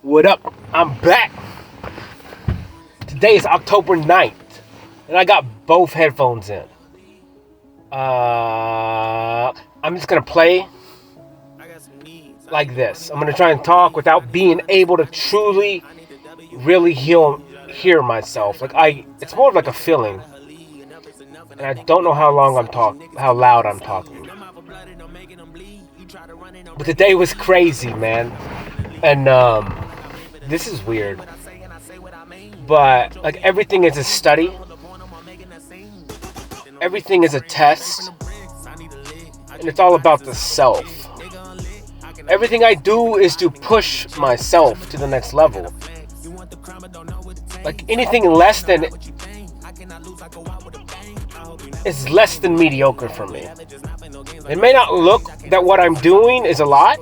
What up? I'm back. Today is October 9th, and I got both headphones in. I'm just going to play like this. I'm going to try and talk without being able to truly, really hear myself. It's more of like a feeling. And I don't know how loud I'm talking. But today was crazy, man. And, this is weird. But, everything is a study. Everything is a test. And it's all about the self. Everything I do is to push myself to the next level. Anything less than is less than mediocre for me. It may not look that what I'm doing is a lot.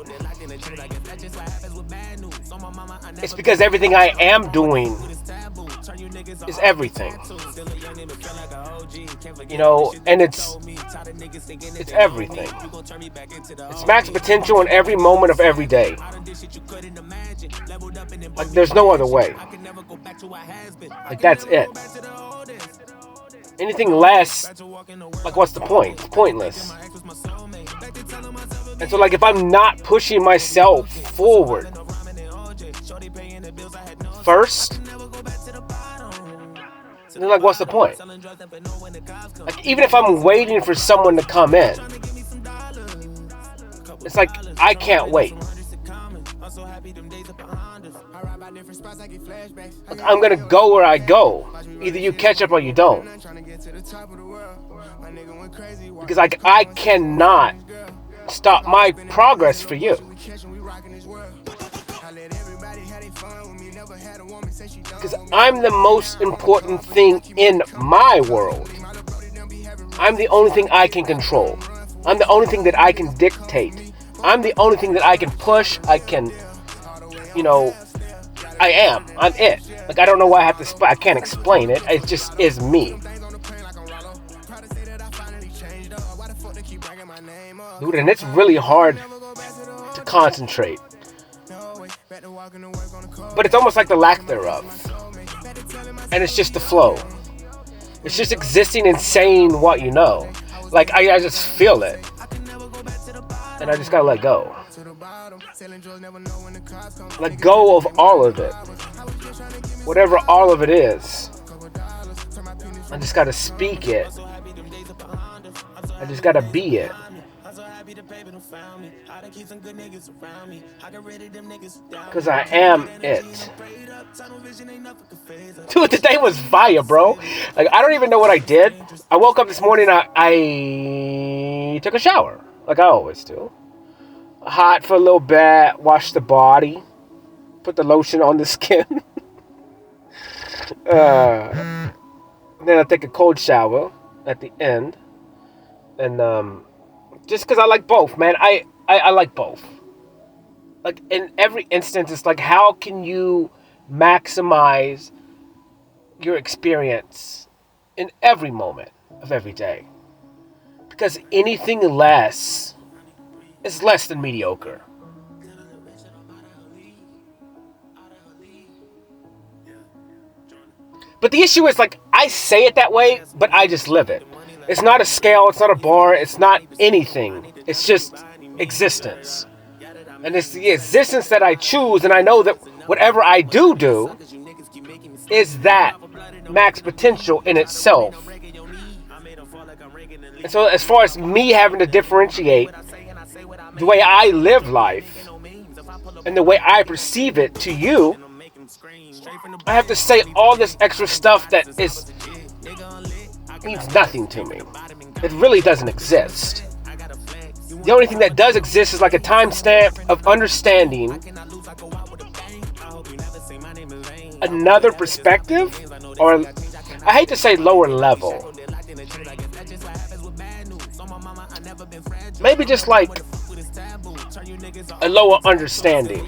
It's because everything I am doing is everything. And it's everything. It's max potential in every moment of every day. There's no other way. That's it. Anything less, what's the point? It's pointless. And so, if I'm not pushing myself forward first, then what's the point? Even if I'm waiting for someone to come in, it's I can't wait. I'm gonna go where I go. Either you catch up or you don't. Because I cannot stop my progress for you. Because I'm the most important thing in my world. I'm the only thing I can control. I'm the only thing that I can dictate. I'm the only thing that I can push. I'm it. I don't know why I have to I can't explain it. It just is me. Dude, and it's really hard to concentrate. But it's almost like the lack thereof. And it's just the flow. It's just existing and saying what you know. I just feel it. And I just gotta let go. Let go of all of it. Whatever all of it is. I just gotta speak it. I just gotta be it. Because I am it. Dude, today was fire, bro. I don't even know what I did. I woke up this morning, I took a shower. Like I always do. Hot for a little bit, wash the body, put the lotion on the skin. Then I take a cold shower at the end. And just because I like both, man. I like both. In every instance, it's how can you maximize your experience in every moment of every day? Because anything less is less than mediocre. But the issue is, I say it that way, but I just live it. It's not a scale, it's not a bar, it's not anything. It's just existence. And it's the existence that I choose, and I know that whatever I do is that max potential in itself. And so as far as me having to differentiate the way I live life and the way I perceive it to you, I have to say all this extra stuff that means nothing to me. It really doesn't exist. The only thing that does exist is a timestamp of understanding another perspective, or I hate to say lower level. Maybe just a lower understanding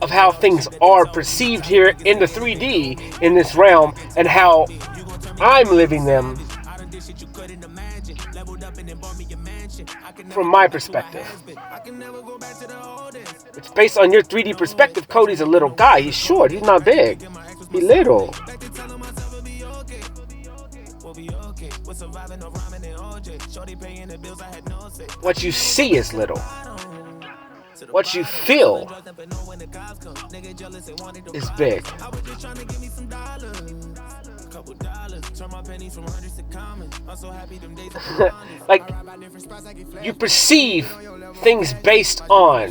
of how things are perceived here in the 3D, in this realm, and how I'm living them from my perspective. It's based on your 3D perspective. Cody's a little guy. He's short. He's not big. He's little. What you see is little. What you feel is big. Like, you perceive things based on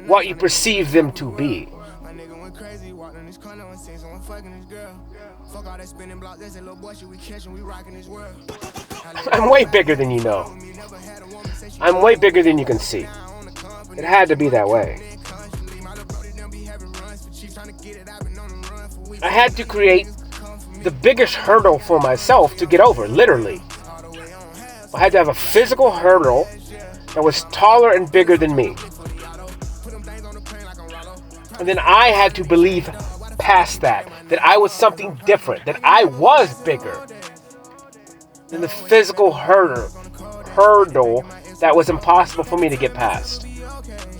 what you perceive them to be. I'm way bigger than you know. I'm way bigger than you can see. It had to be that way. I had to create the biggest hurdle for myself to get over, literally. I had to have a physical hurdle that was taller and bigger than me. And then I had to believe past that I was something different, that I was bigger than the physical hurdle that was impossible for me to get past.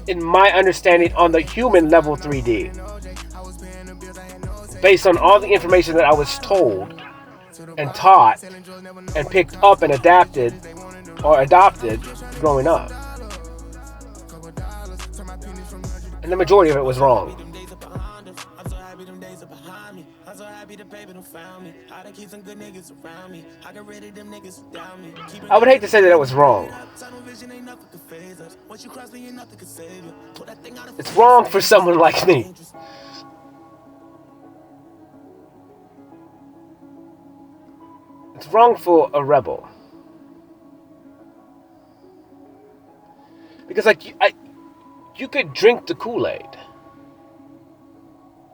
In my understanding on the human level 3D. Based on all the information that I was told and taught and picked up and adapted or adopted growing up. And the majority of it was wrong. I would hate to say that it was wrong. It's wrong for someone like me. It's wrong for a rebel. Because you could drink the Kool-Aid.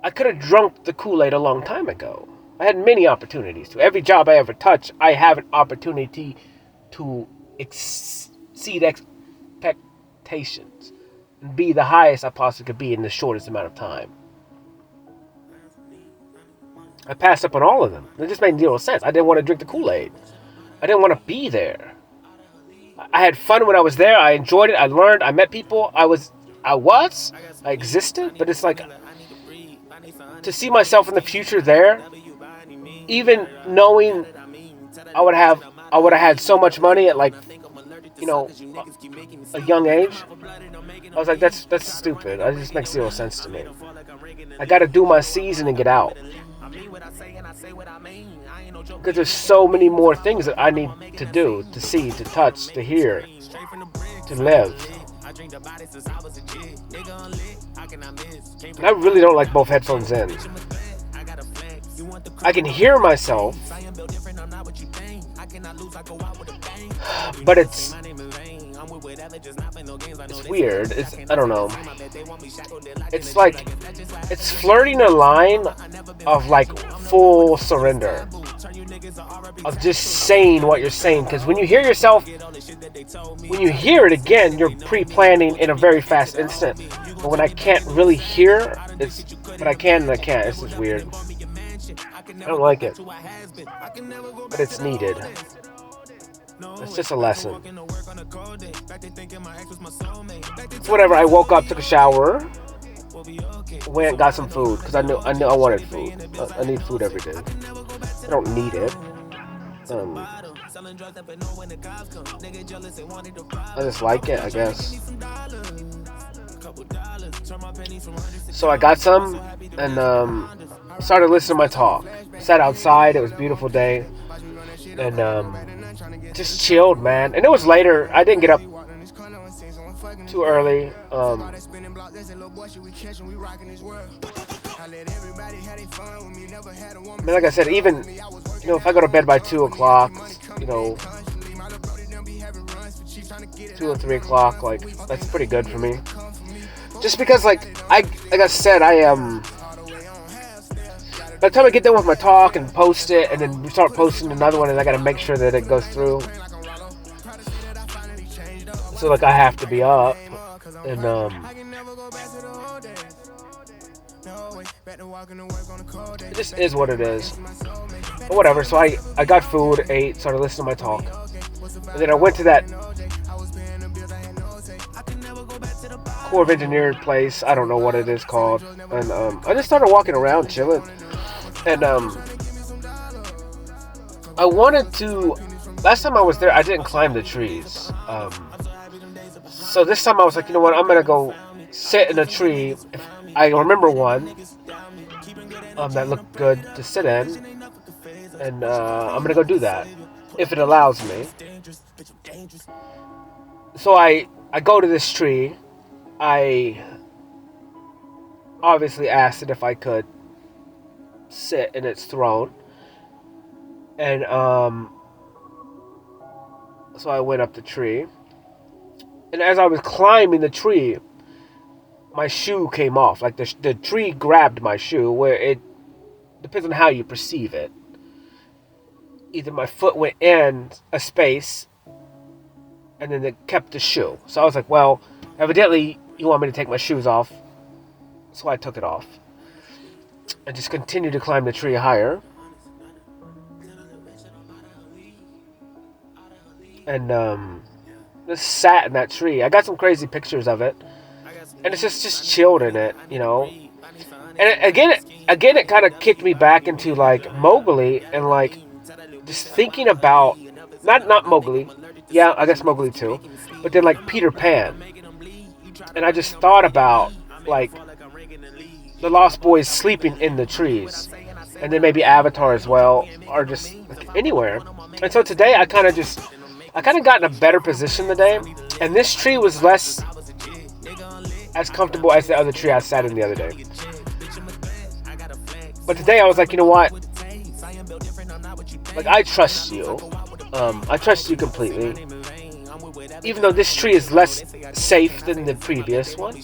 I could have drunk the Kool-Aid a long time ago. I had many opportunities to. Every job I ever touch, I have an opportunity to exceed expectations and be the highest I possibly could be in the shortest amount of time. I passed up on all of them. It just made zero sense. I didn't want to drink the Kool-Aid. I didn't want to be there. I had fun when I was there. I enjoyed it. I learned. I met people. I existed. But it's like, to see myself in the future there, even knowing I would have had so much money at, like, you know, a young age, I was like, that's stupid. It just makes zero sense to me. I got to do my season and get out. Because there's so many more things that I need to do, to see, to touch, to hear, to live. And I really don't like both headphones in. I can hear myself, but it's weird. I don't know. It's like, it's flirting a line of like full surrender, of just saying what you're saying. Because when you hear yourself, when you hear it again, you're pre-planning in a very fast instant. But when I can't really hear, but I can and I can't. It's just weird. I don't like it, but it's needed. It's just a lesson. It's whatever. I woke up, took a shower, went and got some food because I knew I wanted food. I need food every day. I don't need it. I just like it, I guess. So I got some and started listening to my talk. Sat outside. It was a beautiful day, and just chilled, man. And it was later. I didn't get up too early. I mean, like I said, even, you know, if I go to bed by 2 o'clock, you know, 2 or 3 o'clock, like, that's pretty good for me. Just because, like I said, by the time I get done with my talk and post it, and then we start posting another one, and I gotta make sure that it goes through. So, like, I have to be up, and it just is what it is. But whatever. So I got food, ate, started listening to my talk, and then I went to that Corps of Engineer place. I don't know what it is called. And I just started walking around, chilling. And I wanted to. Last time I was there, I didn't climb the trees. So this time I was like, you know what? I'm gonna go sit in a tree. If I remember one that looked good to sit in, and I'm gonna go do that if it allows me. So I go to this tree. I obviously asked it if I could sit in its throne, and so I went up the tree. And as I was climbing the tree, my shoe came off. Like the tree grabbed my shoe, where it depends on how you perceive it. Either my foot went in a space, and then it kept the shoe. So I was like, well, evidently you want me to take my shoes off. So I took it off. And just continued to climb the tree higher. And just sat in that tree. I got some crazy pictures of it. And it's just chilled in it, you know. And again, it kind of kicked me back into like Mowgli and like just thinking about not Mowgli, yeah, I guess Mowgli too, but then like Peter Pan, and I just thought about like the Lost Boys sleeping in the trees, and then maybe Avatar as well, or just like anywhere. And so today I kind of got in a better position today, and this tree was less as comfortable as the other tree I sat in the other day. But today I was like, you know what? Like, I trust you. I trust you completely. Even though this tree is less safe than the previous one.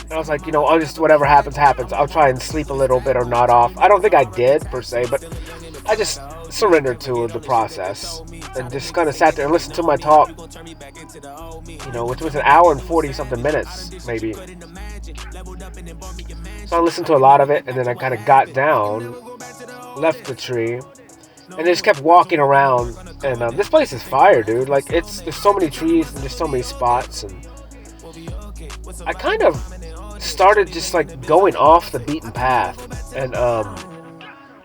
And I was like, you know, I'll just, whatever happens, happens. I'll try and sleep a little bit or nod off. I don't think I did, per se, but I just surrendered to the process. And just kind of sat there and listened to my talk. You know, which was an hour and 40-something minutes, maybe. So I listened to a lot of it, and then I kind of got down, left the tree, and just kept walking around. And this place is fire, dude. Like, there's so many trees and there's so many spots, and I kind of started just like going off the beaten path, and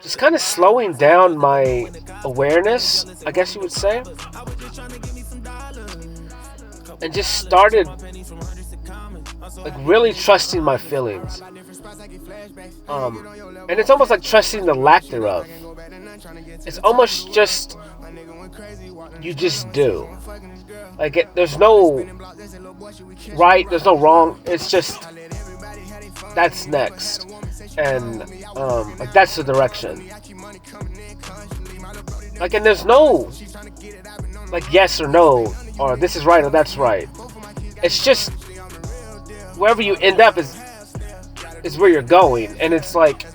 just kind of slowing down my awareness, I guess you would say, and just started like really trusting my feelings. And it's almost like trusting the lack thereof. It's almost just, you just do. Like, there's no right, there's no wrong. It's just, that's next. And, like, that's the direction. Like, and there's no, like, yes or no, or this is right or that's right. It's just, wherever you end up is where you're going. And it's like,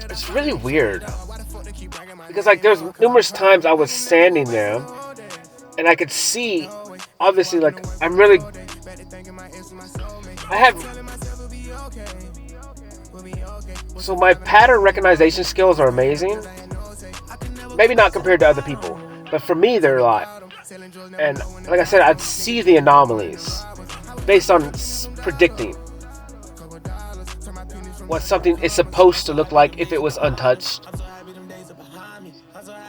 it's really weird, because like there's numerous times I was standing there and I could see, obviously, like I have, so my pattern recognition skills are amazing. Maybe not compared to other people, but for me they're a lot. And like I said, I'd see the anomalies based on predicting what something is supposed to look like if it was untouched.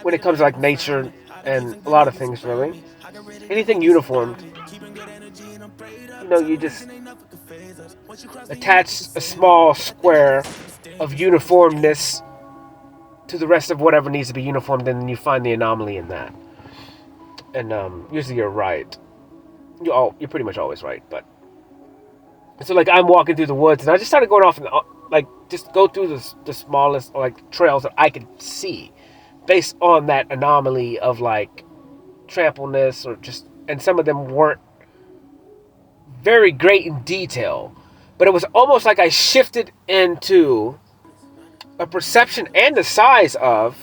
When it comes to like nature and a lot of things, really. Anything uniformed, you know, you just attach a small square of uniformness to the rest of whatever needs to be uniformed, and then you find the anomaly in that. And usually you're right. You're pretty much always right. But so like I'm walking through the woods, and I just started going off and like just go through the smallest like trails that I could see, based on that anomaly of like trampleness, or just, and some of them weren't very great in detail, but it was almost like I shifted into a perception and the size of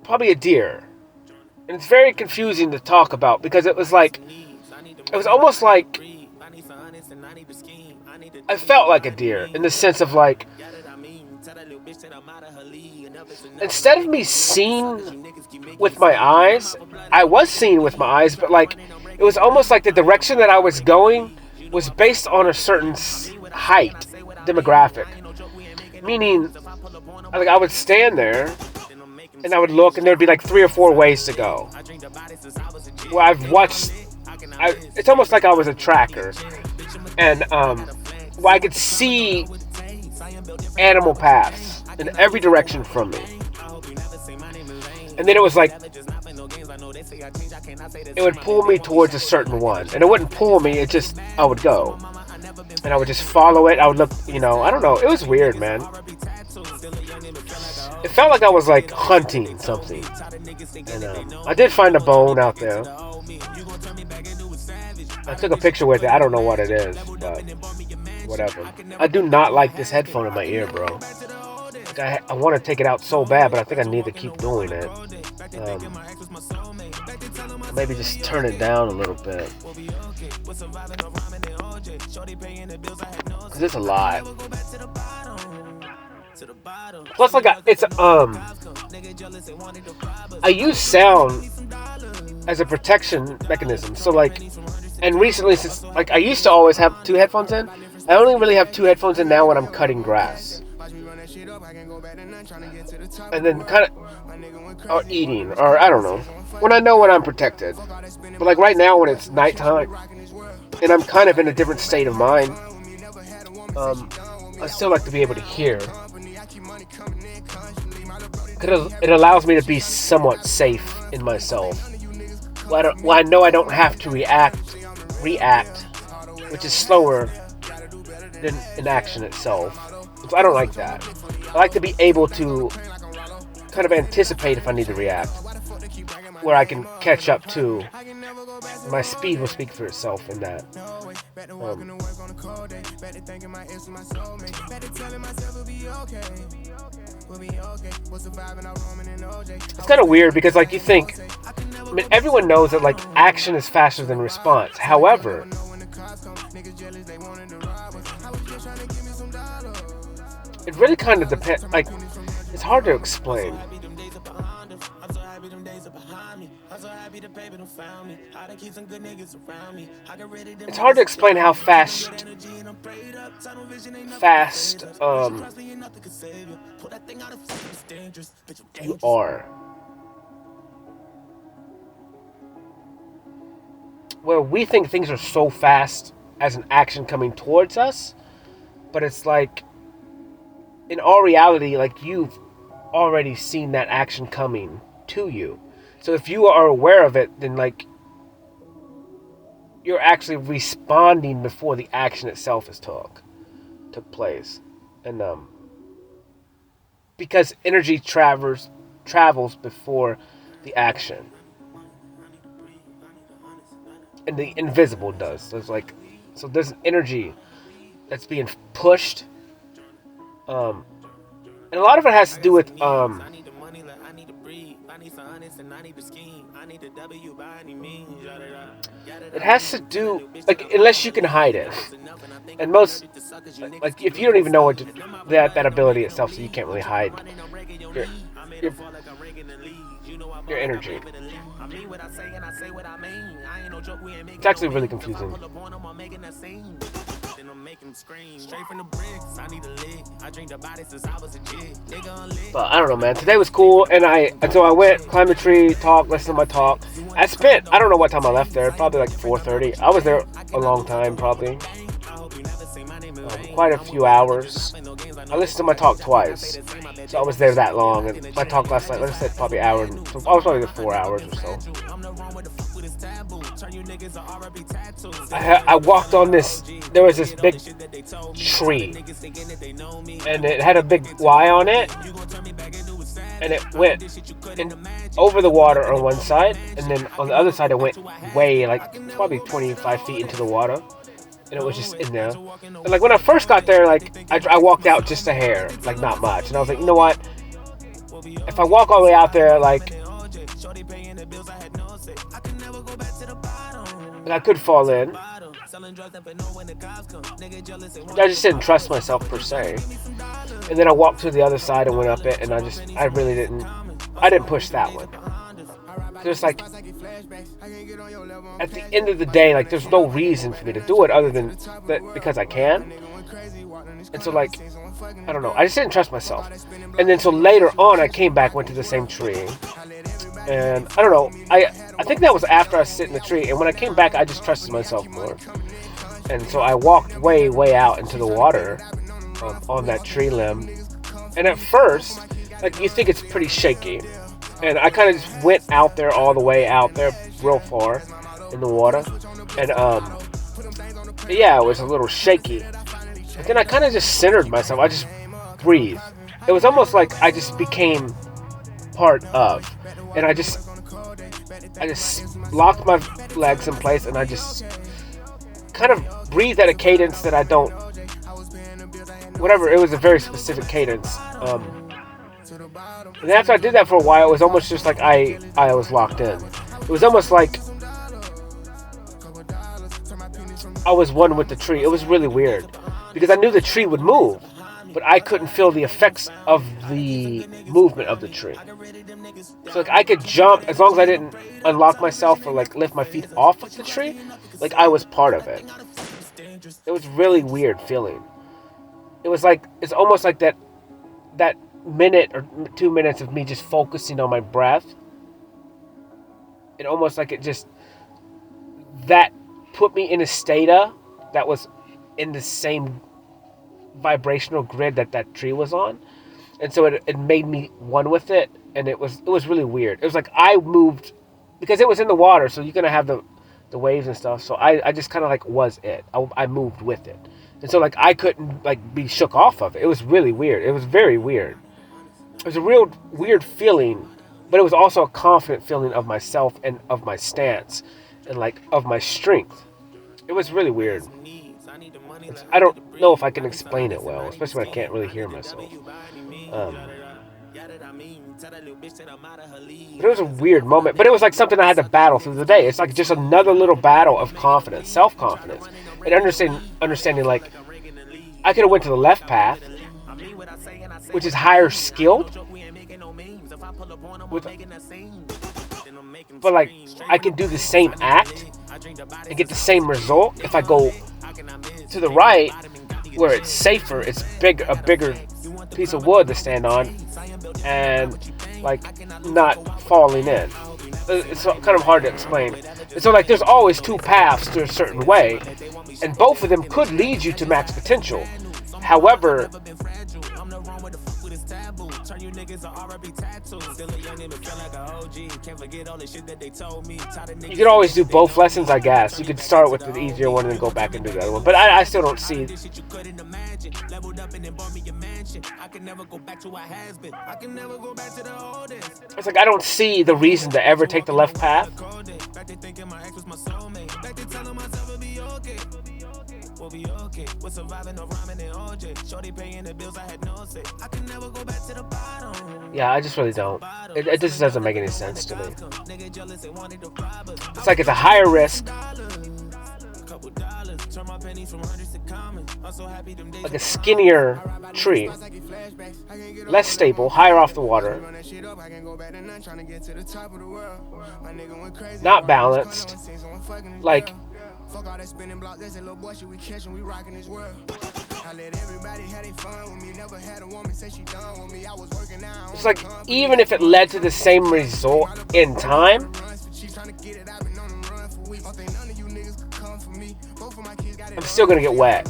probably a deer. And it's very confusing to talk about, because it was almost like I felt like a deer, in the sense of like instead of me seeing with my eyes, I was seeing with my eyes, but like it was almost like the direction that I was going was based on a certain height demographic. Meaning, like I would stand there and I would look, and there'd be like 3 or 4 ways to go. Well, I've watched. It's almost like I was a tracker, and well, I could see animal paths in every direction from me. And then it was like it would pull me towards a certain one, and it wouldn't pull me. It just I would go, and I would just follow it. I would look, I don't know. It was weird, man. It felt like I was like hunting something, and I did find a bone out there. I took a picture with it. I don't know what it is, but whatever. I do not like this headphone in my ear, bro. I want to take it out so bad, but I think I need to keep doing it. Maybe just turn it down a little bit. Cause it's a lot. Plus, like, I use sound as a protection mechanism. So, like, and recently, since, like, I used to always have 2 headphones in. I only really have 2 headphones in now when I'm cutting grass. And then kind of, or eating, or I don't know. When I know when I'm protected. But, like, right now when it's nighttime, and I'm kind of in a different state of mind, I still like to be able to hear. Because it allows me to be somewhat safe in myself. Well, I know I don't have to react, which is slower than an action itself. So I don't like that. I like to be able to kind of anticipate if I need to react, where I can catch up to. My speed will speak for itself in that. It's kind of weird because, like, you think, I mean, everyone knows that, like, action is faster than response. However, it really kind of depends. Like, it's hard to explain. It's hard to explain how fast you are. Where we think things are so fast as an action coming towards us, but it's like, in all reality, like, you've already seen that action coming to you. So if you are aware of it, then, like, you're actually responding before the action itself took place. And because energy travels before the action, and the invisible does. So there's an energy that's being pushed, and a lot of it has to do with it has to do, like, unless you can hide it, and most, like, if you don't even know what that ability itself, so you can't really hide your energy. It's actually really confusing. But I don't know, man. Today was cool, and until I went, climbed a tree, talked, listened to my talk. I spent, I don't know what time I left there, probably like 4:30. I was there a long time, probably. Quite a few hours. I listened to my talk twice, so I was there that long. And my talk last night, like I said, probably an hour. So I was probably there 4 hours or so. I walked on this. There was this big tree, and it had a big Y on it, and it went over the water on one side, and then on the other side it went way, like, probably 25 feet into the water. And it was just in there. And, like, when I first got there, like, I walked out just a hair, like, not much. And I was like, you know what? If I walk all the way out there, like I could fall in. I just didn't trust myself per se. And then I walked to the other side and went up it, and I really didn't push that one. There's like, at the end of the day, like, there's no reason for me to do it other than that because I can. And so, like, I don't know, I just didn't trust myself. And then so later on, I came back, went to the same tree, and I don't know, I think that was after I sit in the tree, and when I came back, I just trusted myself more. And so I walked way out into the water on that tree limb, and at first, like, you think it's pretty shaky. And I kind of just went out there all the way out there real far in the water. And, yeah, it was a little shaky. But then I kind of just centered myself. I just breathed. It was almost like I just became part of. And I just locked my legs in place, and I just kind of breathed at a cadence that I don't... Whatever, it was a very specific cadence. And after I did that for a while, it was almost just like I was locked in. It was almost like I was one with the tree. It was really weird. Because I knew the tree would move, but I couldn't feel the effects of the movement of the tree. So, like, I could jump as long as I didn't unlock myself or, like, lift my feet off of the tree. Like, I was part of it. It was really weird feeling. It was like, it's almost like that minute or 2 minutes of me just focusing on my breath. It almost like it just, that put me in a state that was in the same vibrational grid that tree was on. And so it made me one with it, and it was really weird. It was like I moved, because it was in the water, so you're gonna have the waves and stuff. So I just kind of like was it. I moved with it. And so, like, I couldn't, like, be shook off of it. It was really weird. It was very weird. It was a real weird feeling, but it was also a confident feeling of myself and of my stance and, like, of my strength. It was really weird. I don't know if I can explain it well, especially when I can't really hear myself. But it was a weird moment. But it was like something I had to battle through the day. It's like just another little battle of confidence, self-confidence, and understanding, like, I could have went to the left path, which is higher skilled, but, like, I can do the same act and get the same result if I go to the right, where it's safer, it's a bigger piece of wood to stand on, and, like, not falling in. It's kind of hard to explain. And so, like, there's always two paths to a certain way, and both of them could lead you to max potential. However, you could always do both lessons, I guess. You could start with the easier one and then go back and do the other one. But I still don't see... It's like I don't see the reason to ever take the left path. Yeah, I just really don't. It just doesn't make any sense to me. It's like it's a higher risk, like a skinnier tree, less stable, higher off the water, not balanced, like, it's like, even if it led to the same result in time, I'm still gonna get wet.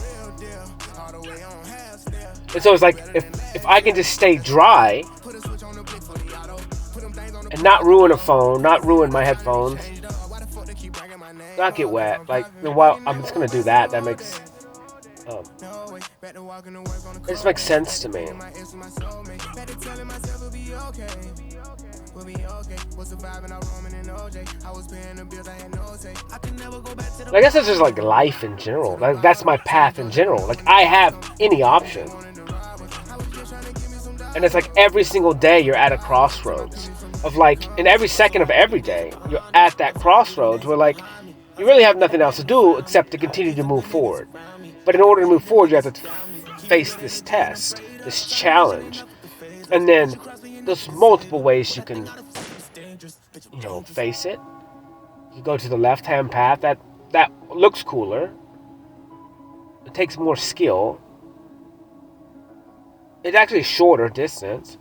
And so it's like, if I can just stay dry and not ruin a phone, not ruin my headphones, not get wet, like, well, I'm just gonna do that. That makes it just makes sense to me. I guess it's just like life in general. Like, that's my path in general. Like, I have any option. And it's like every single day you're at a crossroads of, like, in every second of every day, you're at that crossroads where, like, you really have nothing else to do except to continue to move forward. But in order to move forward, you have to face this test, this challenge. And then there's multiple ways you can, face it. You go to the left-hand path. That looks cooler. It takes more skill. It's actually shorter distance,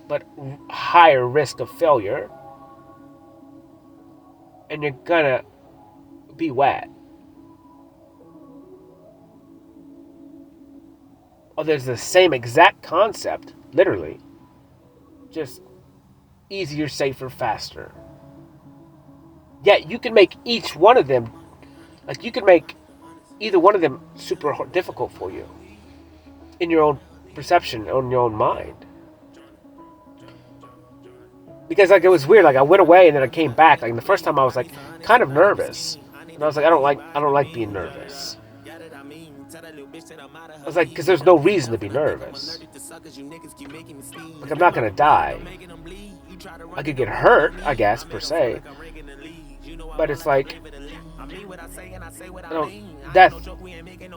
but higher risk of failure. And you're gonna be wet. Oh, there's the same exact concept, literally. Just easier, safer, faster. Yet you can make each one of them, like you can make either one of them super difficult for you in your own perception, on your own mind. Because like it was weird, like I went away and then I came back. Like the first time I was like kind of nervous, and I was like, I don't like being nervous. I was like, because there's no reason to be nervous. Like I'm not gonna die. I could get hurt, I guess, per se. But it's like, death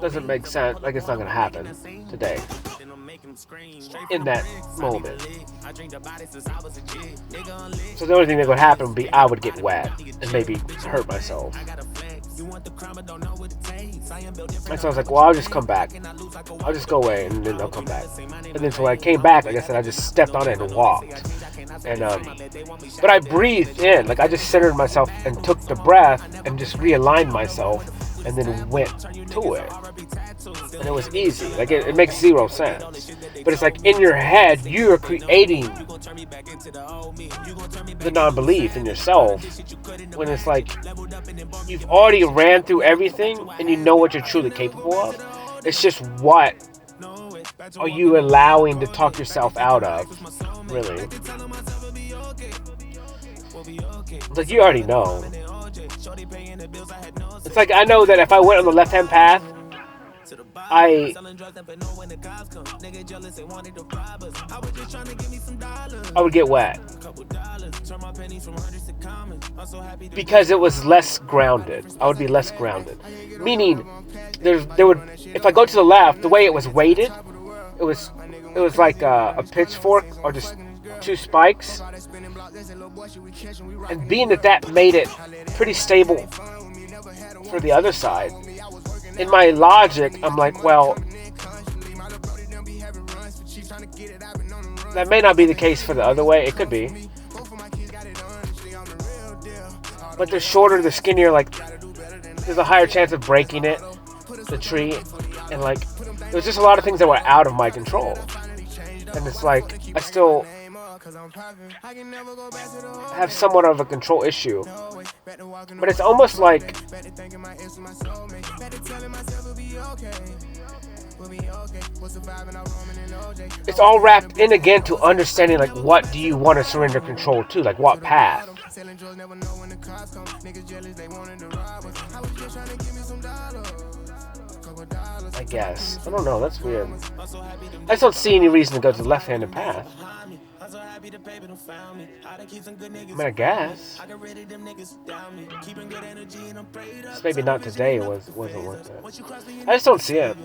doesn't make sense. Like it's not gonna happen today. In that moment. So the only thing that would happen would be I would get wet and maybe hurt myself. And so I was like, well, I'll just come back. I'll just go away and then I'll come back. And then so when I came back, like I said, I just stepped on it and walked. And but I breathed in, like I just centered myself and took the breath and just realigned myself and then went to it. And it was easy. Like it makes zero sense. But it's like in your head, you're creating the non-belief in yourself when it's like you've already ran through everything and you know what you're truly capable of. It's just what are you allowing to talk yourself out of, really. It's like you already know. It's like I know that if I went on the left-hand path, I would get wet because it was less grounded. I would be less grounded, meaning there would, if I go to the left, the way it was weighted, it was like a pitchfork or just two spikes, and being that made it pretty stable for the other side. In my logic, I'm like, well, that may not be the case for the other way. It could be. But the shorter, the skinnier, like, there's a higher chance of breaking it, the tree. And, like, there was just a lot of things that were out of my control. And it's like, I still have somewhat of a control issue. But it's almost like it's all wrapped in again to understanding, like, what do you want to surrender control to? Like, what path? I guess. I don't know. That's weird. I just don't see any reason to go to the left-handed path. I mean, I guess. Just maybe not today. It wasn't worth it. I just don't see it.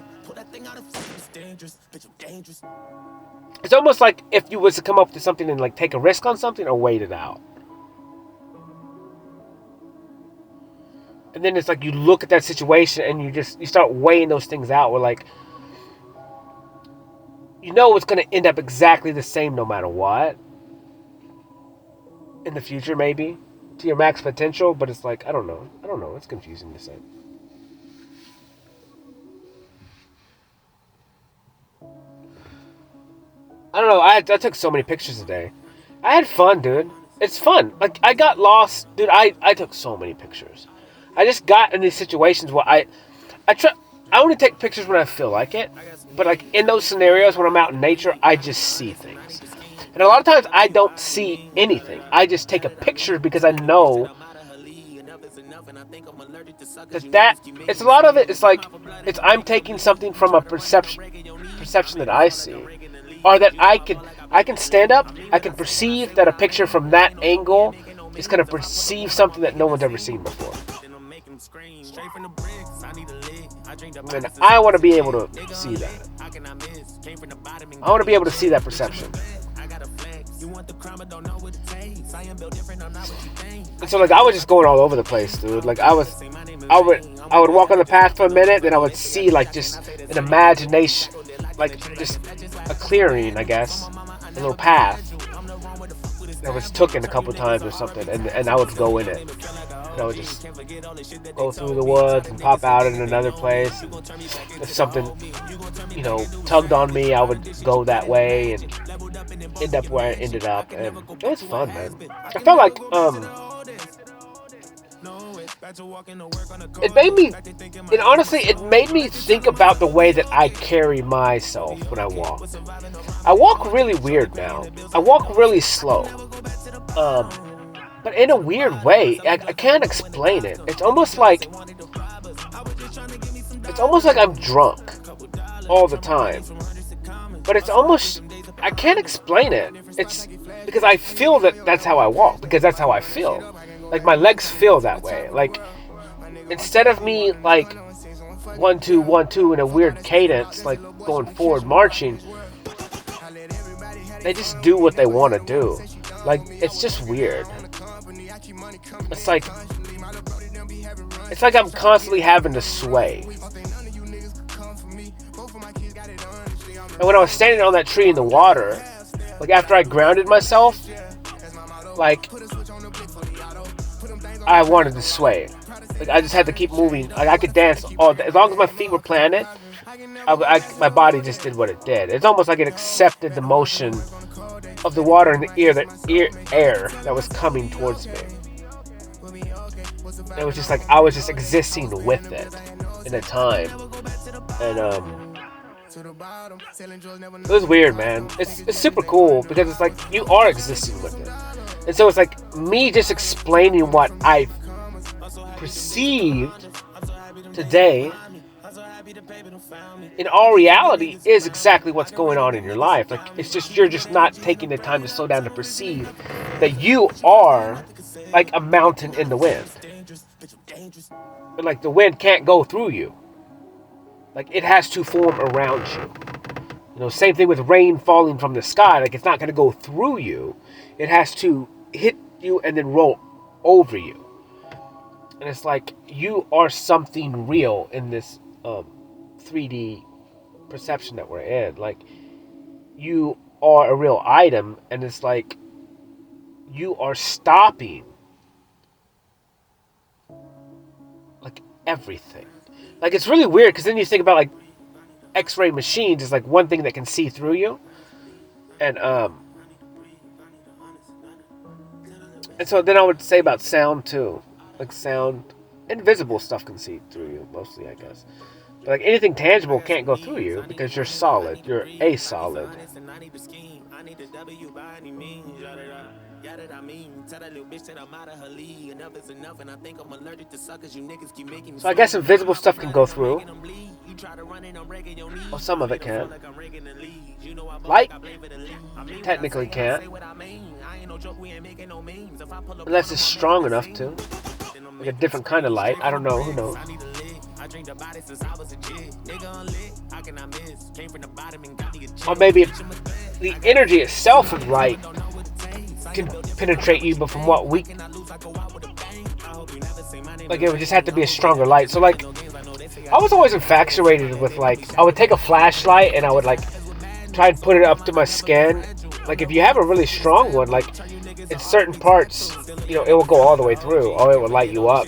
It's almost like if you was to come up with something and like take a risk on something or wait it out. And then it's like you look at that situation and you start weighing those things out. Where like, you know it's going to end up exactly the same no matter what. In the future, maybe. To your max potential. But it's like, I don't know. It's confusing to say. I don't know. I took so many pictures today. I had fun, dude. It's fun. Like, I got lost. Dude, I took so many pictures. I just got in these situations where I only take pictures when I feel like it. But, like, in those scenarios when I'm out in nature, I just see things. And a lot of times I don't see anything. I just take a picture because I know that it's a lot of it. It's like I'm taking something from a perception that I see, or that I can stand up. I can perceive that a picture from that angle is going to perceive something that no one's ever seen before. And I want to be able to see that. I want to be able to see that perception. And so like I was just going all over the place, dude. Like I would walk on the path for a minute, then I would see like just an imagination, like just a clearing, I guess, a little path that was taken a couple times or something, and I would go in it. And I would just go through the woods and pop out in another place. And if something, tugged on me, I would go that way and end up where I ended up. And it was fun, man. I felt like it made me think about the way that I carry myself when I walk. I walk really weird now. I walk really slow. But in a weird way, I can't explain it. It's almost like I'm drunk all the time. But I can't explain it. It's because I feel that's how I walk, because that's how I feel. Like my legs feel that way. Like instead of me like 1 2 1 2 in a weird cadence, like going forward marching, they just do what they want to do. Like it's just weird. It's like I'm constantly having to sway. And when I was standing on that tree in the water, like after I grounded myself, like I wanted to sway. Like I just had to keep moving. Like I could dance all day. As long as my feet were planted, my body just did what it did. It's almost like it accepted the motion of the water in the air that was coming towards me. It was just like I was just existing with it in a time, and it was weird, man. It's super cool because it's like you are existing with it, and so it's like me just explaining what I perceived today in all reality is exactly what's going on in your life. Like it's just you're just not taking the time to slow down to perceive that you are like a mountain in the wind. But like the wind can't go through you. Like it has to form around you. Same thing with rain falling from the sky. Like it's not going to go through you. It has to hit you and then roll over you. And it's like you are something real in this 3D perception that we're in. Like you are a real item, and it's like you are stopping like everything. Like it's really weird because then you think about like X-ray machines is like one thing that can see through you, and so then I would say about sound too. Like sound, invisible stuff can see through you mostly, I guess. But like anything tangible can't go through you because you're solid. You're a solid. So I guess invisible stuff can go through. Well, some of it can. Light technically can't. Unless it's strong enough to. Like a different kind of light. I don't know. Who knows? Or maybe the energy itself of light can penetrate you, but from what we... Like it would just have to be a stronger light. So like, I was always infatuated with like, I would take a flashlight and I would like try and put it up to my skin. Like if you have a really strong one, like in certain parts, it will go all the way through, or it will light you up.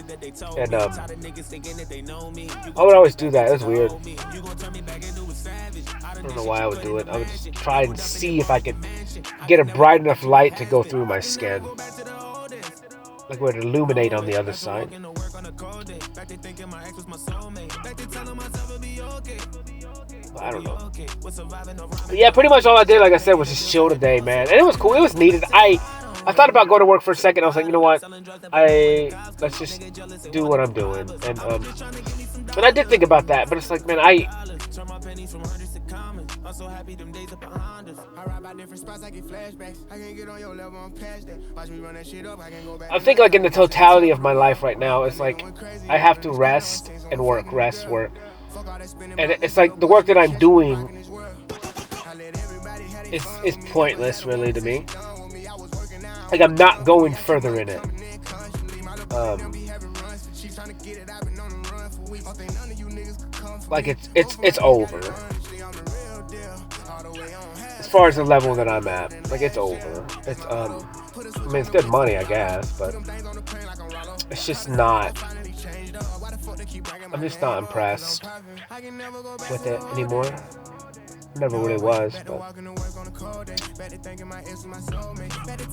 And I would always do that. It was weird. I don't know why I would do it. I would just try and see if I could get a bright enough light to go through my skin. Like it would illuminate on the other side. I don't know. But yeah, pretty much all I did, like I said, was just chill today, man. And it was cool. It was needed. I thought about going to work for a second. I was like, you know what? Let's just do what I'm doing. And I did think about that. But it's like, man, Turn my pennies from hundreds to commas. I'm so happy them days are behind us. I ride by different spots, I get flashbacks. I can't get on your level, I'm past that. Watch me run that shit up, I can go back. I think like in the totality of my life right now, it's like I have to rest and work, rest, work. And it's like the work that I'm doing is pointless really to me. Like I'm not going further in it. Like it's over. As far as the level that I'm at, like it's over. It's I mean it's good money I guess, but it's just not. I'm just not impressed with it anymore. Never really was, but I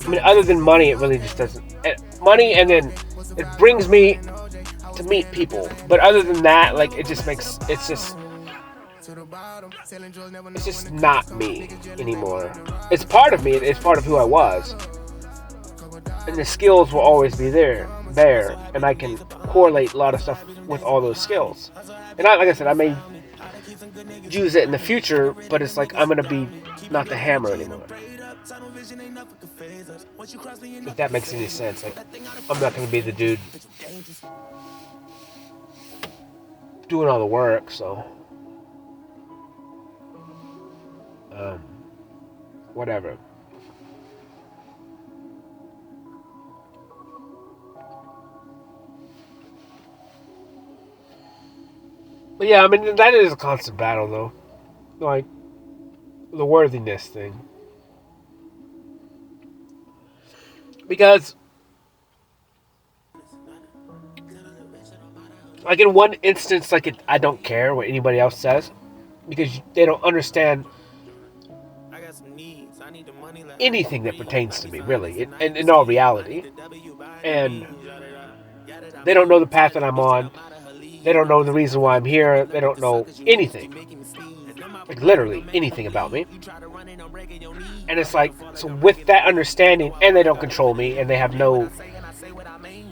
mean, other than money, it really just doesn't. Money, and then it brings me to meet people, but other than that, like it just makes it's just not me anymore. It's part of me. It's part of who I was, and the skills will always be there, and I can correlate a lot of stuff with all those skills. And like I said, I may use it in the future, but it's like I'm gonna be not the hammer anymore. If that makes any sense, like I'm not gonna be the dude doing all the work, so whatever. But yeah, I mean that is a constant battle though. Like the worthiness thing. Because like in one instance, like I don't care what anybody else says because they don't understand anything that pertains to me, really, in all reality. And they don't know the path that I'm on. They don't know the reason why I'm here. They don't know anything. Like literally anything about me. And it's like, so with that understanding, and they don't control me, and they have no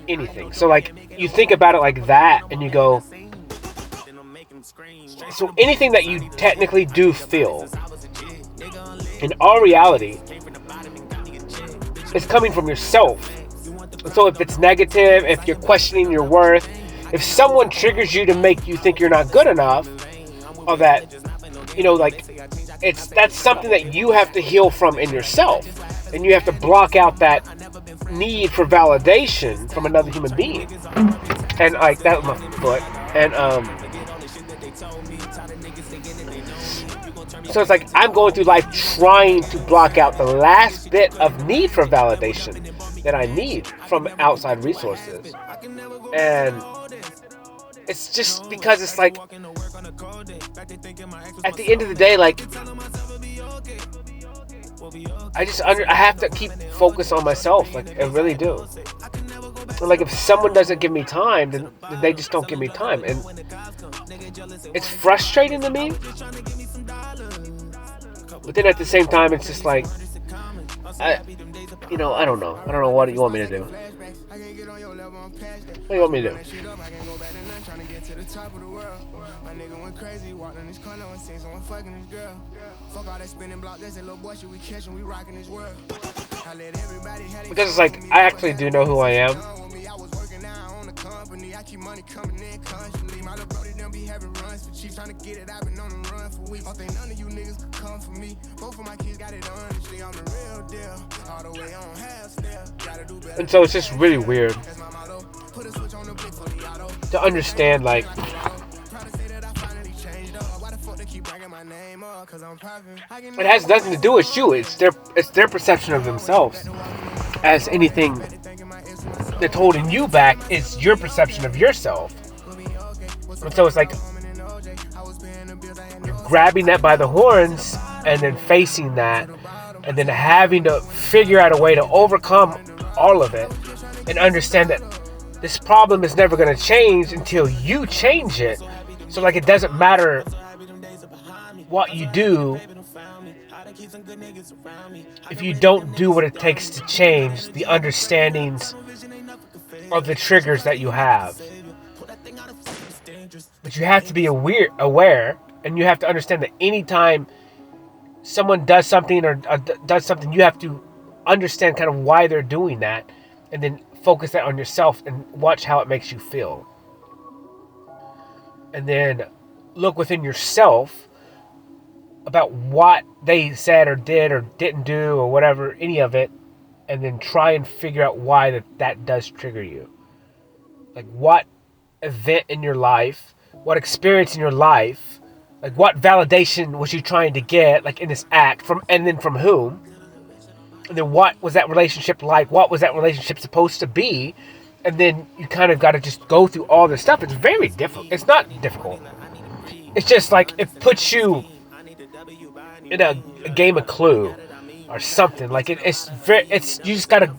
anything. So like, you think about it like that, and you go, so anything that you technically do feel, in all reality, is coming from yourself. So if it's negative, if you're questioning your worth, if someone triggers you to make you think you're not good enough, or that, you know, like, that's something that you have to heal from in yourself, and you have to block out that need for validation from another human being. And like that was my foot, and so it's like I'm going through life trying to block out the last bit of need for validation that I need from outside resources. And it's just because it's like, at the end of the day, like, I have to keep focus on myself. Like, I really do. And like, if someone doesn't give me time, then they just don't give me time. And it's frustrating to me. But then at the same time, it's just like, I don't know. I don't know what you want me to do. What do you want me to do? Because it's like, I actually do know who I am. I keep money coming in constantly. My little brody them be having runs for cheap. Trying to get it, I've been on the run for weeks. Don't think none of you niggas could come for me. Both of my kids got it honestly. I'm the real deal. All the way on half step. Gotta do better. And so it's just really weird to understand, like, it has nothing to do with you. It's their perception of themselves. As anything that's holding you back is your perception of yourself. And so it's like you're grabbing that by the horns and then facing that and then having to figure out a way to overcome all of it and understand that this problem is never going to change until you change it. So like, it doesn't matter what you do if you don't do what it takes to change the understandings of the triggers that you have. But you have to be aware And you have to understand that anytime someone does something or does something, you have to understand kind of why they're doing that, and then focus that on yourself and watch how it makes you feel. And then look within yourself about what they said or did or didn't do or whatever, any of it, and then try and figure out why that does trigger you. Like, what event in your life, what experience in your life, like what validation was you trying to get, like in this act, from, and then from whom, and then what was that relationship like, what was that relationship supposed to be, and then you kind of got to just go through all this stuff. It's very difficult. It's not difficult. It's just like it puts you in a game of Clue or something. Like it's you just got to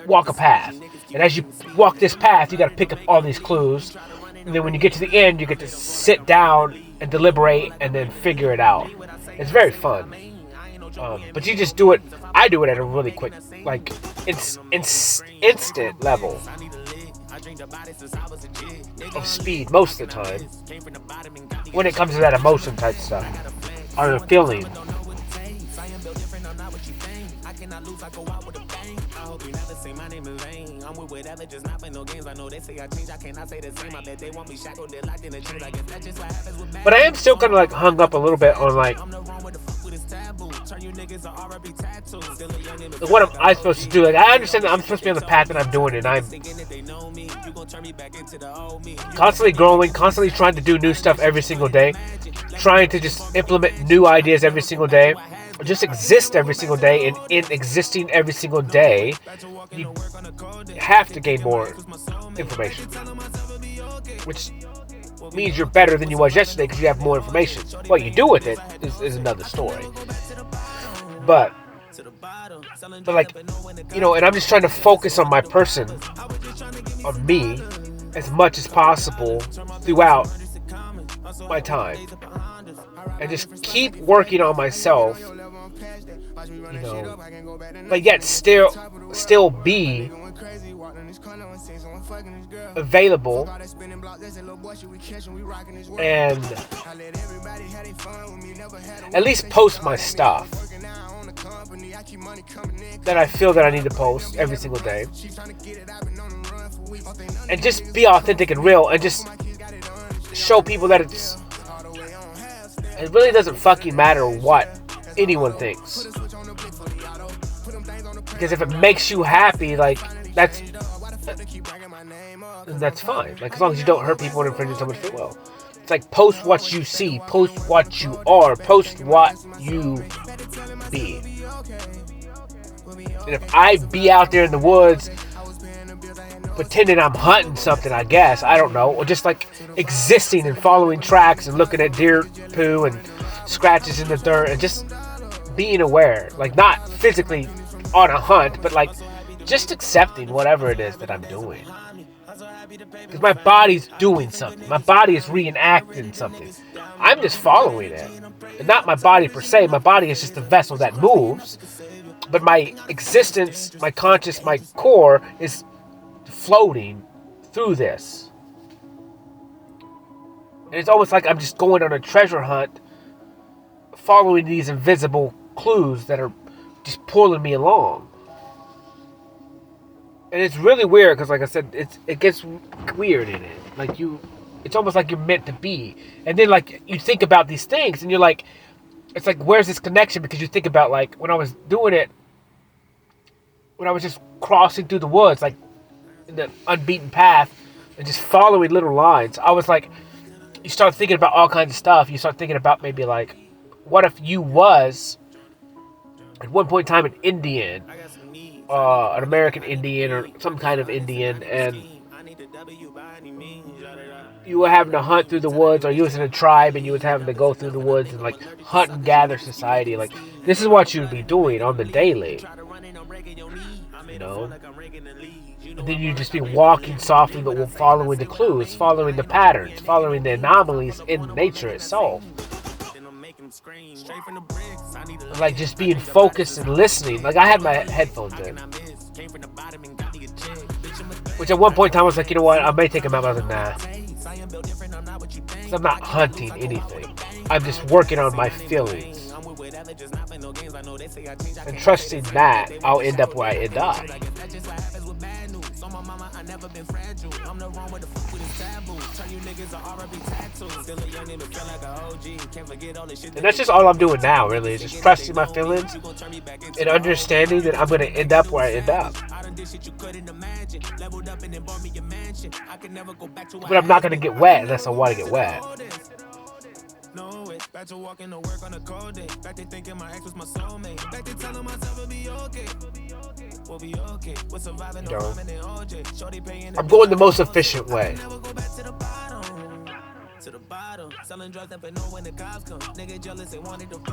walk a path, and as you walk this path, you got to pick up all these clues, and then when you get to the end, you get to sit down and deliberate and then figure it out. It's very fun. But you just do it. I do it at a really quick, like it's instant level of speed most of the time when it comes to that emotion type stuff or the feeling. But I am still kind of like hung up a little bit on like what am I supposed to do? Like, I understand that I'm supposed to be on the path that I'm doing, and I'm constantly growing, constantly trying to do new stuff every single day, trying to just implement new ideas every single day, or just exist every single day, and in existing every single day, you have to gain more information, which means you're better than you was yesterday because you have more information. What you do with it is another story. But like, you know, and I'm just trying to focus on my person, on me, as much as possible throughout my time, and just keep working on myself, you know, but yet still be available and at least post my stuff that I feel that I need to post every single day, and just be authentic and real, and just show people that it really doesn't fucking matter what anyone thinks, because if it makes you happy, like that's fine. Like, as long as you don't hurt people and infringe someone's free will. It's like, post what you see, post what you are, post what you be. And if I be out there in the woods pretending I'm hunting something, I guess, I don't know, or just like existing and following tracks and looking at deer poo and scratches in the dirt and just being aware, like not physically on a hunt, but like just accepting whatever it is that I'm doing. Because my body's doing something. My body is reenacting something. I'm just following it. And not my body per se. My body is just a vessel that moves. But my existence, my conscious, my core is floating through this. And it's almost like I'm just going on a treasure hunt, following these invisible clues that are just pulling me along. And it's really weird because, like I said, it gets weird in it. Like it's almost like you're meant to be. And then, like, you think about these things, and you're like, it's like, where's this connection? Because you think about, like, when I was doing it, when I was just crossing through the woods, like, in the unbeaten path, and just following little lines, I was like, you start thinking about all kinds of stuff. You start thinking about maybe, like, what if you was, at one point in time, an Indian, an American Indian or some kind of Indian, and you were having to hunt through the woods, or you was in a tribe and you was having to go through the woods and like hunt and gather society. Like, this is what you'd be doing on the daily, you know. And then you'd just be walking softly, but following the clues, following the patterns, following the anomalies in nature itself. Like, just being focused and listening. Like, I had my headphones in, which at one point in time I was like, you know what, I may take them out. I was like, nah, 'cause I'm not hunting anything. I'm just working on my feelings. And trusting that I'll end up where I end up. And that's just all I'm doing now, really. Is just trusting my feelings and understanding that I'm going to end up where I end up. But I'm not going to get wet unless I want to get wet. Back to walking to work on a cold day. Back to thinking my ex was my soulmate. Back to telling myself it'll be okay. We'll be okay. We're surviving the ramen and OJ. Shorty paying. I'm going the most efficient way.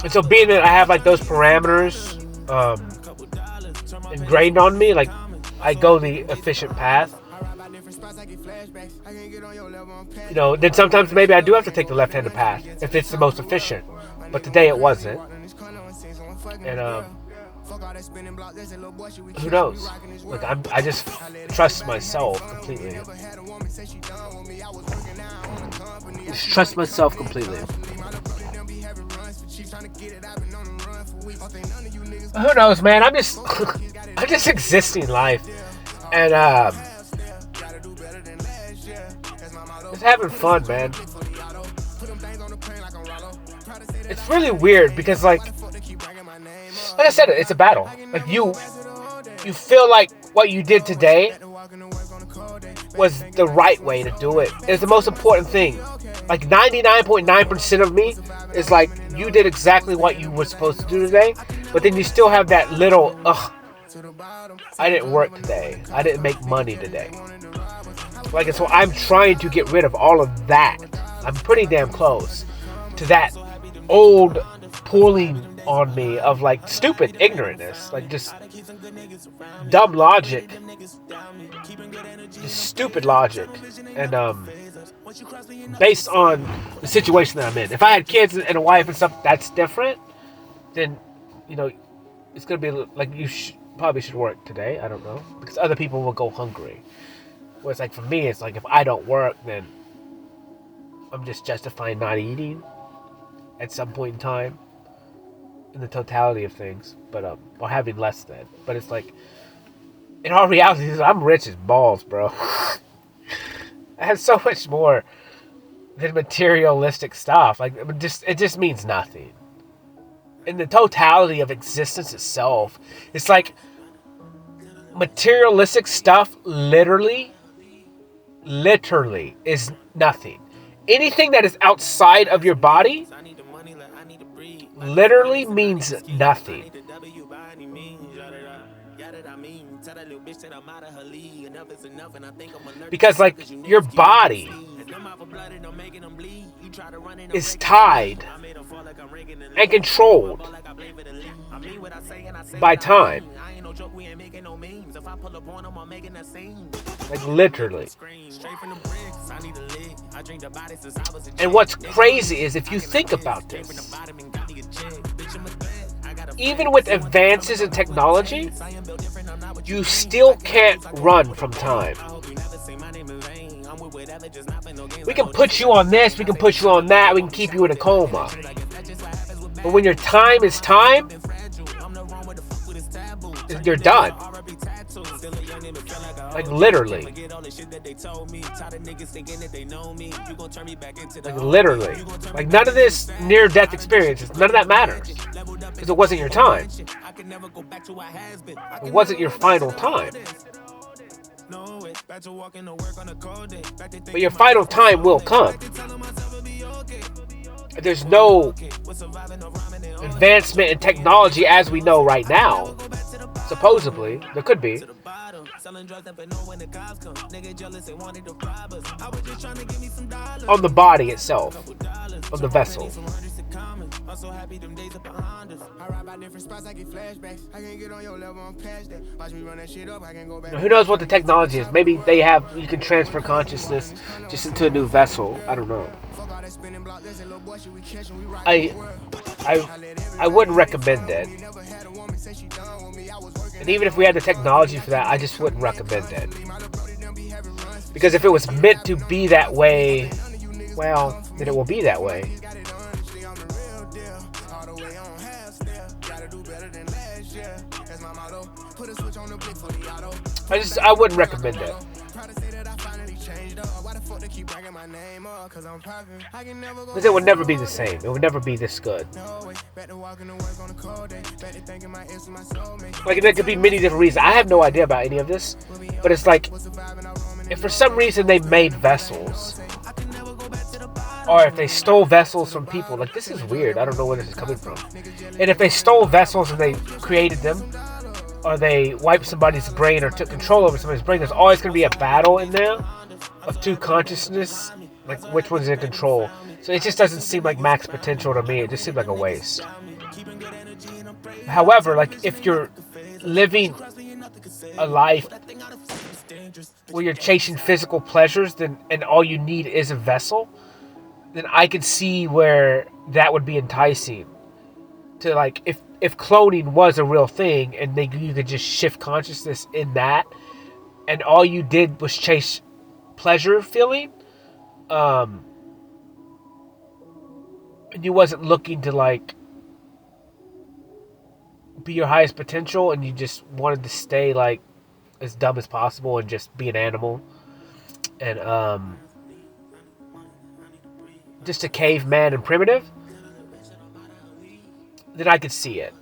And so being that I have like those parameters ingrained on me, like I go the efficient path. You know, then sometimes maybe I do have to take the left-handed path if it's the most efficient. But today it wasn't. And who knows? Like I just trust myself completely. Just trust myself completely. Who knows, man? I'm just I'm just existing life. And just having fun, man. It's really weird because like I said, it's a battle. Like you feel like what you did today was the right way to do it. It's the most important thing. Like 99.9% of me is like you did exactly what you were supposed to do today, but then you still have that little I didn't work today. I didn't make money today. Like, so I'm trying to get rid of all of that. I'm pretty damn close to that old pulling on me of like stupid ignorantness, like just dumb logic, just stupid logic, and based on the situation that I'm in. If I had kids and a wife and stuff, that's different. Then, you know, it's gonna be like you probably should work today. I don't know, because other people will go hungry. Whereas like for me, it's like if I don't work, then I'm just justifying not eating at some point in time in the totality of things, but or having less than. But it's like in all reality, I'm rich as balls, bro. I have so much more than materialistic stuff. Like it just means nothing. In the totality of existence itself, it's like materialistic stuff literally is nothing. Anything that is outside of your body literally means nothing. Because like your body is tied and controlled by time. Like literally. And what's crazy is if you think about this, even with advances in technology, you still can't run from time. We can put you on this, we can put you on that, we can keep you in a coma. But when your time is time, you're done. Like literally. Like literally. Like none of this near-death experiences, none of that matters. Because it wasn't your time. It wasn't your final time. But your final time will come. There's no advancement in technology as we know right now. Supposedly, there could be. On the body itself. On the vessel. Now, who knows what the technology is? Maybe you can transfer consciousness just into a new vessel. I don't know. I wouldn't recommend it. And even if we had the technology for that, I just wouldn't recommend it. Because if it was meant to be that way, well, then it will be that way. I wouldn't recommend it. Because it would never be the same. It would never be this good. Like, there could be many different reasons. I have no idea about any of this. But it's like, if for some reason they made vessels, or if they stole vessels from people, like, this is weird. I don't know where this is coming from. And if they stole vessels and they created them, or they wiped somebody's brain or took control over somebody's brain, there's always going to be a battle in there of two consciousness, like which one's in control. So it just doesn't seem like max potential to me. It just seems like a waste. However, like, if you're living a life where you're chasing physical pleasures, then and all you need is a vessel, then I could see where that would be enticing. To, like, if cloning was a real thing and you could just shift consciousness in that, and all you did was chase pleasure feeling, and you wasn't looking to, like, be your highest potential, and you just wanted to stay, like, as dumb as possible and just be an animal, and just a caveman and primitive, then I could see it.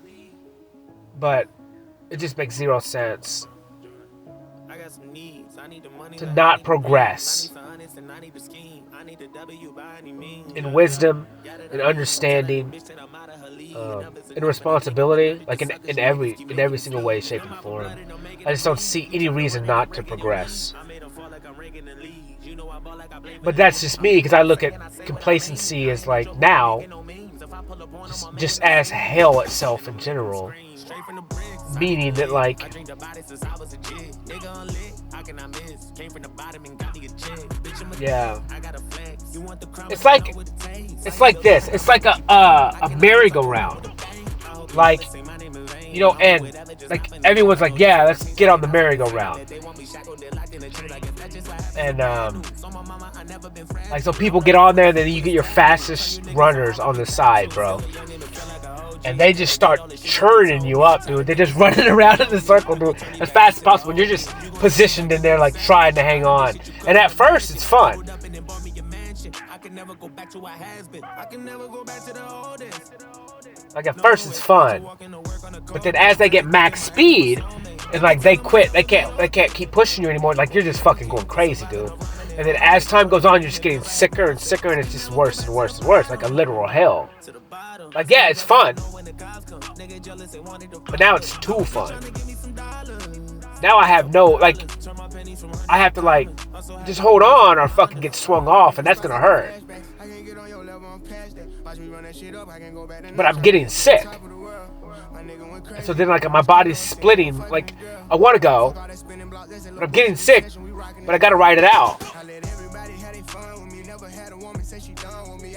But it just makes zero sense to not progress in wisdom, in understanding, in responsibility, like in every single way, shape, and form. I just don't see any reason not to progress. But that's just me, because I look at complacency as, like, now, just as hell itself in general. Meaning that, like, yeah, it's like this. It's like a merry-go-round. Like, you know, and like everyone's like, yeah, let's get on the merry-go-round. And like, so people get on there, and then you get your fastest runners on the side, bro. And they just start churning you up, dude. They're just running around in the circle, dude, as fast as possible. And you're just positioned in there, like, trying to hang on. And at first, it's fun. Like, at first, it's fun. But then as they get max speed, and, like, they quit. They can't keep pushing you anymore. Like, you're just fucking going crazy, dude. And then as time goes on, you're just getting sicker and sicker, and it's just worse and worse and worse. Like a literal hell. Like, yeah, it's fun. But now it's too fun. Now I have no, like, I have to, like, just hold on or fucking get swung off, and that's gonna hurt. But I'm getting sick. And so then, like, my body's splitting. Like, I want to go, but I'm getting sick, but I gotta ride it out.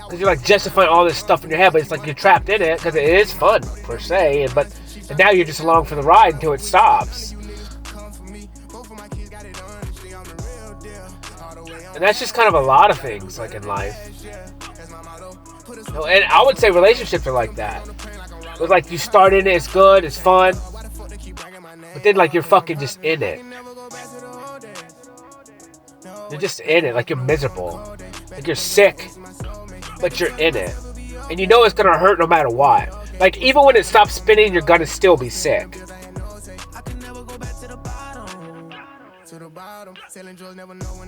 Because you're, like, justifying all this stuff in your head, but it's like you're trapped in it, because it is fun, per se, and now you're just along for the ride until it stops. And that's just kind of a lot of things, like, in life. You know, and I would say relationships are like that. It's like you start in it, it's good, it's fun, but then, like, you're fucking just in it. You're just in it, like, you're miserable. Like, you're sick, but you're in it. And you know it's gonna hurt no matter what. Like, even when it stops spinning, you're gonna still be sick.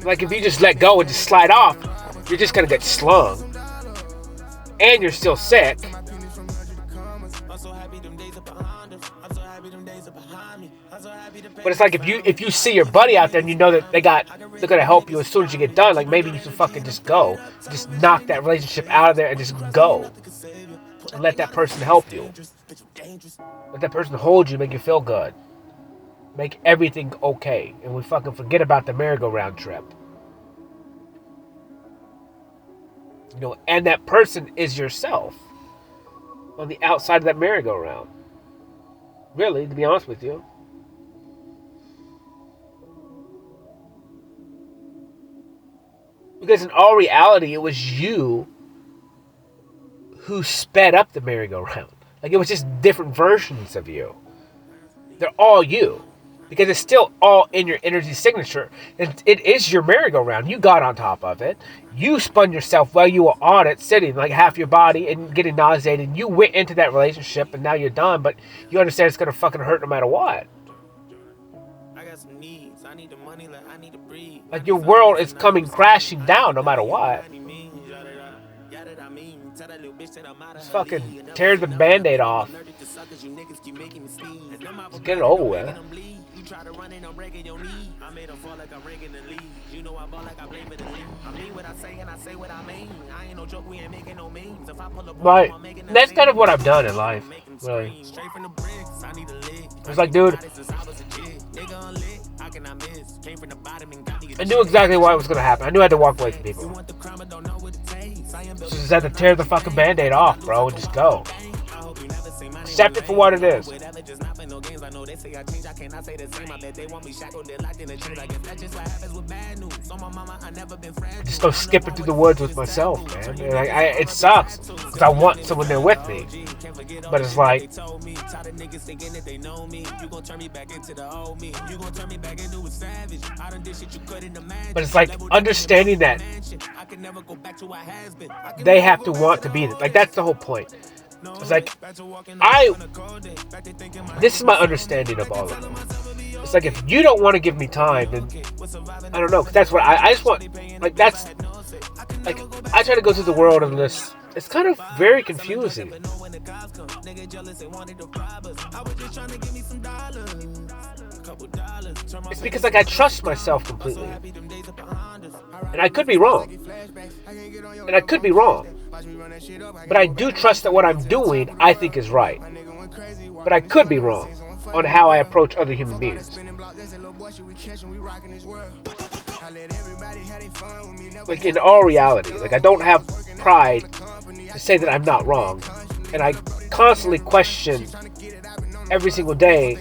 Like, if you just let go and just slide off, you're just gonna get slung. And you're still sick. But it's like if you see your buddy out there and you know that they're gonna help you as soon as you get done, like, maybe you should fucking just go. Just knock that relationship out of there and just go. And let that person help you. Let that person hold you, make you feel good. Make everything okay. And we fucking forget about the merry-go-round trip. You know, and that person is yourself on the outside of that merry-go-round. Really, to be honest with you. Because in all reality, it was you who sped up the merry-go-round. Like, it was just different versions of you. They're all you. because it's still all in your energy signature. It is your merry-go-round. You got on top of it. You spun yourself while you were on it, sitting like half your body and getting nauseated. You went into that relationship and now you're done, but you understand it's going to fucking hurt no matter what. I got some needs. I need the money, like I need to breathe. Like your world is coming crashing down no matter what. Just fucking tear the band-aid off. Just get it over with. Try to run it, I'm breaking your knee. I made them fall like I'm breaking the lead. You know I ball like I blame it in the league. I mean what I say and I say what I mean. I ain't no joke, we ain't making no memes. If I pull up, right. That's kind of what I've done in life. Really. It's like, dude, I knew exactly what was gonna happen. I knew I had to walk away from people. Just had to tear the fucking band-aid off, bro, and just go. Accept it for what it is. Just go skipping through the woods with myself, man. And it sucks because I want someone there with me, but it's like, but it's like understanding that they have to want to be there. Like that's the whole point. It's like, this is my understanding of all of them. It's like, if you don't want to give me time, then, I don't know, because that's what I just want, like, that's, like, I try to go through the world and this, it's kind of very confusing. It's because, like, I trust myself completely. And I could be wrong. And I could be wrong. But I do trust that what I'm doing, I think is right. But I could be wrong on how I approach other human beings. Like in all reality, like I don't have pride to say that I'm not wrong. And I constantly question every single day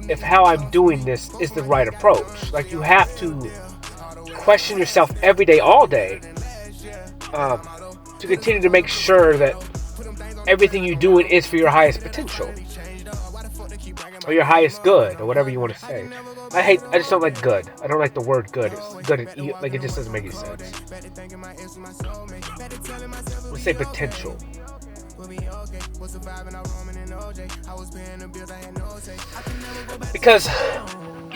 if how I'm doing this is the right approach. Like you have to question yourself every day, all day, to continue to make sure that everything you're doing is for your highest potential or your highest good or whatever you want to say. I just don't like good. I don't like the word good. It's good and like it just doesn't make any sense. Let's say potential. Because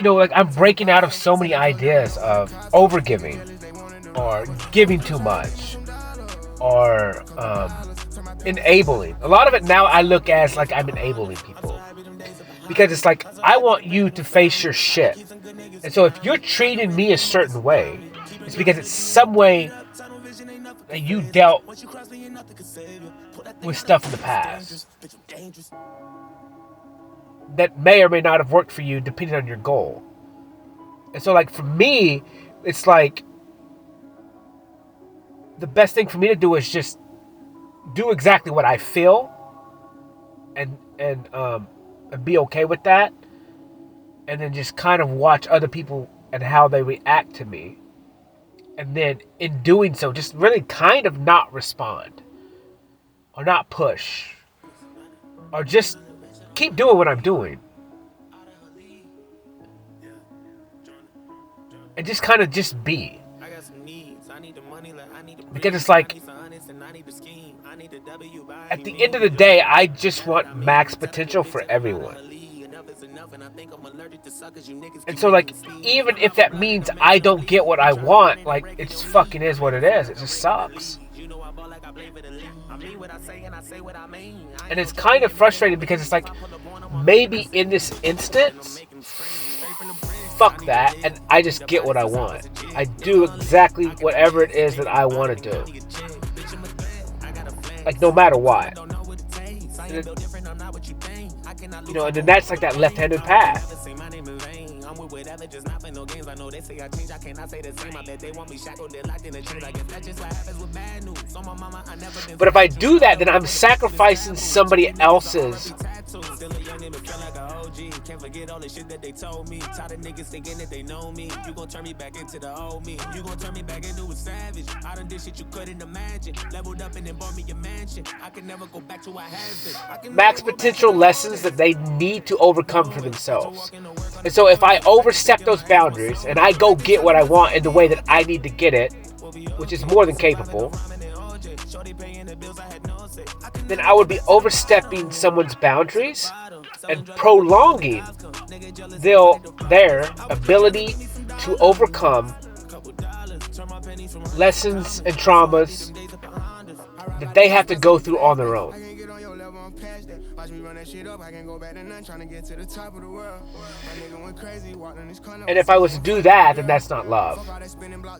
like I'm breaking out of so many ideas of overgiving or giving too much or enabling. A lot of it now I look as like I'm enabling people. Because it's like, I want you to face your shit. And so if you're treating me a certain way, it's because it's some way that you dealt with stuff in the past that may or may not have worked for you depending on your goal. And so like for me, it's like the best thing for me to do is just do exactly what I feel and be okay with that, and then just kind of watch other people and how they react to me, and then in doing so just really kind of not respond or not push or just keep doing what I'm doing and just kind of just be, because it's like at the end of the day, I just want max potential for everyone. And so, like, even if that means I don't get what I want, like, it just fucking is what it is. It just sucks. And it's kind of frustrating because it's like, maybe in this instance, fuck that, and I just get what I want. I do exactly whatever it is that I want to do. Like, no matter what. And then that's like that left-handed path. But if I do that, then I'm sacrificing somebody else's too. Still a young nigga, feel like a OG. Can't forget all the shit that they told me. Tired of niggas thinking that they know me. You gon' turn me back into the old me. You gon' turn me back into a savage. I done did shit you couldn't imagine. Leveled up and then bought me a mansion. I can never go back to what has been. Max potential lessons that they need to overcome for themselves. And so if I overstep those boundaries and I go get what I want in the way that I need to get it, which is more than capable, then I would be overstepping someone's boundaries and prolonging their ability to overcome lessons and traumas that they have to go through on their own. And if I was to do that, then that's not love.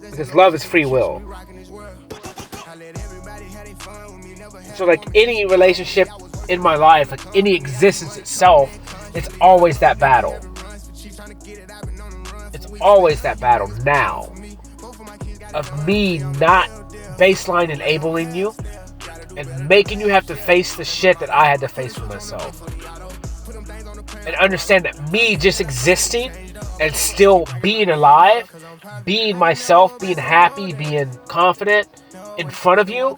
Because love is free will. So like any relationship in my life, like any existence itself, it's always that battle. It's always that battle now of me not baseline enabling you and making you have to face the shit that I had to face for myself. And understand that me just existing and still being alive, being myself, being happy, being confident in front of you,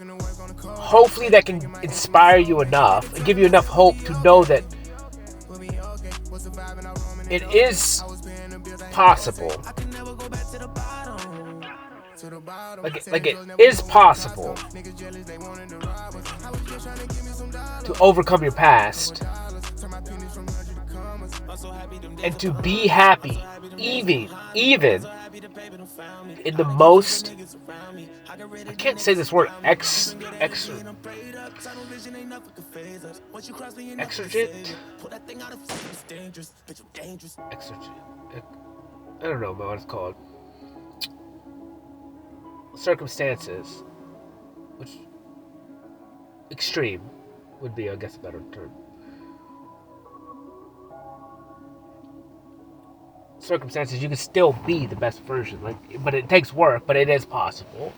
hopefully that can inspire you enough and give you enough hope to know that it is possible. Like it is possible to overcome your past and to be happy even in the most, I can't say this word, extravagant. I don't know what it's called. Circumstances, which extreme would be, I guess, a better term. Circumstances, you can still be the best version, but it takes work, but it is possible.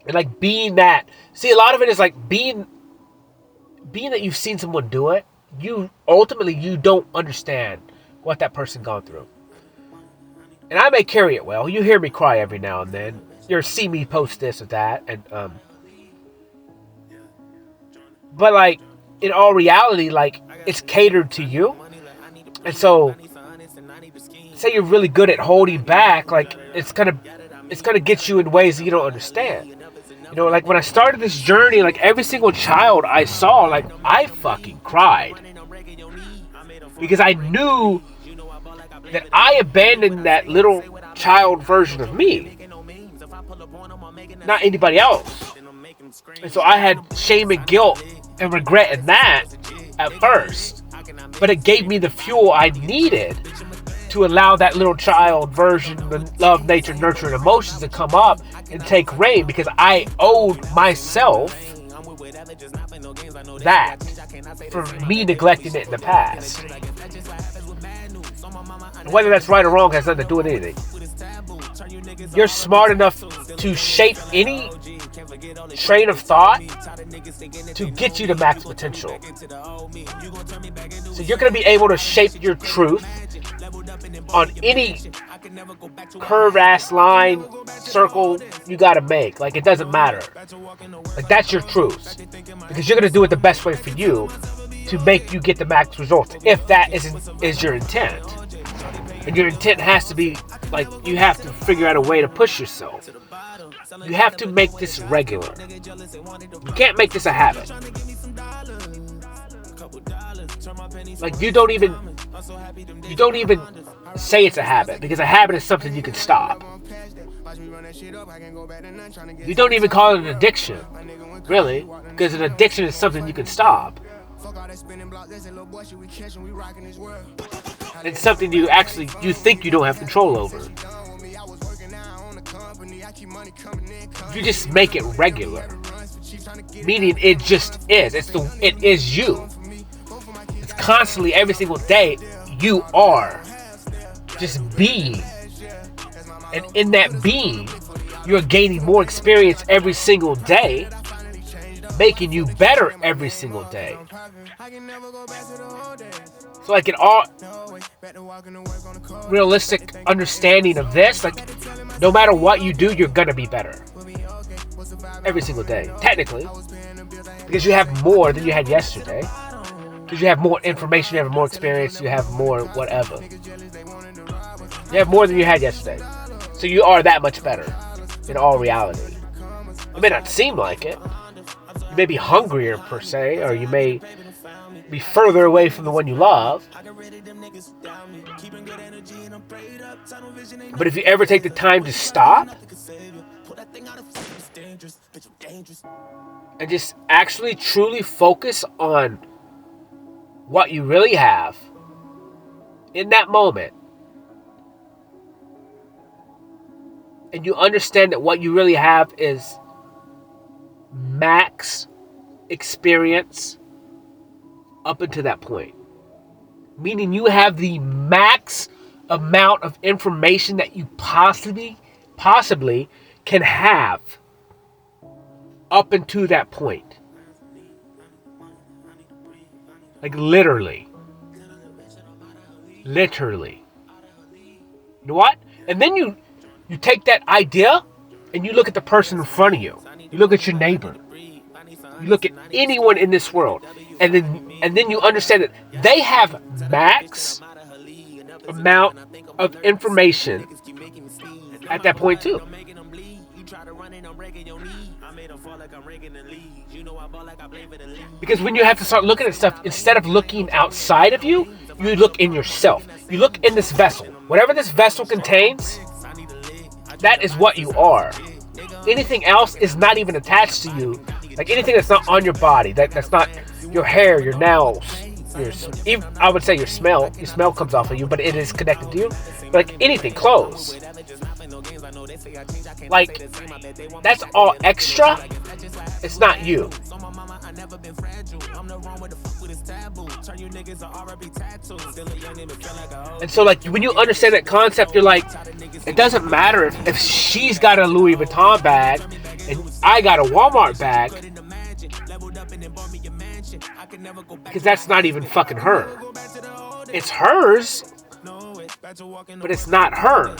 And like being that, see, a lot of it is like being that you've seen someone do it, you don't understand what that person gone through. And I may carry it well. You hear me cry every now and then. You'll see me post this or that, and but like in all reality, like it's catered to you. And so, say you're really good at holding back, like it's gonna get you in ways that you don't understand. You know, like when I started this journey, like every single child I saw, like I fucking cried because I knew that I abandoned that little child version of me, not anybody else. And so I had shame and guilt and regret in that at first, but it gave me the fuel I needed to allow that little child version of love, nature, nurture, and emotions to come up and take reign, because I owed myself that for me neglecting it in the past. Whether that's right or wrong has nothing to do with anything. You're smart enough to shape any train of thought to get you to max potential. So you're going to be able to shape your truth on any curved ass line, circle you got to make. Like, it doesn't matter. Like, that's your truth, because you're going to do it the best way for you to make you get the max results, if that is your intent. And your intent has to be, like, you have to figure out a way to push yourself. You have to make this regular. You can't make this a habit. Like, you don't even say it's a habit, because a habit is something you can stop. You don't even call it an addiction, really, because an addiction is something you can stop. It's something you think you don't have control over. You just make it regular, meaning it just is. It is you. It's constantly, every single day, you are just being, and in that being, you're gaining more experience every single day, making you better every single day. So like in all realistic understanding of this, like no matter what you do, you're gonna be better every single day, technically, because you have more than you had yesterday. Because you have more information, you have more experience, you have more whatever. You have more than you had yesterday. So you are that much better in all reality. It may not seem like it. You may be hungrier per se, or you may be further away from the one you love. But if you ever take the time to stop and just actually truly focus on what you really have in that moment, and you understand that what you really have is max experience up until that point, meaning you have the max amount of information that you possibly can have up until that point. Like literally. You know what? And then you take that idea and you look at the person in front of you. You look at your neighbor. You look at anyone in this world. And then you understand that they have max amount of information at that point too. Because when you have to start looking at stuff, instead of looking outside of you, you look in yourself. You look in this vessel. Whatever this vessel contains, that is what you are. Anything else is not even attached to you. Like anything that's not on your body, that's not your hair, your nails, I would say your smell. Your smell comes off of you, but it is connected to you. But like anything, clothes. Like, that's all extra. It's not you. And so like when you understand that concept, you're like, it doesn't matter if she's got a Louis Vuitton bag and I got a Walmart bag, because that's not even fucking her. It's hers, but it's not her.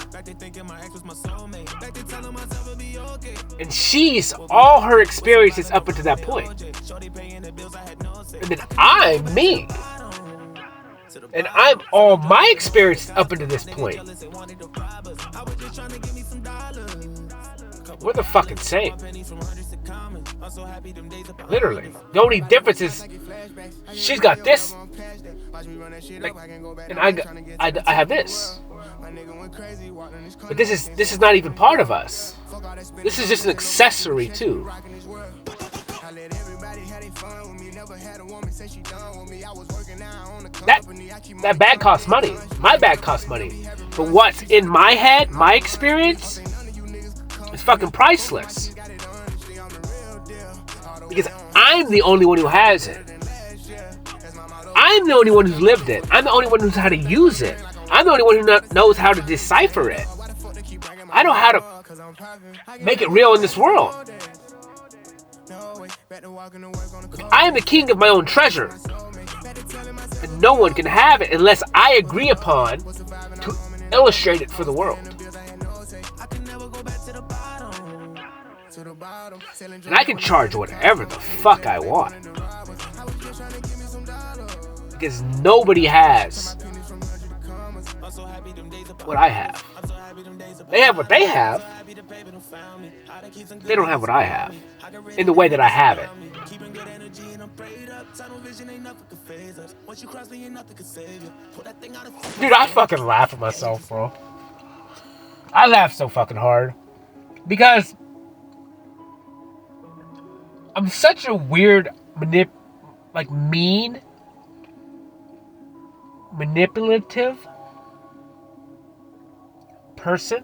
And she's all her experiences up until that point. And then I'm me. And I'm all my experience up until this point. We're the fucking same. Literally. The only difference is she's got this, like, and I have this. But this is not even part of us. This is just an accessory too. That bag costs money. My bag costs money. But what's in my head, my experience, is fucking priceless. Because I'm the only one who has it. I'm the only one who's lived it. I'm the only one who knows how to use it. I'm the only one who knows how to decipher it. I know how to make it real in this world. I am the king of my own treasure. And no one can have it unless I agree upon to illustrate it for the world. And I can charge whatever the fuck I want. Because nobody has what I have. They have what they have. They don't have what I have. In the way that I have it. Dude, I fucking laugh at myself, bro. I laugh so fucking hard. Because I'm such a weird, mean, manipulative person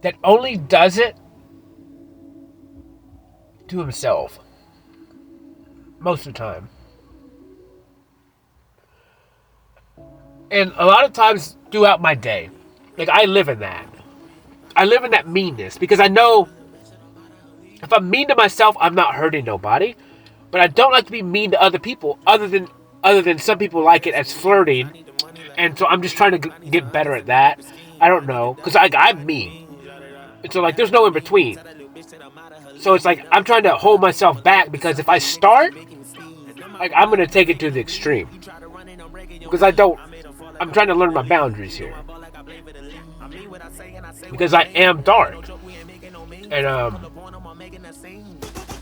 that only does it to himself most of the time. And a lot of times throughout my day, like I live in that meanness, because I know If I'm mean to myself, I'm not hurting nobody. But I don't like to be mean to other people, other than some people like it as flirting. And so I'm just trying to get better at that. I don't know, because I'm mean. And so, like, there's no in between. So it's like I'm trying to hold myself back, because if I start, like, I'm going to take it to the extreme. Because I'm trying to learn my boundaries here. Because I am dark. And,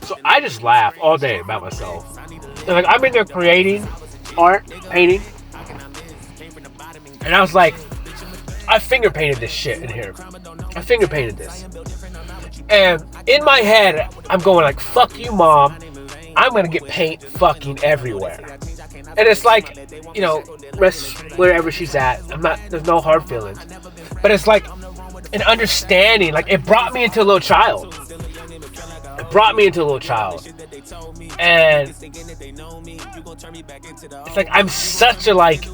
so I just laugh all day about myself. And, like, I'm in there creating art, painting. And I was like, I finger painted this shit in here. I finger painted this. And in my head, I'm going like, fuck you, Mom. I'm going to get paint fucking everywhere. And it's like, you know, rest wherever she's at. There's no hard feelings. But it's like an understanding. Like, it brought me into a little child. And it's like I'm such a like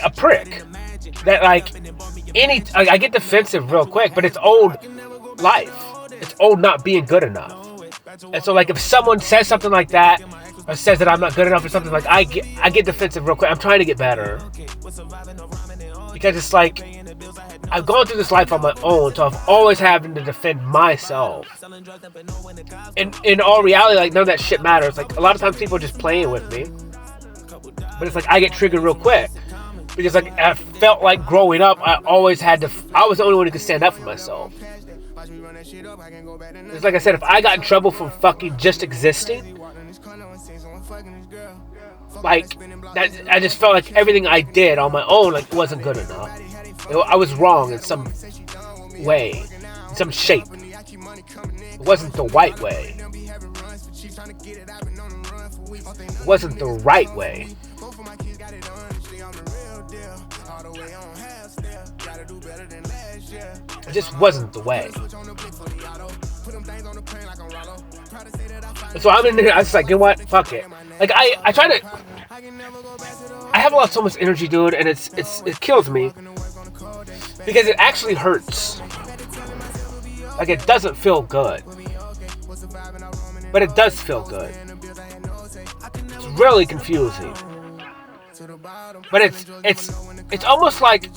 a prick that like I get defensive real quick, but it's old life. It's old not being good enough. And so like if someone says something like that or says that I'm not good enough or something, like I get defensive real quick. I'm trying to get better. Because it's like I've gone through this life on my own, so I've always having to defend myself. And in all reality, like none of that shit matters. Like a lot of times people are just playing with me. But it's like I get triggered real quick. Because like I felt like growing up, I was the only one who could stand up for myself. It's like I said, if I got in trouble for fucking just existing, like that, I just felt like everything I did on my own like wasn't good enough. I was wrong in some way, in some shape. It wasn't the right way. It wasn't the right way. It just wasn't the way. So I'm in there, I was like, you know what? Fuck it. Like I try to. I have so much energy, dude, and it kills me because it actually hurts. Like it doesn't feel good, but it does feel good. It's really confusing, but it's almost like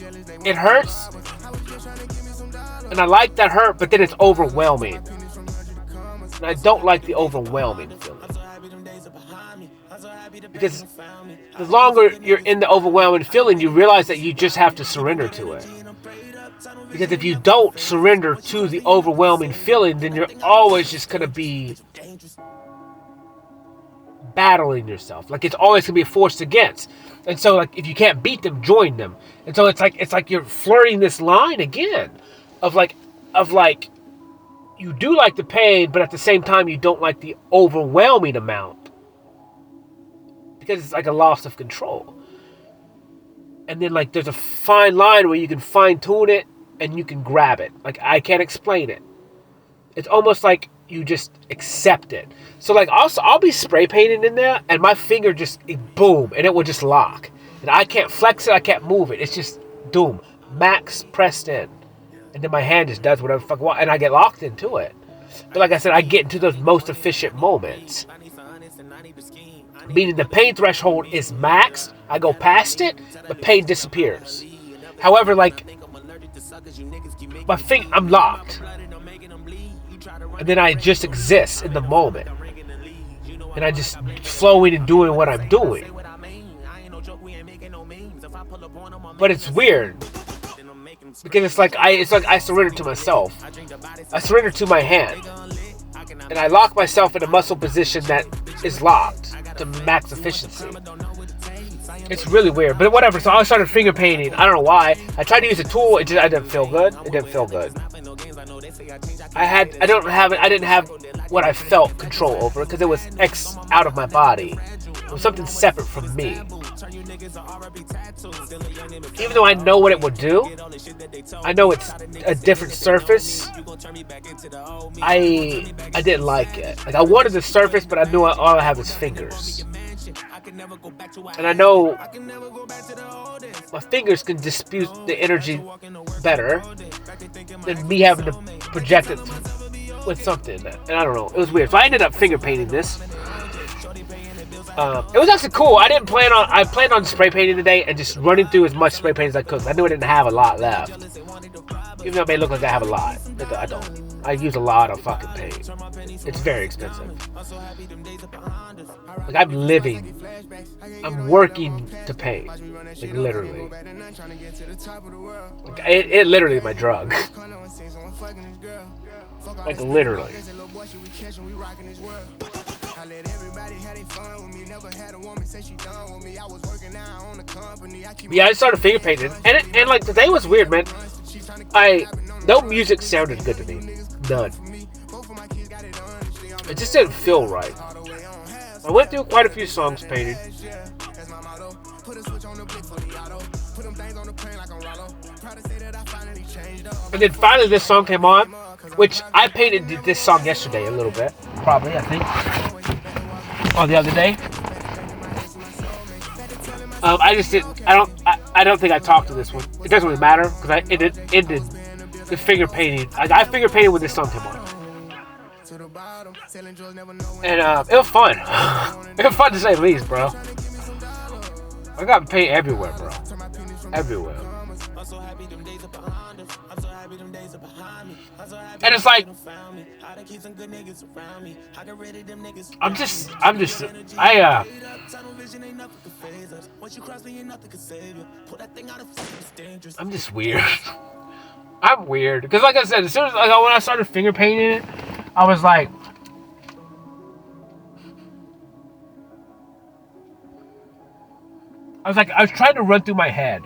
it hurts, and I like that hurt, but then it's overwhelming, and I don't like the overwhelming feeling. Because the longer you're in the overwhelming feeling, you realize that you just have to surrender to it. Because if you don't surrender to the overwhelming feeling, then you're always just going to be battling yourself. Like it's always going to be forced against. And so like if you can't beat them, join them. And so it's like you're flirting this line again of like you do like the pain, but at the same time you don't like the overwhelming amount. Because it's like a loss of control. And then like there's a fine line where you can fine tune it and you can grab it. Like I can't explain it. It's almost like you just accept it. So like I'll be spray painting in there and my finger just boom and it will just lock. And I can't flex it, I can't move it. It's just doom. Max pressed in. And then my hand just does whatever the fuck I want and I get locked into it. But like I said, I get into those most efficient moments. Meaning the pain threshold is maxed. I go past it, but pain disappears. However, like my finger, I'm locked, and then I just exist in the moment, and I just flowing and doing what I'm doing. But it's weird because it's like I surrender to myself. I surrender to my hand, and I lock myself in a muscle position that is locked to max efficiency. It's really weird, but whatever. So I started finger painting. I don't know why. I tried to use a tool. I didn't feel good. It didn't feel good. I didn't have what I felt control over because it was out of my body. It was something separate from me. Even though I know what it would do, I know it's a different surface. I didn't like it. Like I wanted the surface, but I knew all I have is fingers. And I know my fingers can dispute the energy better than me having to project it with something, and I don't know. It was weird. So I ended up finger painting this. It was actually cool. I planned on spray painting today and just running through as much spray paint as I could. I knew I didn't have a lot left. Even though it may look like I have a lot. I don't. I use a lot of fucking paint. It's very expensive. Like, I'm working to paint. Like, literally. Like, it literally is my drug. Like, literally. Yeah, I started finger painting, and like today was weird, man. No music sounded good to me, none. It just didn't feel right. I went through quite a few songs painted, and then finally this song came on, which I painted this song yesterday a little bit, probably I think, or the other day. I just didn't. I don't think I talked to this one. It doesn't really matter because I ended the finger painting. I finger painted when this song came on, and it was fun. It was fun to say the least, bro. I got paint everywhere, bro. Everywhere. And it's like, I'm just weird. I'm weird. Because like I said, as soon as when I started finger painting it, I was like, I was trying to run through my head.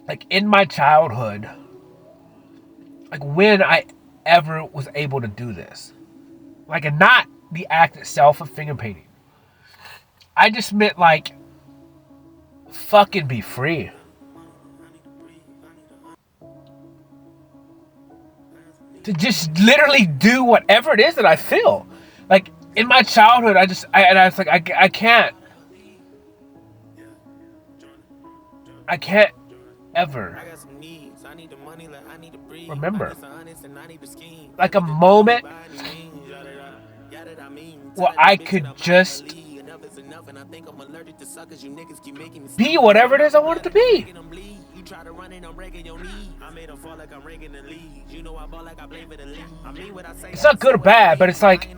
Like in my childhood, like when I ever was able to do this. Like, and not the act itself of finger painting. I just meant like, fucking be free. To just literally do whatever it is that I feel. Like in my childhood, I was like, I can't ever remember like a moment where I could just be whatever it is I wanted to be. It's not good or bad, but it's like,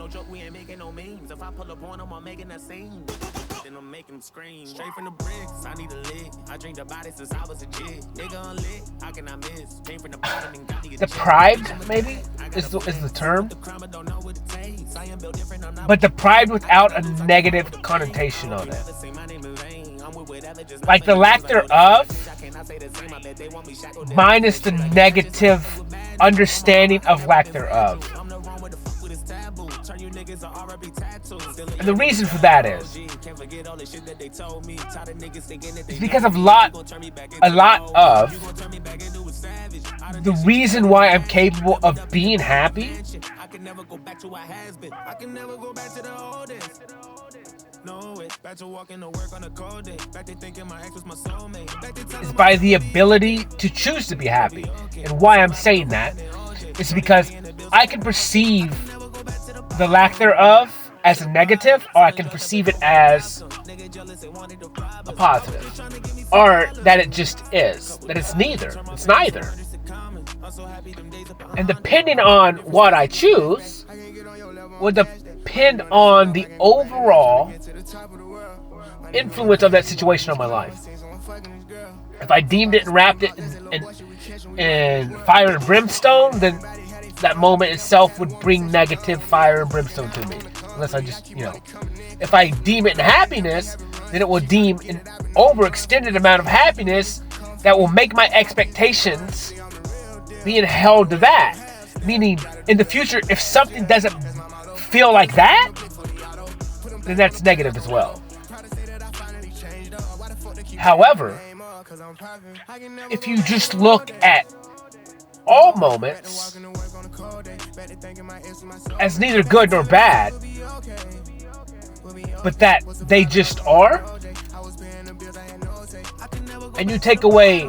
I'm making them scream. Straight from the bricks, I need a lick. I drink the body since I was a kid. Nigga unlit, how can I miss? Came from the bottom and got me deprived, maybe, is the term. But deprived without a negative connotation on it. Like the lack thereof, minus the negative understanding of lack thereof. And the reason for that is because of a lot of the reason why I'm capable of being happy is by the ability to choose to be happy. And why I'm saying that is because I can perceive the lack thereof as a negative, or I can perceive it as a positive, or that it just is, that it's neither. It's neither. And depending on what I choose would depend on the overall influence of that situation on my life. If I deemed it and wrapped it in fire and brimstone, then that moment itself would bring negative fire and brimstone to me. Unless I just, if I deem it in happiness, then it will deem an overextended amount of happiness that will make my expectations being held to that. Meaning, in the future, if something doesn't feel like that, then that's negative as well. However, if you just look at all moments as neither good nor bad, but that they just are, and you take away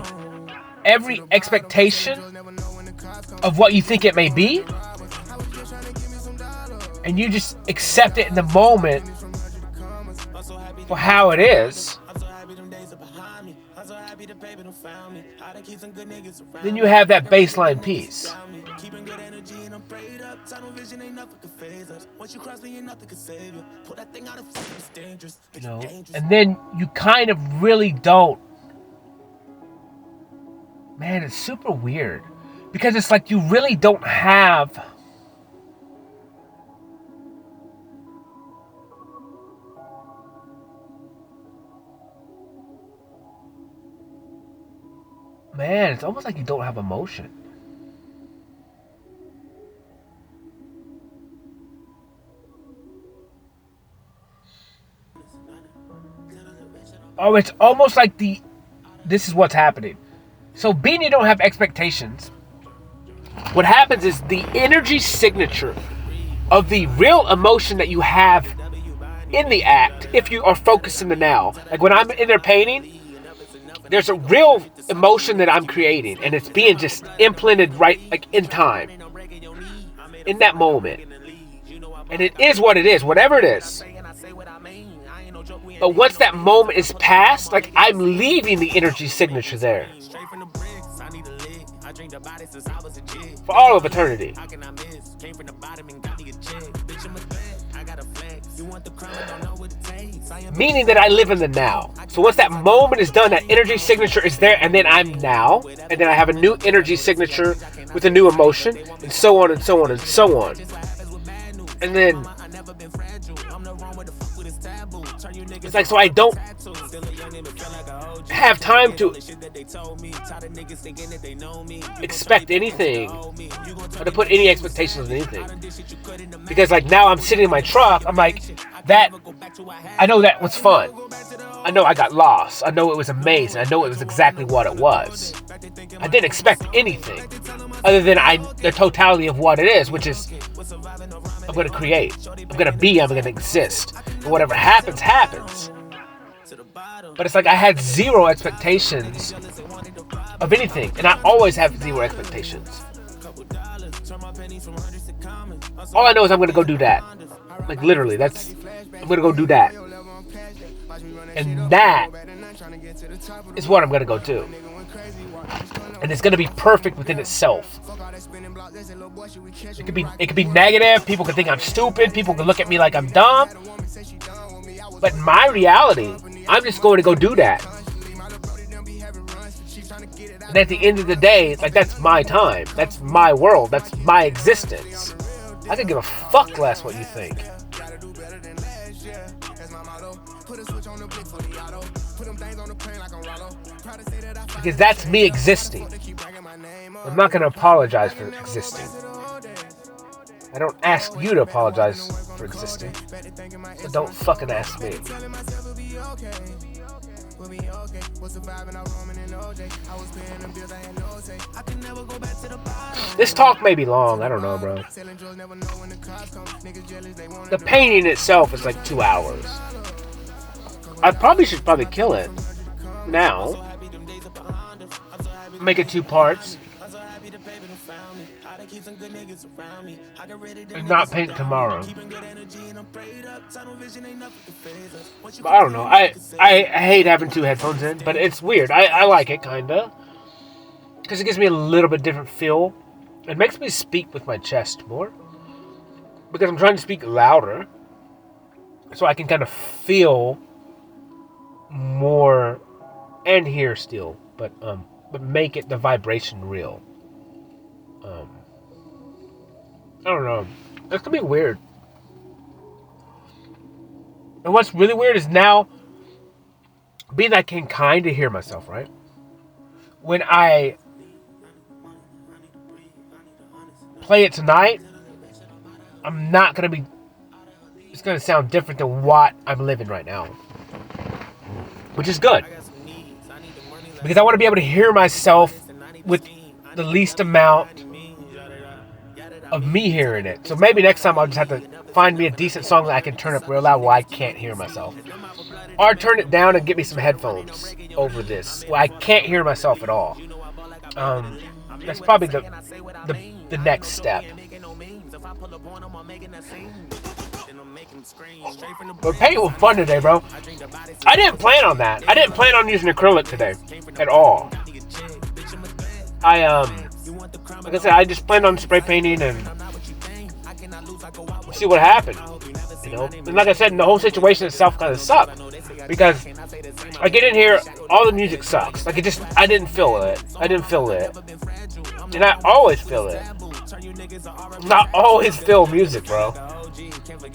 every expectation of what you think it may be, and you just accept it in the moment for how it is, then you have that baseline peace. You know, and then you kind of really don't. Man, it's super weird. Because it's like you really don't have man, it's almost like you don't have emotion. Oh, it's almost like this is what's happening. So being you don't have expectations, what happens is the energy signature of the real emotion that you have in the act, if you are focused in the now. Like when I'm in there painting, there's a real emotion that I'm creating, and it's being just implanted right, like in time, in that moment. And it is what it is, whatever it is. But once that moment is past, like I'm leaving the energy signature there for all of eternity. Meaning that I live in the now. So once that moment is done, that energy signature is there, and then I'm now, and then I have a new energy signature with a new emotion, and so on and so on and so on. And then it's like, so I don't have time to expect anything or to put any expectations on anything, because like now I'm sitting in my truck, I'm like, that I know that was fun, I know I got lost, I know it was amazing, I know it was exactly what it was. I didn't expect anything other than the totality of what it is, which is I'm going to create, I'm going to be, I'm going to exist, and whatever happens, happens. But it's like I had zero expectations of anything, and I always have zero expectations. All I know is I'm going to go do that. Like literally, I'm going to go do that. And that is what I'm going to go do. And it's going to be perfect within itself. It could be negative. People could think I'm stupid. People could look at me like I'm dumb. But in my reality, I'm just going to go do that. And at the end of the day, like that's my time. That's my world. That's my existence. I could give a fuck less what you think. Because that's me existing. I'm not going to apologize for existing. I don't ask you to apologize for existing. So don't fucking ask me. This talk may be long. I don't know, bro. The painting itself is like 2 hours. I should kill it now. Make it 2 parts. And not paint tomorrow. But I don't know. I hate having 2 headphones in, but it's weird. I like it, kinda. Because it gives me a little bit different feel. It makes me speak with my chest more. Because I'm trying to speak louder. So I can kind of feel more and hear still. But make it the vibration real. I don't know. That's gonna be weird. And what's really weird is now, being I can kind of hear myself, right? When I play it tonight, I'm not gonna be. It's gonna sound different than what I'm living right now, which is good because I want to be able to hear myself with the least amount of me hearing it. So maybe next time I'll just have to find me a decent song that I can turn up real loud where I can't hear myself. Or turn it down and get me some headphones over this where I can't hear myself at all. That's probably the next step. But paint was fun today, bro. I didn't plan on that. I didn't plan on using acrylic today at all. Like I said, I just planned on spray painting and see what happened. You know, and like I said, the whole situation itself kind of sucked because I get in here, all the music sucks. Like I didn't feel it. And I always feel it. Not always feel music, bro.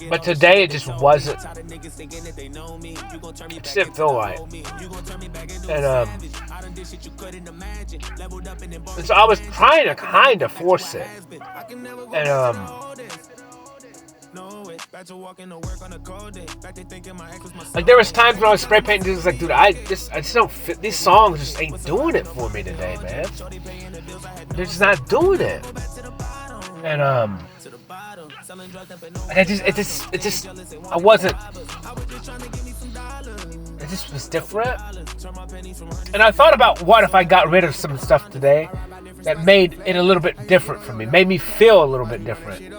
But today it just wasn't. It just didn't feel right. And so I was trying to kind of force it. And like there was times when I was spray painting, just like, dude, I just don't fit. These songs just ain't doing it for me today, man. They're just not doing it. And it just was different. And I thought about what if I got rid of some stuff today that made it a little bit different for me, made me feel a little bit different.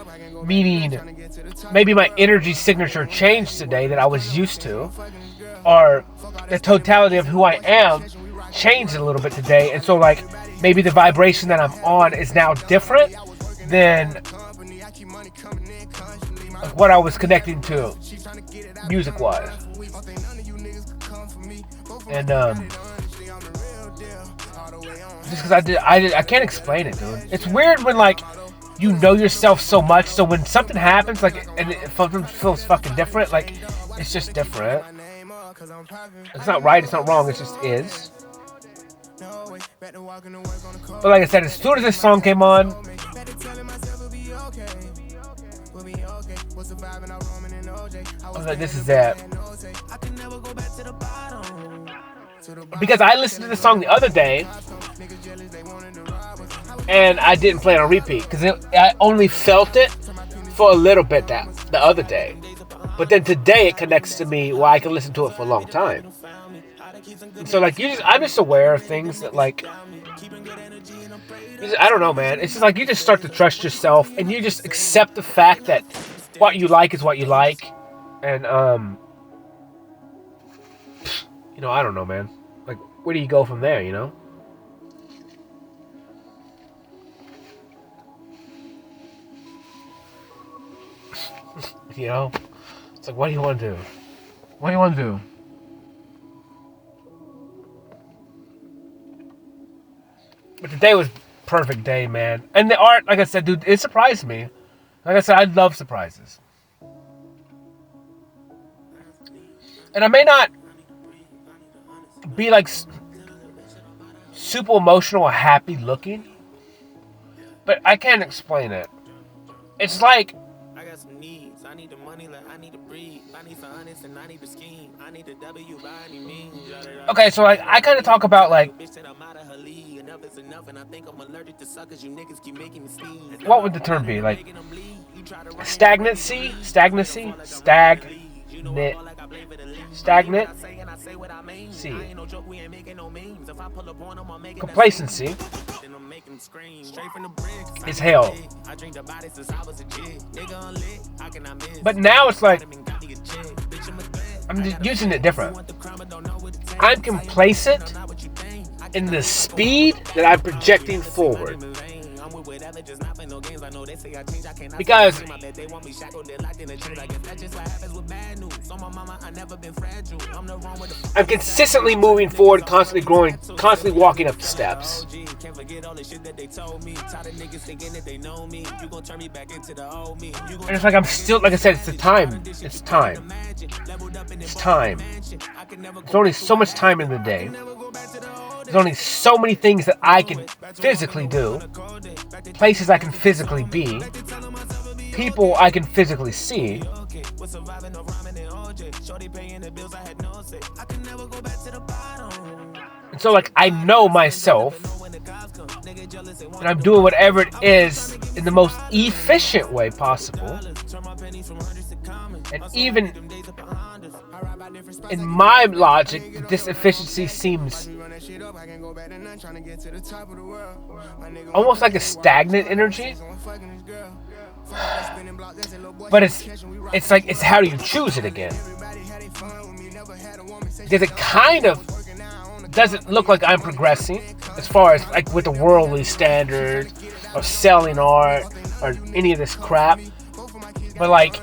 Meaning, maybe my energy signature changed today that I was used to, or the totality of who I am changed a little bit today. And so, like, maybe the vibration that I'm on is now different than like what I was connecting to music-wise. And just because I can't explain it, dude. It's weird when like you know yourself so much, so when something happens, like, and it feels fucking different, like, it's just different. It's not right, it's not wrong, it just is. But like I said, as soon as this song came on, I was like, this is it. Because I listened to this song the other day, and I didn't play it on repeat because I only felt it for a little bit the other day. But then today it connects to me where I can listen to it for a long time. And so like I'm just aware of things that like I don't know, man. It's just like you just start to trust yourself and you just accept the fact that what you like is what you like. And you know, I don't know, man. Like, where do you go from there, you know? You know? It's like, what do you want to do? What do you want to do? But today was perfect day, man. And the art, like I said, dude, it surprised me. Like I said, I love surprises. And I may not be like super emotional or happy looking, but I can't explain it. It's like I got some needs. I need the money, like I need to breathe. I need some honest and I need the scheme. I need the W by any means. Okay, so like I kind of talk about like what would the term be? Like stagnant. C. Complacency is hell. But now it's like I'm just using it different. I'm complacent in the speed that I'm projecting forward. Because I'm consistently moving forward, constantly growing, constantly walking up the steps. And it's like I'm still, like I said, it's time. It's time. There's only so much time in the day. There's only so many things that I can physically do, places I can physically be, people I can physically see. And so, like, I know myself, and I'm doing whatever it is in the most efficient way possible. And even in my logic, this efficiency seems almost like a stagnant energy. But it's how do you choose it again? Because it kind of doesn't look like I'm progressing as far as like with the worldly standards of selling art or any of this crap. But like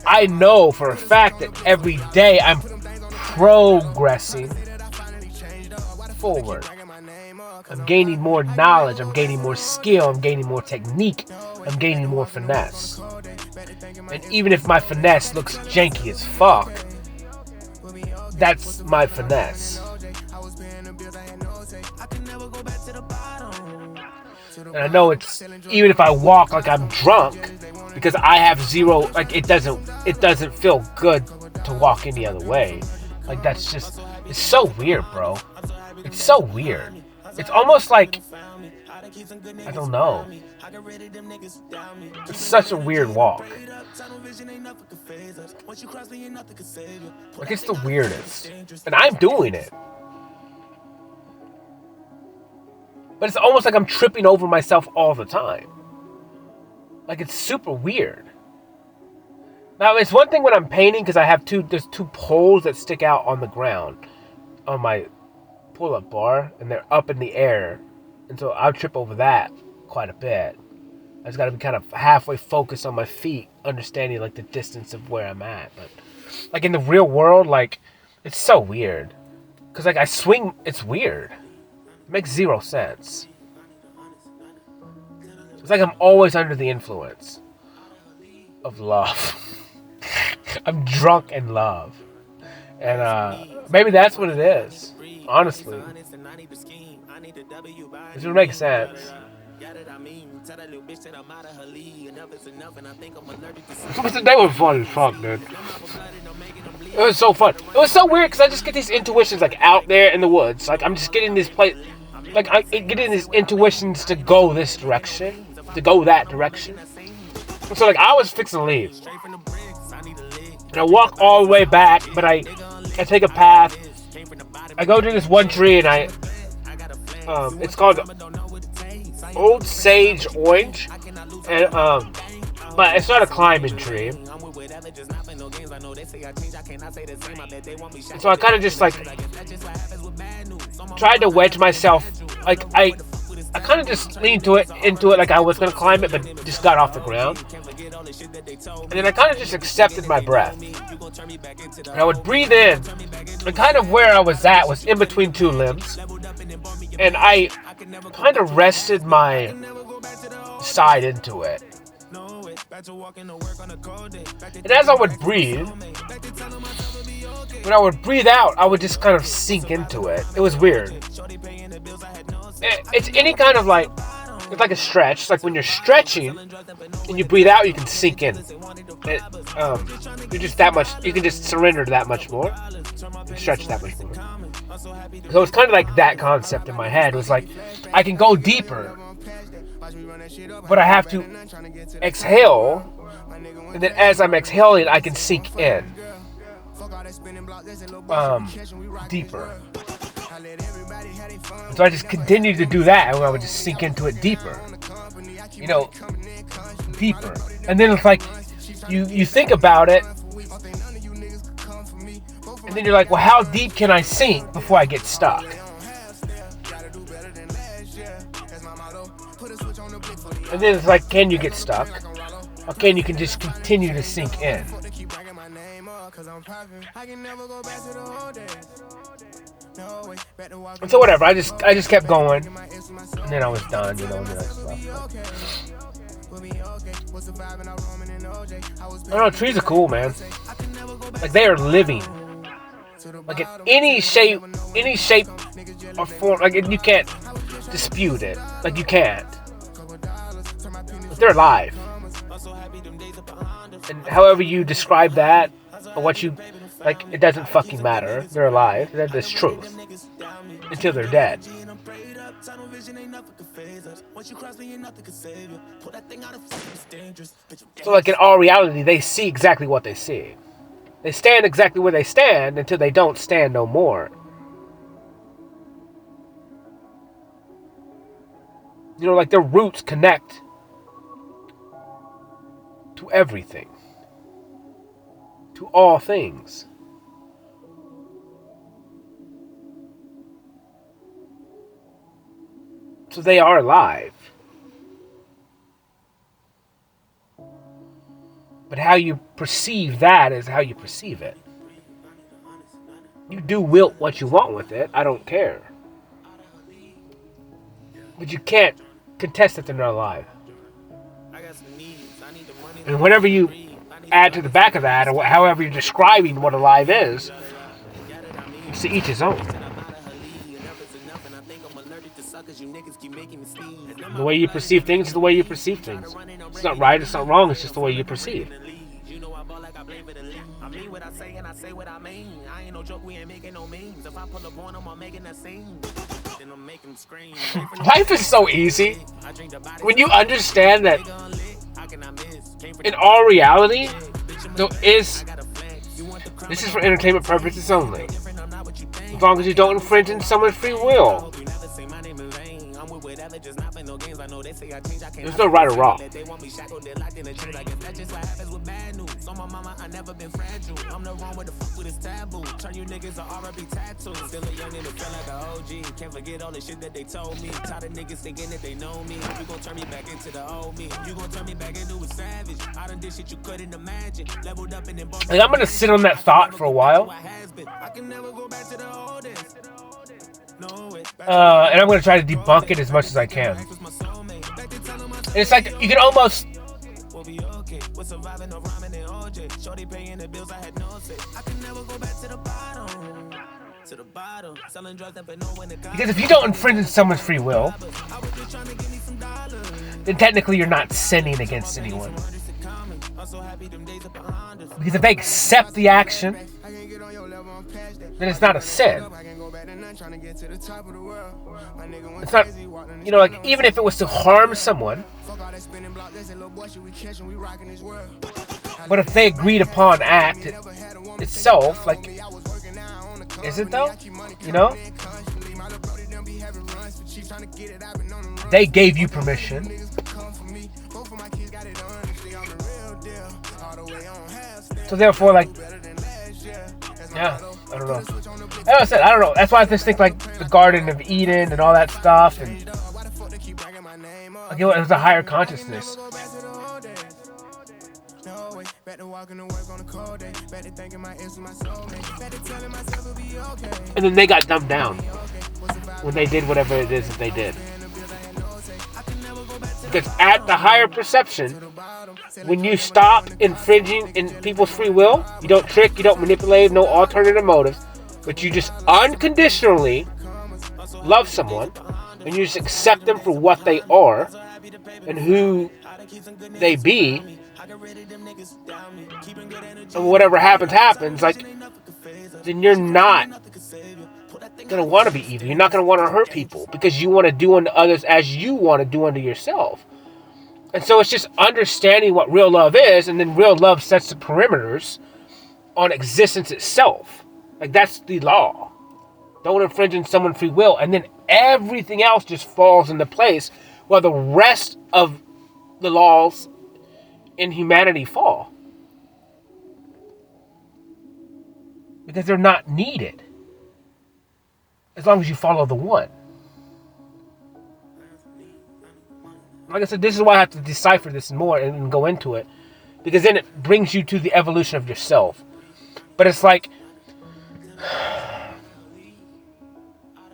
I know for a fact that every day I'm progressing forward. I'm gaining more knowledge, I'm gaining more skill, I'm gaining more technique, I'm gaining more finesse. And even if my finesse looks janky as fuck, that's my finesse. And I know it's, even if I walk like I'm drunk, because I have zero, like it doesn't feel good to walk any other way. Like that's just, it's so weird, bro. It's so weird. It's almost like, I don't know. It's such a weird walk. Like it's the weirdest. And I'm doing it. But it's almost like I'm tripping over myself all the time. Like it's super weird. Now it's one thing when I'm painting because I have there's two poles that stick out on the ground on my pull-up bar, and they're up in the air, and so I'll trip over that quite a bit. I just gotta be kind of halfway focused on my feet, understanding like the distance of where I'm at. But like in the real world, like it's so weird, cause like I swing, it's weird. It makes zero sense. It's like I'm always under the influence of love. I'm drunk in love, and maybe that's what it is. Honestly, this would make sense. Today was fun as fuck, dude. It was so fun. It was so weird because I just get these intuitions like out there in the woods. Like I'm just getting this place, like I getting these intuitions to go this direction, to go that direction. So like I was fixing to leave, and I walk all the way back, but I take a path. I go to this one tree and it's called Old Sage Orange, and but it's not a climbing tree. And so I kind of just like tried to wedge myself, like I kind of just leaned into it like I was gonna climb it, but just got off the ground. And then I kind of just accepted my breath. And I would breathe in, and kind of where I was at was in between two limbs. And I kind of rested my side into it. And as I would breathe, when I would breathe out, I would just kind of sink into it. It was weird. It's any kind of like, it's like a stretch. It's like when you're stretching and you breathe out, you can sink in. You're just that much, you can just surrender that much more. And stretch that much more. So it's kind of like that concept in my head. It was like, I can go deeper, but I have to exhale. And then as I'm exhaling, I can sink in. Deeper. So I just continued to do that, and I would just sink into it deeper. You know, deeper. And then it's like, you think about it, and then you're like, well, how deep can I sink before I get stuck? And then it's like, can you get stuck? Or can you just continue to sink in? And so whatever, I just kept going, and then I was done, you know, and then I just left. I don't know, trees are cool, man. Like they are living. Like in any shape or form, like you can't dispute it. Like you can't. But they're alive. And however you describe that, or what you, like, it doesn't fucking matter. They're alive. That's truth. Until they're dead. up, tunnel vision ain't nothing can phase us. Once you cross me, ain't nothing can save you. Pull that thing out of fucking, it's dangerous. Bitch, So like in all reality, they see exactly what they see. They stand exactly where they stand until they don't stand no more. You know, like their roots connect to everything. To all things. So they are alive. But how you perceive that is how you perceive it. You do wilt what you want with it. I don't care. But you can't contest that they're not alive. And whatever you add to the back of that, or however you're describing what alive is, it's to each his own. The way you perceive things is the way you perceive things. It's not right, it's not wrong, it's just the way you perceive. I mean what I say and I say what I mean. I ain't no joke, we ain't making no memes. If I pull up on them, I'm making a scene. Then I'm making them scream. Life is so easy. When you understand that in all reality, this is for entertainment purposes only. As long as you don't infringe on someone's free will. There's no right or wrong. Can't forget all the shit that they told me. Tired of niggas thinking that they know me. You gon' turn me back into the old me. You gon' turn me back into a savage. I done did shit you couldn't imagine. Leveled up and then I'm gonna sit on that thought for a while. I can never go back to the oldest. And I'm going to try to debunk it as much as I can. And it's like, you can almost... Because if you don't infringe on someone's free will, then technically you're not sinning against anyone. Because if they accept the action, then it's not a sin. It's not, you know, like, even if it was to harm someone, but if they agreed upon act itself, like, is it though? You know? They gave you permission. So therefore, like, yeah, I don't know. As I said, I don't know. That's why I just think like the Garden of Eden and all that stuff, and like, it was a higher consciousness. And then they got dumbed down when they did whatever it is that they did. Because at the higher perception, when you stop infringing in people's free will, you don't trick, you don't manipulate, no alternative motives, but you just unconditionally love someone, and you just accept them for what they are and who they be, and whatever happens, like, then you're not gonna want to be evil. You're not gonna want to hurt people because you want to do unto others as you want to do unto yourself. And so it's just understanding what real love is, and then real love sets the perimeters on existence itself. Like, that's the law. Don't infringe on someone's free will, and then everything else just falls into place while the rest of the laws in humanity fall. Because they're not needed. As long as you follow the one. Like I said, this is why I have to decipher this more and go into it. Because then it brings you to the evolution of yourself. But it's like,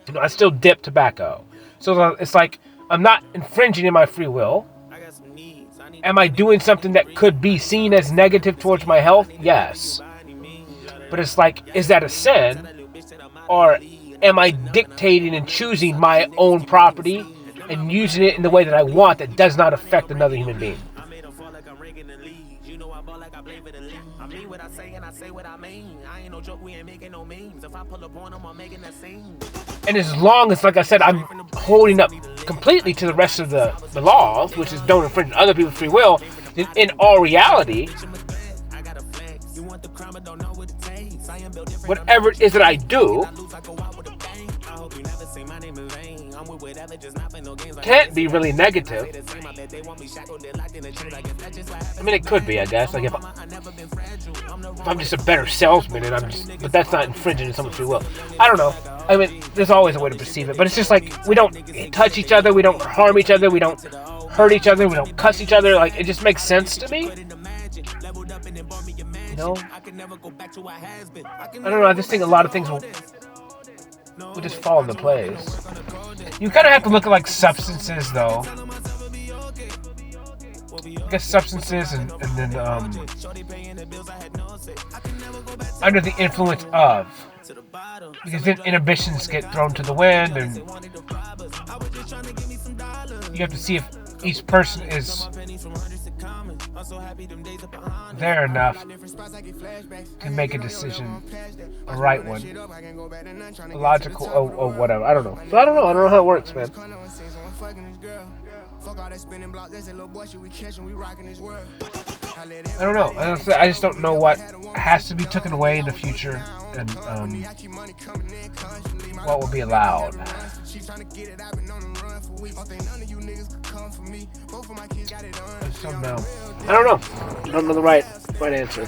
you know, I still dip tobacco. So it's like, I'm not infringing in my free will. Am I doing something that could be seen as negative towards my health? Yes. But it's like, is that a sin? Or am I dictating and choosing my own property and using it in the way that I want that does not affect another human being? what I say and I say what I mean. I ain't no joke, we ain't making no memes. If I pull up on them, I'm making a scene. And as long as, like I said, I'm holding up completely to the rest of the laws, which is don't infringe other people's free will, then in all reality, whatever it is that I do can't be really negative. I mean, it could be, I guess. Like if I'm just a better salesman, but that's not infringing on someone's free will. I don't know. I mean, there's always a way to perceive it, but it's just like we don't touch each other, we don't harm each other, we don't hurt each other, we don't cuss each other. Like, it just makes sense to me. You know? I don't know. I just think a lot of things will just fall into place. You kind of have to look at like substances, though. I guess substances and then under the influence of, because then inhibitions get thrown to the wind, and you have to see if each person is there enough to make a decision, a right one, a logical, or whatever. I don't know. So I don't know how it works, man. I don't know. I just don't know what has to be taken away in the future, and what will be allowed. I just don't know. I don't know. I don't know the right answer.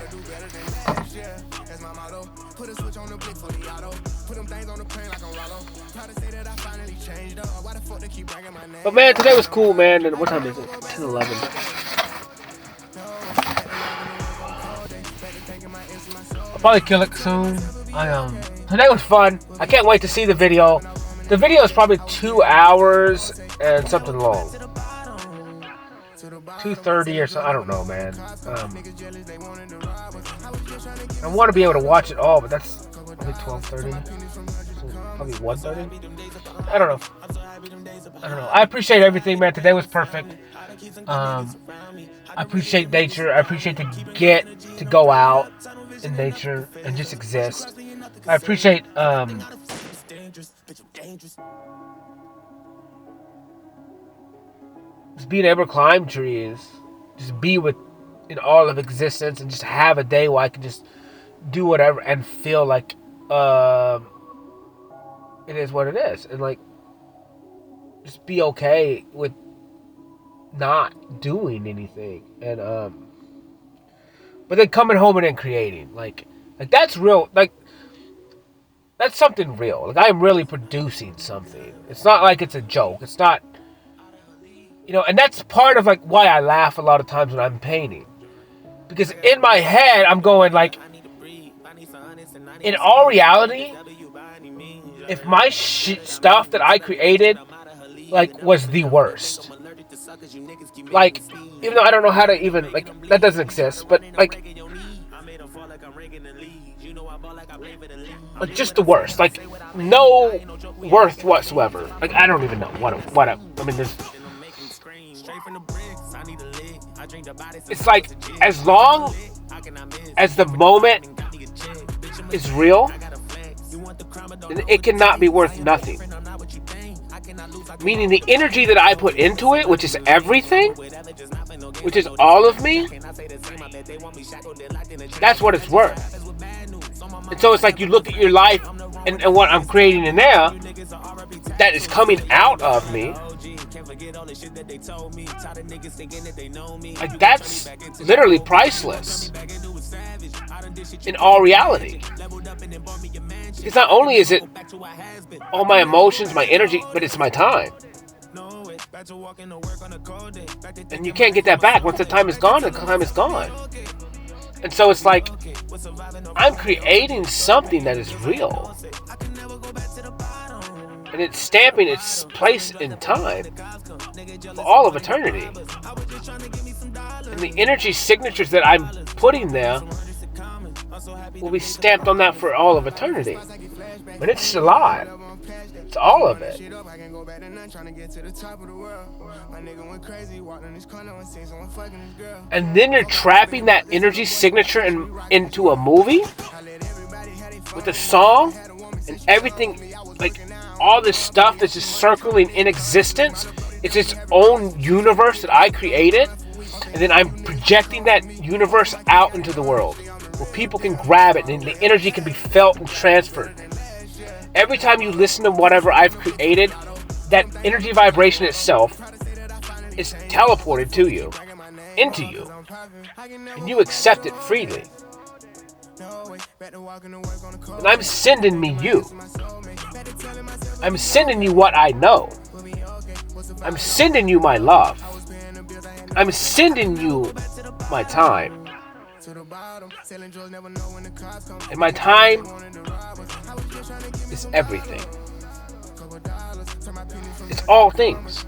But man, today was cool, man. And what time is it? 10:11. I'll probably kill it soon. Today was fun. I can't wait to see the video. The video is probably 2 hours and something long. 2:30 or so. I don't know, man. I want to be able to watch it all, but that's probably 12:30. Probably 1:30. I don't know. I appreciate everything, man. Today was perfect. I appreciate nature. I appreciate to get to go out in nature and just exist. I appreciate just being able to climb trees, just be in all of existence, and just have a day where I can just do whatever and feel like it is what it is, and like just be okay with not doing anything, and but then coming home and then creating, like that's real, like that's something real. Like I'm really producing something. It's not like it's a joke. It's not, and that's part of like why I laugh a lot of times when I'm painting, because in my head I'm going like, in all reality, if my stuff that I created like was the worst, like even though I don't know how to even, like, that doesn't exist, but like just the worst, like no worth whatsoever. Like I don't even know what I mean, there's, it's like as long as the moment is real, it cannot be worth nothing. Meaning the energy that I put into it, which is everything, which is all of me, that's what it's worth. And so it's like you look at your life and what I'm creating in there that is coming out of me, like that's literally priceless in all reality. Because not only is it all my emotions, my energy, but it's my time. And you can't get that back. Once the time is gone, the time is gone. And so it's like I'm creating something that is real, and it's stamping its place in time for all of eternity. And the energy signatures that I'm putting there will be stamped on that for all of eternity. But it's alive. It's all of it. And then you're trapping that energy signature into a movie with a song and everything, like all this stuff that's just circling in existence. It's its own universe that I created, and then I'm projecting that universe out into the world where people can grab it and the energy can be felt and transferred. Every time you listen to whatever I've created, that energy vibration itself is teleported to you, into you, and you accept it freely. And I'm sending me you. I'm sending you what I know. I'm sending you my love. I'm sending you my time. And my time is everything. It's all things.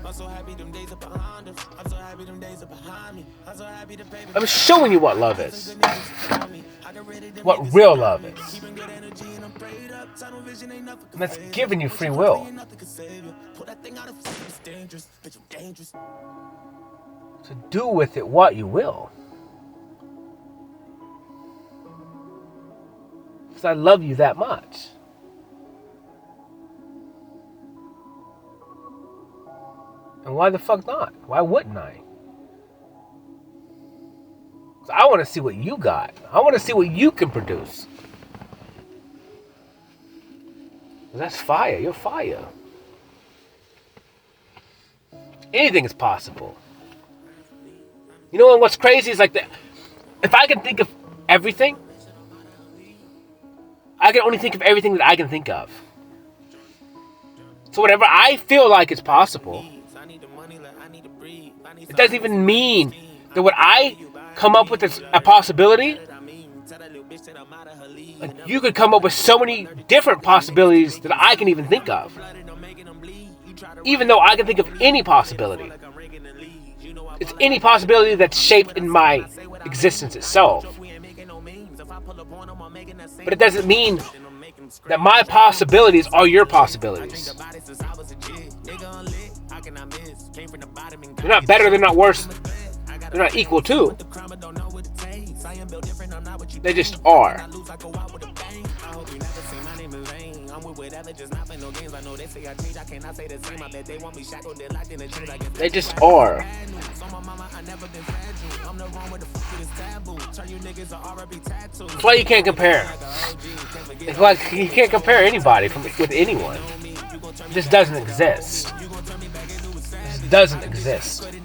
I'm showing you what love is. What real love is. And that's giving you free will. So do with it what you will. Because I love you that much. And why the fuck not? Why wouldn't I? I want to see what you got. I want to see what you can produce. That's fire. You're fire. Anything is possible. You know what's crazy is like that. If I can think of everything, I can only think of everything that I can think of. So whatever I feel like is possible, it doesn't even mean that what I come up with is a possibility. Like you could come up with so many different possibilities that I can even think of. Even though I can think of any possibility. It's any possibility that's shaped in my existence itself. But it doesn't mean that my possibilities are your possibilities. They're not better, they're not worse, they're not equal to. They just are. They just are. That's why you can't compare. It's like you can't compare anybody with anyone. It just doesn't exist. It just doesn't exist. It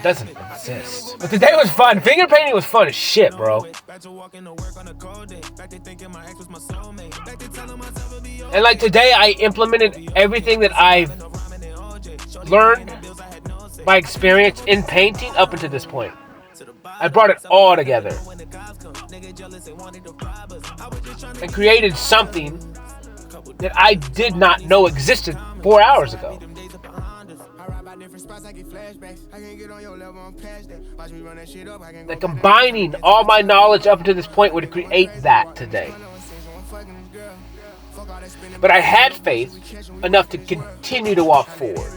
doesn't exist. But today was fun. Finger painting was fun as shit, bro. And like today, I implemented everything that I've learned by experience in painting up until this point. I brought it all together and created something that I did not know existed 4 hours ago. Like combining all my knowledge up to this point would create that today. But I had faith enough to continue to walk forward.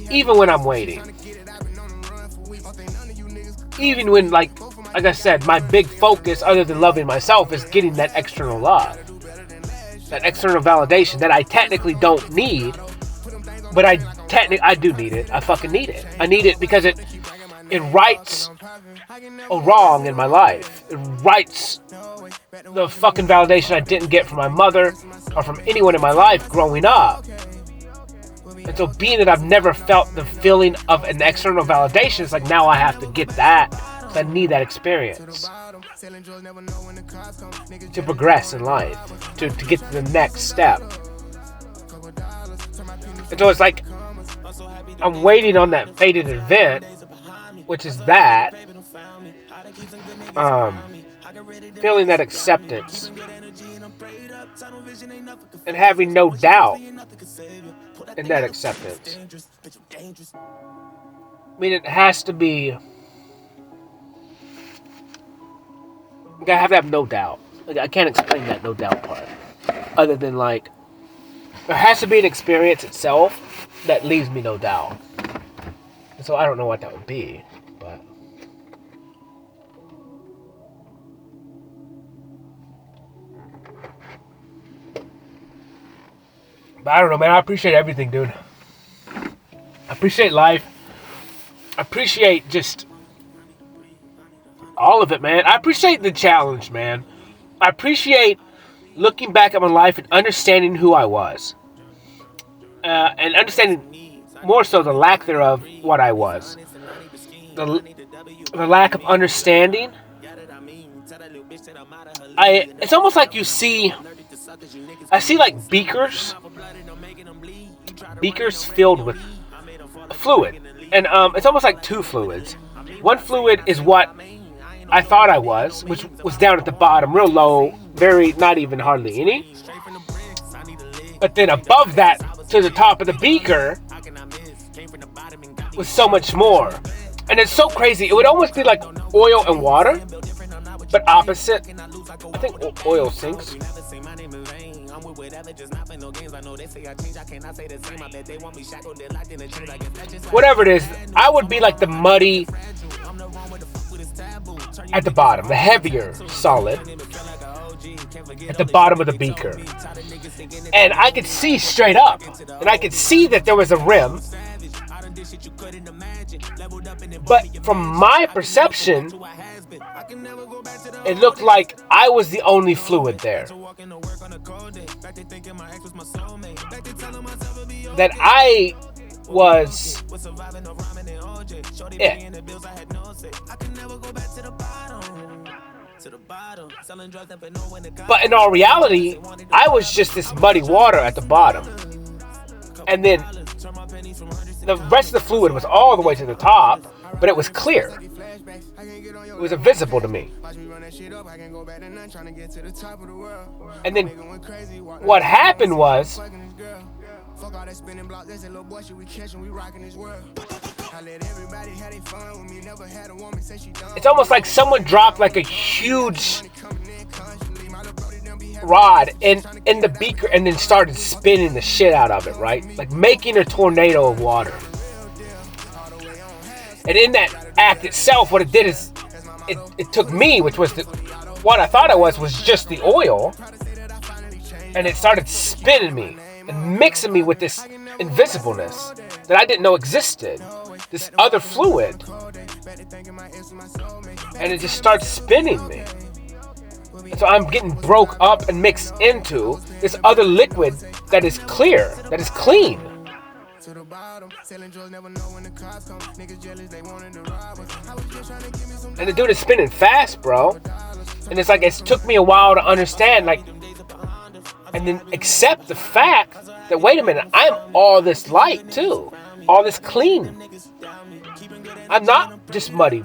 Even when I'm waiting. Even when, like I said, my big focus, other than loving myself, is getting that external love. That external validation that I technically don't need, but I do need it. I fucking need it. I need it because it rights a wrong in my life. It rights the fucking validation I didn't get from my mother or from anyone in my life growing up. And so being that I've never felt the feeling of an external validation, it's like now I have to get that. So I need that experience to progress in life, to get to the next step. And so it's like I'm waiting on that fated event, which is that feeling that acceptance and having no doubt in that acceptance. I mean, it has to be Like, I have to have no doubt. Like, I can't explain that no doubt part. Other than, like, there has to be an experience itself that leaves me no doubt. So I don't know what that would be, but... But I don't know, man. I appreciate everything, dude. I appreciate life. I appreciate just all of it, man. I appreciate the challenge, man. I appreciate looking back at my life and understanding who I was. And understanding more so the lack thereof what I was. The lack of understanding. It's almost like you see... I see like beakers filled with fluid, and it's almost like two fluids. One fluid is what I thought I was, which was down at the bottom, real low, not even hardly any. But then above that, to the top of the beaker, was so much more. And it's so crazy. It would almost be like oil and water, but opposite. I think oil sinks. Whatever it is, I would be like the muddy at the bottom, the heavier solid at the bottom of the beaker. And I could see straight up, and I could see that there was a rim. But from my perception, it looked like I was the only fluid there. That I was it. But in all reality, I was just this muddy water at the bottom. And then the rest of the fluid was all the way to the top, but it was clear. It was invisible to me. And then what happened was, it's almost like someone dropped like a huge rod in the beaker and then started spinning the shit out of it, right? Like making a tornado of water. And in that act itself, what it did is it took me, which was what I thought I was just the oil, and it started spinning me and mixing me with this invisibleness that I didn't know existed, this other fluid, and it just starts spinning me. And so I'm getting broke up and mixed into this other liquid that is clear, that is clean. And the dude is spinning fast, bro. And it's like it took me a while to understand, like, and then accept the fact that, wait a minute, I'm all this light too, all this clean. I'm not just muddy,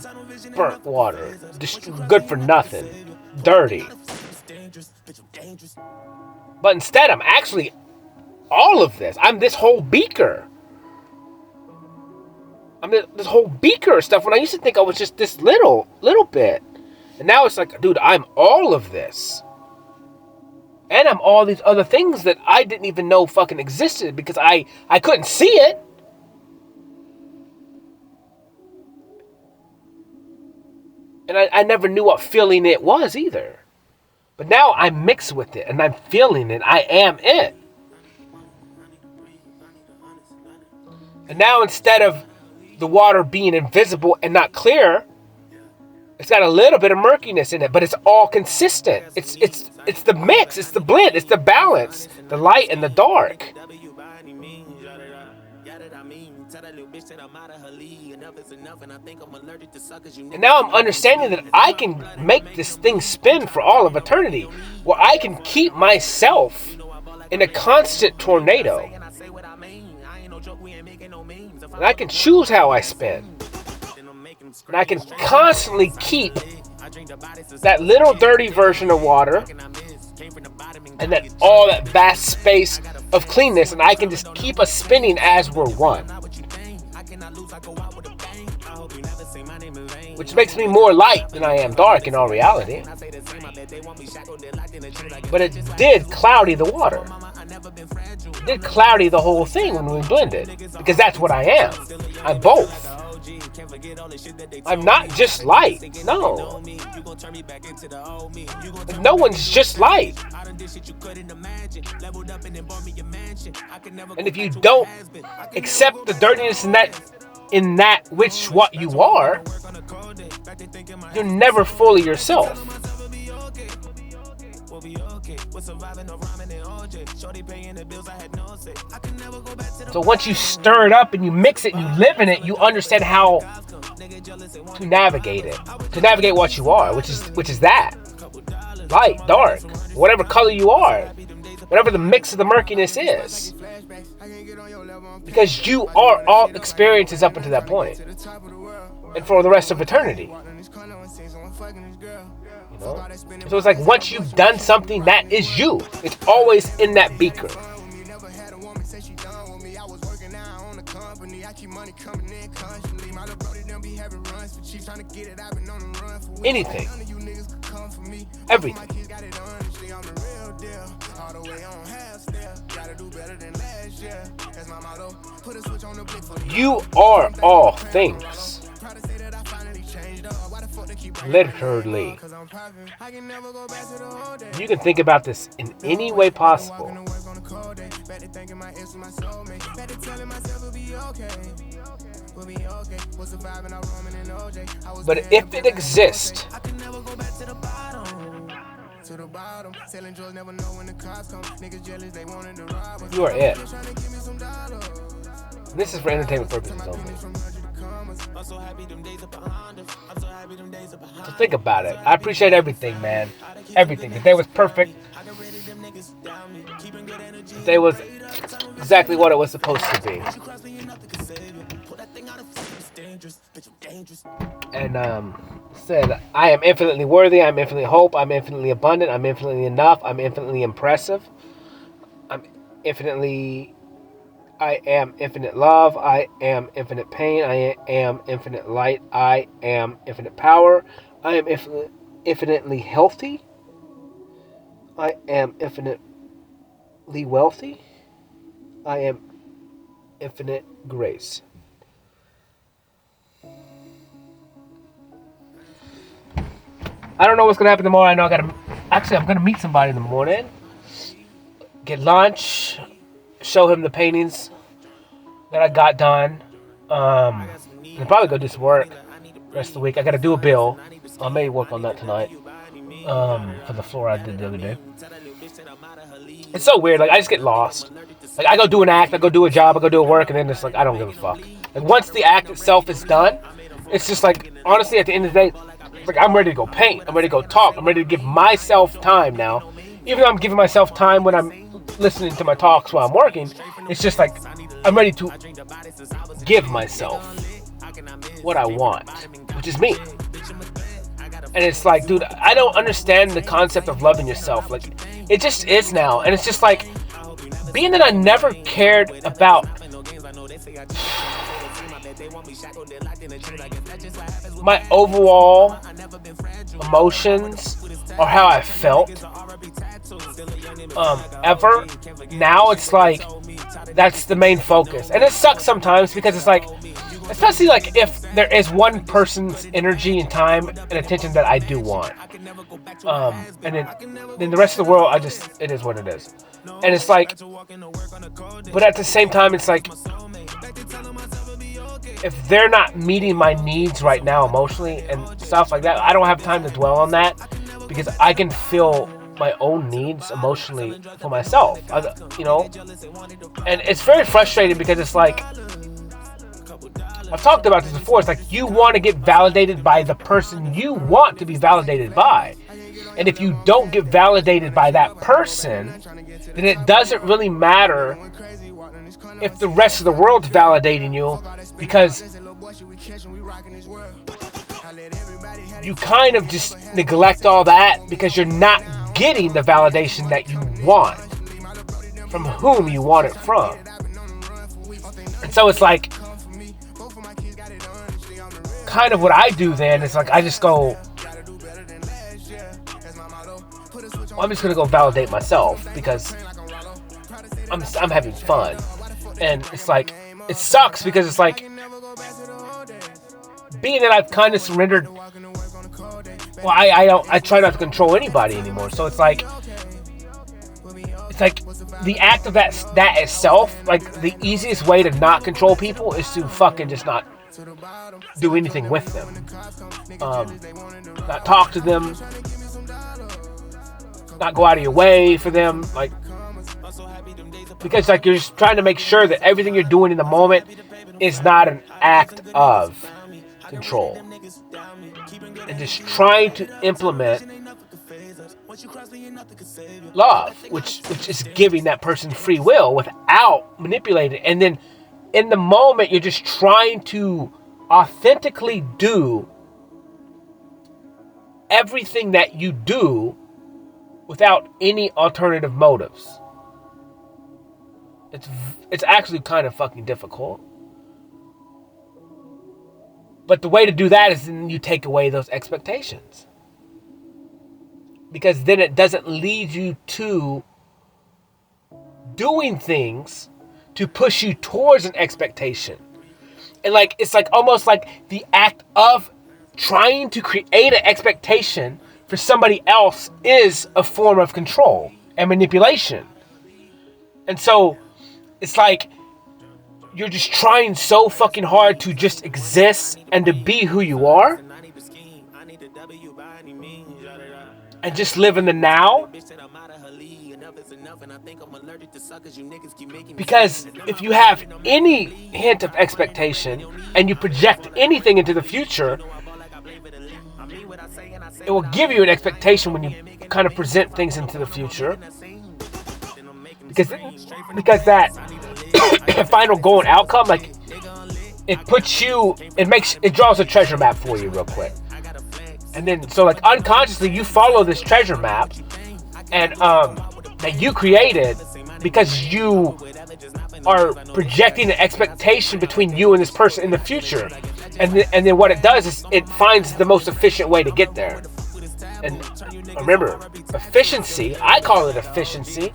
burnt water, just good for nothing, dirty. But instead, I'm actually all of this. I'm this whole beaker. I'm this whole beaker of stuff when I used to think I was just this little bit. And now it's like, dude, I'm all of this. And I'm all these other things that I didn't even know fucking existed because I couldn't see it. And I never knew what feeling it was either. But now I'm mixed with it and I'm feeling it. I am it. And now instead of the water being invisible and not clear, it's got a little bit of murkiness in it, but it's all consistent. It's the mix, it's the blend, it's the balance, the light and the dark. And now I'm understanding that I can make this thing spin for all of eternity, where I can keep myself in a constant tornado. And I can choose how I spin. And I can constantly keep that little dirty version of water and that all that vast space of cleanness, and I can just keep us spinning as we're one. which makes me more light than I am dark in all reality. But it did cloudy the water. It did cloudy the whole thing when we blended, because that's what I am. I'm both. I'm not just light. No. No one's just light. And if you don't accept the dirtiness in that which what you are, you're never fully yourself. So once you stir it up and you mix it and you live in it, you understand how to navigate it. To navigate what you are, which is that. Light, dark, whatever color you are. Whatever the mix of the murkiness is. Because you are all experiences up until that point. And for the rest of eternity. You know? So it's like once you've done something, that is you. It's always in that beaker. Anything. Everything. You are all things. Literally. You can think about this in any way possible. But if it exists, you are it. This is for entertainment purposes only. So think about it. I appreciate everything, man. Everything. The day was perfect. The day was exactly what it was supposed to be. And said, I am infinitely worthy, I'm infinitely hope, I'm infinitely abundant, I'm infinitely enough, I'm infinitely impressive, I am infinite love, I am infinite pain, I am infinite light, I am infinite power, I am infinitely healthy, I am infinitely wealthy, I am infinite grace. I don't know what's gonna happen tomorrow. I know I'm gonna meet somebody in the morning, get lunch, show him the paintings that I got done, and probably go do some work the rest of the week. I gotta do a bill. I may work on that tonight, for the floor I did the other day. It's so weird, like I just get lost. Like I go do an act, I go do a job, I go do a work, and then it's like I don't give a fuck. Like once the act itself is done, it's just like, honestly, at the end of the day, like I'm ready to go paint, I'm ready to go talk, I'm ready to give myself time now. Even though I'm giving myself time when I'm listening to my talks while I'm working, it's just like I'm ready to give myself what I want, which is me. And it's like, dude, I don't understand the concept of loving yourself. Like, it just is now. And it's just like, being that I never cared about my overall emotions or how I felt ever, now it's like that's the main focus. And it sucks sometimes because it's like, especially like if there is one person's energy and time and attention that I do want, and then the rest of the world, it is what it is. And it's like, but at the same time, it's like, if they're not meeting my needs right now emotionally and stuff like that, I don't have time to dwell on that because I can feel my own needs emotionally for myself, you know. And it's very frustrating because it's like, I've talked about this before, it's like you want to get validated by the person you want to be validated by. And if you don't get validated by that person, then it doesn't really matter if the rest of the world's validating you, because you kind of just neglect all that because you're not getting the validation that you want from whom you want it from. And so it's like, kind of what I do then is like I just go, well, I'm just gonna go validate myself because I'm having fun, and it's like it sucks because it's like being that I've kind of surrendered. Well, I try not to control anybody anymore, so it's like the act of that itself, like the easiest way to not control people is to fucking just not do anything with them, not talk to them, not go out of your way for them, like, because like you're just trying to make sure that everything you're doing in the moment is not an act of control, and just trying to implement love, which is giving that person free will without manipulating. And then in the moment, you're just trying to authentically do everything that you do without any alternative motives. It's actually kind of fucking difficult. But the way to do that is then you take away those expectations. Because then it doesn't lead you to doing things to push you towards an expectation. And like it's like almost like the act of trying to create an expectation for somebody else is a form of control and manipulation. And so it's like you're just trying so fucking hard to just exist and to be who you are and just live in the now. Because if you have any hint of expectation and you project anything into the future, it will give you an expectation when you kind of present things into the future. Because that final goal and outcome, like it draws a treasure map for you real quick. And then so like unconsciously you follow this treasure map and that you created because you are projecting an expectation between you and this person in the future. And then what it does is it finds the most efficient way to get there. And remember, efficiency, I call it efficiency,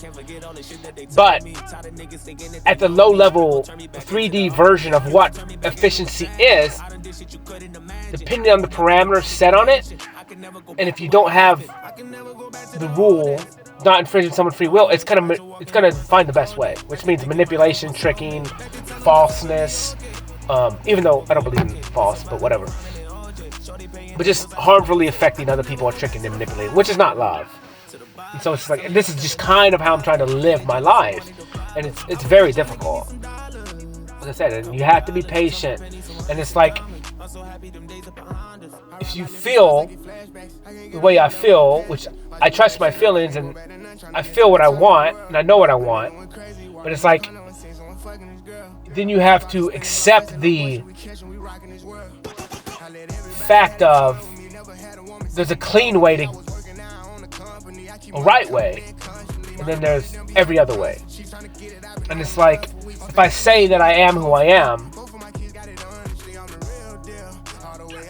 but at the low level 3D version of what efficiency is, depending on the parameters set on it, and if you don't have the rule not infringing someone's free will, it's gonna find the best way, which means manipulation, tricking, falseness, even though I don't believe in false, but whatever. But just harmfully affecting other people or tricking and manipulating, which is not love. And so it's like, this is just kind of how I'm trying to live my life. And it's very difficult. Like I said, and you have to be patient. And it's like, if you feel the way I feel, which I trust my feelings and I feel what I want and I know what I want, but it's like, then you have to accept the fact of there's a clean way to a right way, and then there's every other way. And it's like, if I say that I am who I am,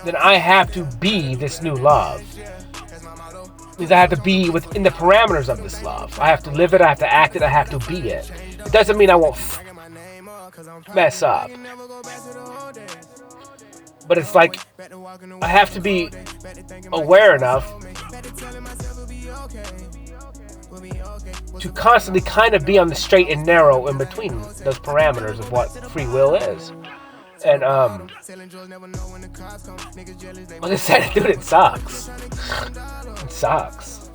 then I have to be this new love. It means I have to be within the parameters of this love. I have to live it, I have to act it, I have to be it. It doesn't mean I won't mess up. But it's like, I have to be aware enough to constantly kind of be on the straight and narrow in between those parameters of what free will is. And, like I said, dude, it sucks. It sucks.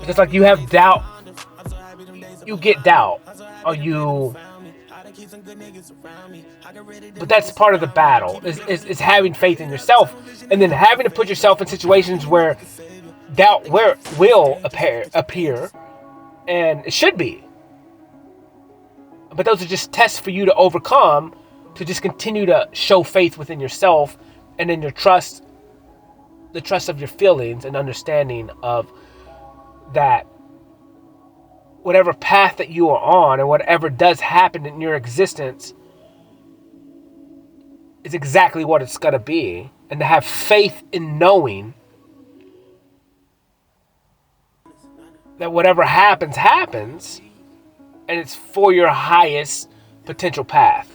It's like you have doubt. You get doubt. Or you... But that's part of the battle, is having faith in yourself, and then having to put yourself in situations where doubt will appear, and it should be. But those are just tests for you to overcome, to just continue to show faith within yourself, and then the trust of your feelings and understanding of that whatever path that you are on, and whatever does happen in your existence, is exactly what it's going to be, and to have faith in knowing that whatever happens, happens, and it's for your highest potential path.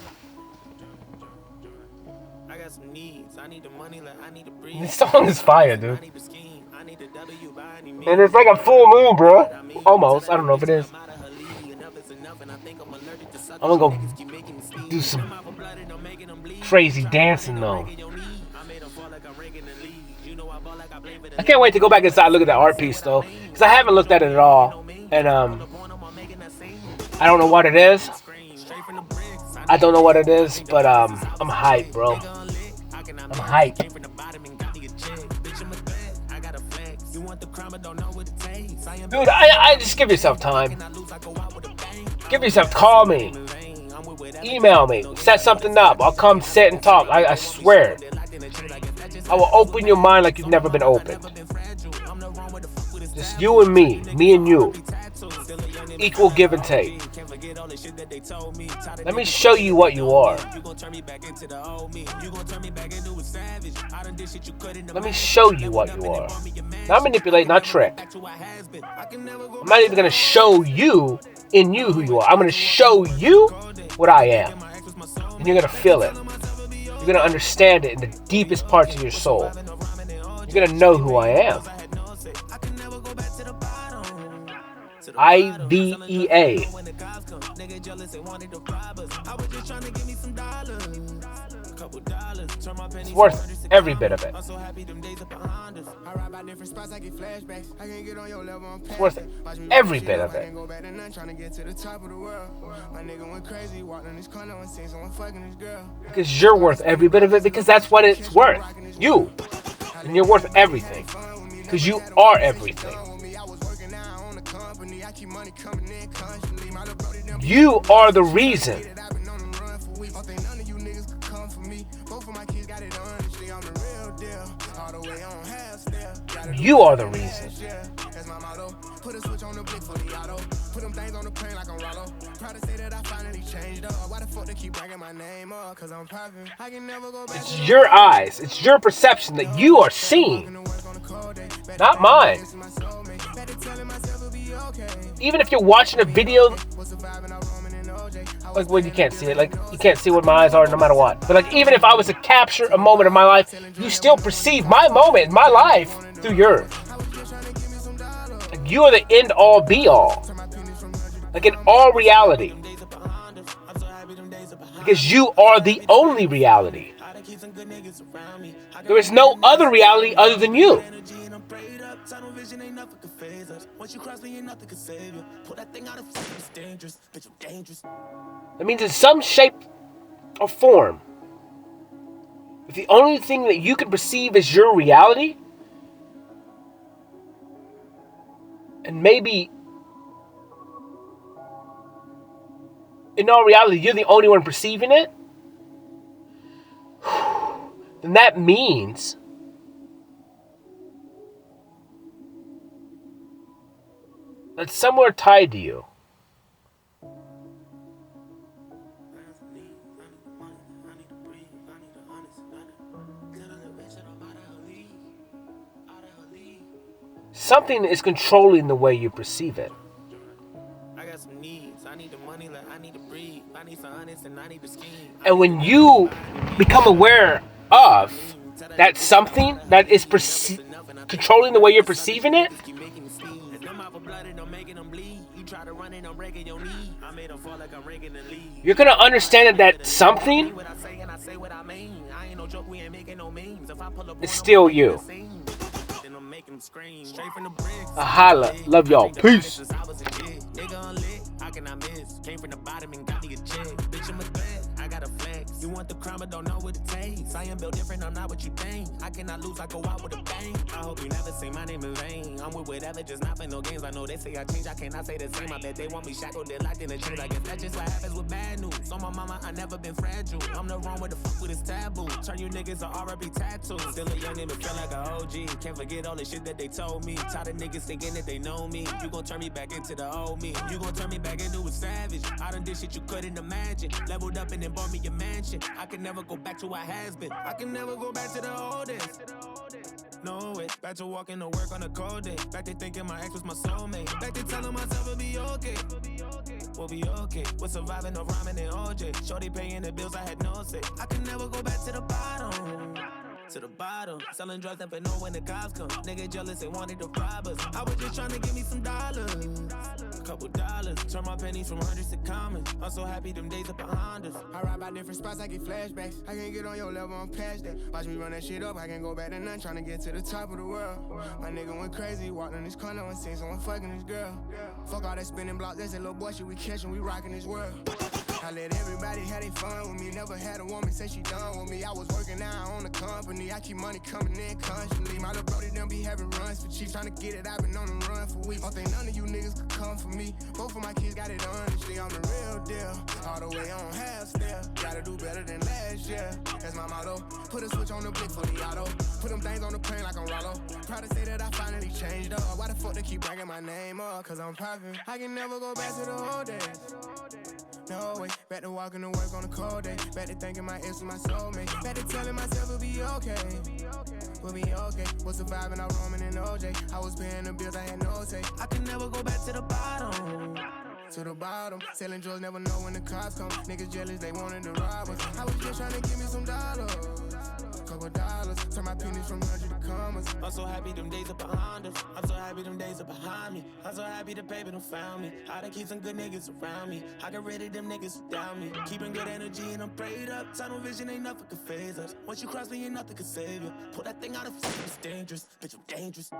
I got some needs. I need the money, like I need to breathe. This song is fire, dude. I need the scheme. I need the W by any means. And it's like a full moon, bro. Almost. I don't know if it is. I'm gonna go do some crazy dancing, though. I can't wait to go back inside and look at that art piece, though. Because I haven't looked at it at all. And, I don't know what it is. I don't know what it is, but, I'm hyped, bro. I'm hyped. Dude, I just give yourself time. Give yourself, call me. Email me. Set something up. I'll come sit and talk. I swear. I will open your mind like you've never been opened. Just you and me and you. Equal give and take. Let me show you what you are. Let me show you what you are. Not manipulate, not trick. I'm not even going to show you in you who you are. I'm going to show you what I am. And you're going to feel it. You're going to understand it in the deepest parts of your soul. You're going to know who I am. IDEA. It's worth every bit of it. It's worth every bit of it. Because you're worth every bit of it, because that's what it's worth. You. And you're worth everything. Because you are everything. You are the reason. You are the reason. It's your eyes. It's your perception that you are seeing. Not mine. Even if you're watching a video, like, well, you can't see it. Like, you can't see what my eyes are no matter what. But, like, even if I was to capture a moment of my life, you still perceive my moment, my life, through yours. Like, you are the end all be all. Like, in all reality. Because you are the only reality. There is no other reality other than you. That means in some shape or form, if the only thing that you can perceive as your reality, and maybe in all reality you're the only one perceiving it, then that means that somewhere tied to you something is controlling the way you perceive it. And when you become aware of that something that is controlling the way you're perceiving it, you're going to understand that something is still you. Holla. Love y'all. Peace. You want the crime but don't know what it takes. I am built different, I'm not what you think. I cannot lose, I go out with a bang. I hope you never say my name in vain. I'm with whatever, just not for no games. I know they say I change, I cannot say the same. I bet they want me shackled, they're locked in a chains. I guess that's just what happens with bad news. On my mama, I never been fragile. I'm the wrong with the fuck with this taboo. Turn you niggas to R.I.P. tattoos. Still a young nigga, feel like a OG. Can't forget all the shit that they told me. Tired of niggas thinking that they know me. You gon' turn me back into the old me. You gon' turn me back into a savage. I done did shit you couldn't imagine. Leveled up and then bought me a mansion. mansion. I can never go back to what has been. I can never go back to the old days. No way. Back to walking to work on a cold day. Back to thinking my ex was my soulmate. Back to telling myself it'll be okay. We'll be okay. We're surviving off rhyming and OJ. Shorty paying the bills, I had no say. I can never go back to the bottom. To the bottom, selling drugs, never know when the cops come. Nigga jealous, they wanted to rob us. I was just trying to give me some dollars, a couple dollars. Turn my pennies from hundreds to common. I'm so happy them days are behind us. I ride by different spots, I get flashbacks. I can't get on your level, I'm past that. Watch me run that shit up, I can't go back to none. Trying to get to the top of the world. My nigga went crazy, walked in this corner and seen someone fucking this girl. Fuck all that spinning block, that's that little boy shit we catchin', we rockin' this world. I let everybody have their fun with me. Never had a woman say she done with me. I was working now on the company. I keep money coming in constantly. My little brody done be having runs for cheap. Trying to get it, I've been on the run for weeks. Don't think none of you niggas could come for me. Both of my kids got it honestly. I'm the real deal. All the way on half step. Gotta do better than last year. That's my motto. Put a switch on the blick for the auto. Put them things on the plane like I'm Rollo. Proud to say that I finally changed up. Why the fuck they keep bringing my name up? Cause I'm poppin'. I can never go back to the old days. No way, back to walking to work on a cold day. Back to thinking my ex was my soulmate. Back to telling myself it'll be okay. We'll be okay. Was surviving out roaming in OJ. I was paying the bills, I had no say. I can never go back to the bottom. To the bottom, selling drugs, never know when the cops come. Niggas jealous, they wanted to rob us. I was just trying to give me some dollars, couple dollars. Turn my pennies from 100 to commas. I'm so happy them days are behind us. I'm so happy them days are behind me. I'm so happy the paper done found me. I done keep some good niggas around me. I got rid of them niggas who doubt me. Keeping good energy and I'm prayed up. Tunnel vision ain't nothing could phase us. Once you cross me, ain't nothing could save you. Pull that thing out of fuck, it's dangerous. Bitch, I'm dangerous.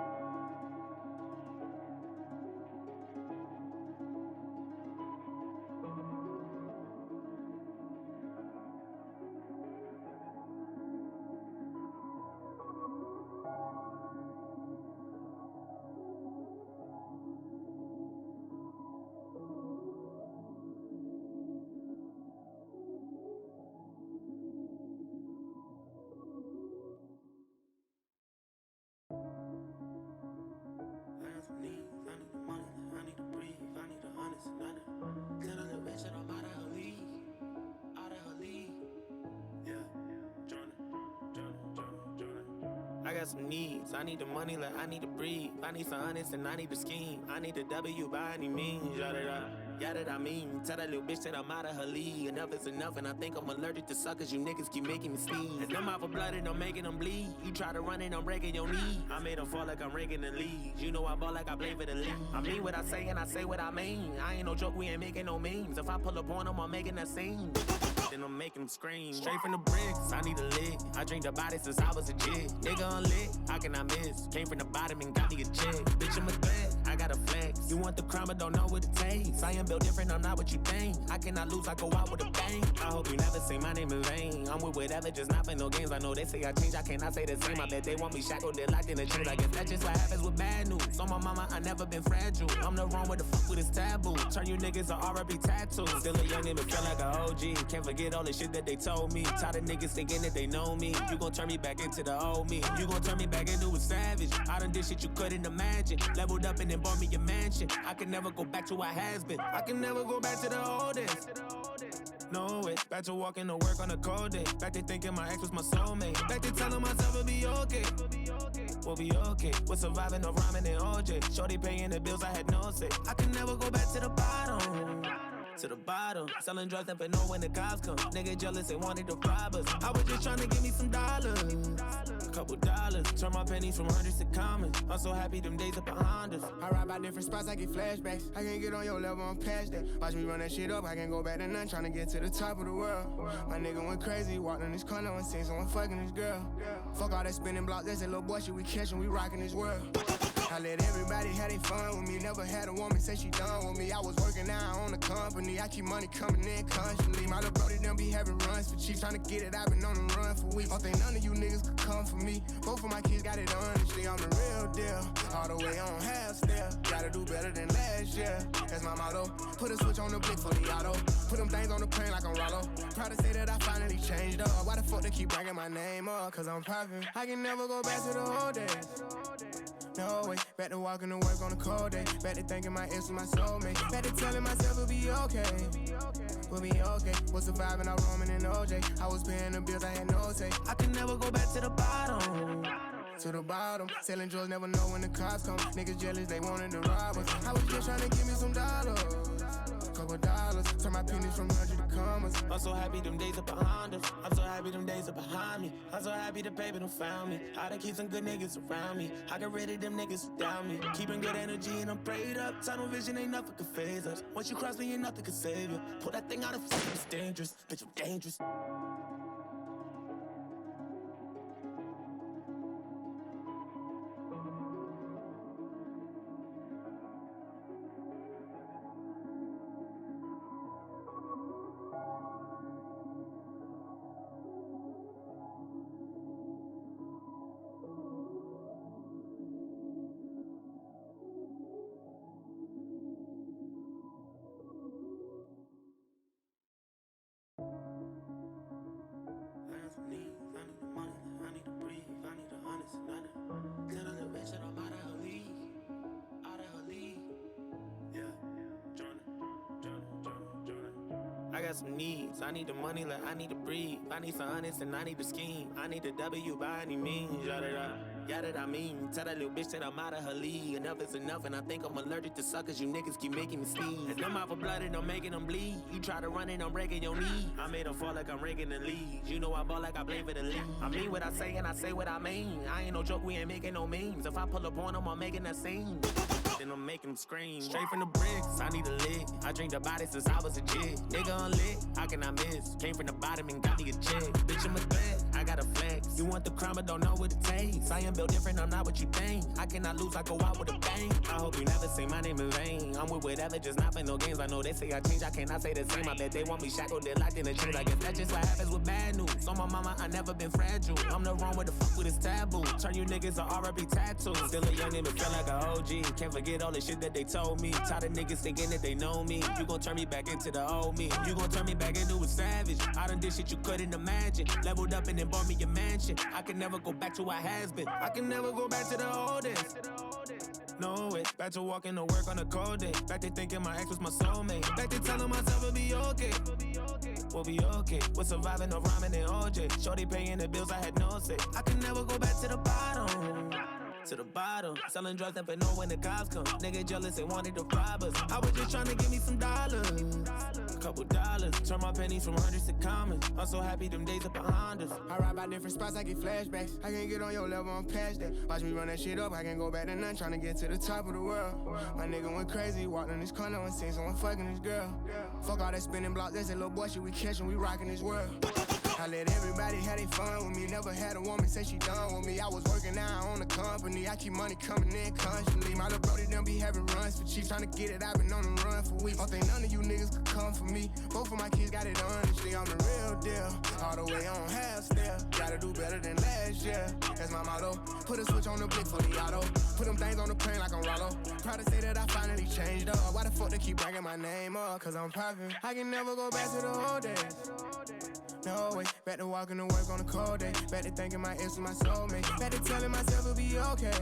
I got some needs. I need the money like I need to breathe. I need some honest and I need to scheme. I need the W by any means. Yeah, that I mean. Tell that little bitch that I'm out of her league. Enough is enough, and I think I'm allergic to suckers. You niggas keep making me sneeze. And them out for blood and I'm making them bleed. You try to run and I'm breaking your knee. I made them fall like I'm ranking the leads. You know I ball like I play for the league. I mean what I say and I say what I mean. I ain't no joke, we ain't making no memes. If I pull up on them, I'm making that scene. Then I'm making them scream. Straight from the bricks, I need a lick. I drink the body since I was a jit. Nigga unlit, how can I miss? Came from the bottom and got me a check. Bitch, I'm a threat, I got a flex. You want the crime but don't know what it takes. I am built different, I'm not what you think. I cannot lose, I go out with a bang. I hope you never say my name in vain. I'm with whatever, just not for no games. I know they say I change, I cannot say the same. I bet they want me shackled, they're locked in the chains. I guess that's just what happens with bad news. On my mama, I never been fragile. I'm the wrong with the fuck with this taboo. Turn you niggas to R.I.P. tattoos. Still a young nigga, feel like a OG. Can't forget all the shit that they told me. Tired of niggas thinking that they know me. You gon' turn me back into the old me. You gon' turn me back into a savage. I done did shit you couldn't imagine. Leveled up and then bought me a mansion. I can never go back to what has been. I can never go back to the old days. No way. Back to walking to work on a cold day. Back to thinking my ex was my soulmate. Back to telling myself it'll be okay. We'll be okay. We're surviving off rhyming and OJ. Shorty paying the bills, I had no say. I can never go back to the bottom. To the bottom, selling drugs, never know when the cops come. Nigga jealous, they wanted to rob us. I was just trying to give me some dollars, a couple dollars. Turn my pennies from hundreds to commons. I'm so happy them days are behind us. I ride by different spots, I get flashbacks. I can't get on your level, I'm past that. Watch me run that shit up, I can't go back to none. Trying to get to the top of the world. My nigga went crazy, walked in this corner and seen someone fucking this girl. Fuck all that spinning block, that's that little boy shit we catchin', we rockin' this world. I let everybody have their fun with me. Never had a woman say she done with me. I was working now on the company. I keep money coming in constantly. My little brody done be having runs for cheap. Trying to get it, I've been on the run for weeks. Don't think none of you niggas could come for me. Both of my kids got it honestly. I'm the real deal. All the way on half step. Gotta do better than last year. That's my motto. Put a switch on the blick for the auto. Put them things on the plane like I'm Rollo. Proud to say that I finally changed up. Why the fuck they keep bringing my name up? Cause I'm poppin'. I can never go back to the old days. No way, back to walking to work on a cold day. Back to thinking my ex was my soulmate. Back to telling myself it'll be okay. we'll be okay. Was surviving, I roaming in OJ. I was paying the bills, I had no say. I can never go back to the bottom. To the bottom, selling drugs, never know when the cops come. Niggas jealous, they wanted to rob us. I was just trying to give me some dollars. Couple dollars, turn my pennies from 100 to commas. I'm so happy them days are behind us. I'm so happy them days are behind me. I'm so happy the paper done found me. I done keep some good niggas around me. I got rid of them niggas who doubt me. Keeping good energy and I'm prayed up. Tunnel vision ain't nothing could phase us. Once you cross me, ain't nothing could save you. Pull that thing out of fuck, it's dangerous. Bitch, I'm dangerous. I got some needs. I need the money like I need to breathe. I need some honest and I need to scheme. I need the W by any means. Yada I mean. Tell that little bitch that I'm out of her league. Enough is enough and I think I'm allergic to suckers. You niggas keep making me sneeze. And them out for blood and I'm making them bleed. You try to run and I'm breaking your knee. I made them fall like I'm ranking the leads. You know I ball like I play for the league. I mean what I say and I say what I mean. I ain't no joke, we ain't making no memes. If I pull up on them, I'm making that scene. Then I'm making them scream. Straight from the bricks, I need a lick. I drink the body since I was a jit. Nigga unlit, how can I miss? Came from the bottom and got me a check. Bitch, I'm a threat, I got a flex. You want the crime but don't know what it takes. I am built different, I'm not what you think. I cannot lose, I go out with a bang. I hope you never say my name in vain. I'm with whatever, just not for no games. I know they say I change, I cannot say the same. I bet they want me shackled, they're locked in a chains. I guess that's just what happens with bad news. On my mama, I never been fragile. I'm the wrong with the fuck with this taboo. Turn you niggas to R.I.P. tattoos. Still a young nigga, feel like a OG. Can't forget all the shit that they told me. Tired of niggas thinking that they know me. You gon' turn me back into the old me. You gon' turn me back into a savage. I done did shit you couldn't imagine. Leveled up and then bought me a mansion. I can never go back to what has been. I can never go back to the old days. No way. Back to walking to work on a cold day. Back to thinking my ex was my soulmate. Back to telling myself it'll be okay. We'll be okay. We're surviving no rhyming and OJ. Shorty paying the bills, I had no say. I can never go back to the bottom. To the bottom, selling drugs, never know when the cops come. Nigga jealous and wanted to rob us. I was just trying to give me some dollars, a couple dollars. Turn my pennies from hundreds to commas. I'm so happy them days are behind us. I ride by different spots, I get flashbacks. I can't get on your level, I'm past that. Watch me run that shit up, I can't go back to none. Trying to get to the top of the world. My nigga went crazy, walked in this corner and seen someone fucking this girl. Fuck all that spinning blocks, that's that little boy shit we catchin', we rockin' this world. I let everybody have their fun with me. Never had a woman say she done with me. I was working now on the company. I keep money coming in constantly. My little brody done be having runs for cheap. Trying to get it, I've been on the run for weeks. Don't think none of you niggas could come for me. Both of my kids got it honestly. I'm the real deal. All the way on half step. Gotta do better than last year. That's my motto. Put a switch on the blick for the auto. Put them things on the plane like I'm Rollo. Proud to say that I finally changed up. Why the fuck they keep bringing my name up? Cause I'm poppin'. I can never go back to the old days. No way, back to walking to work on a cold day. Back to thinking my ex was my soulmate. Back to telling myself it'll be okay.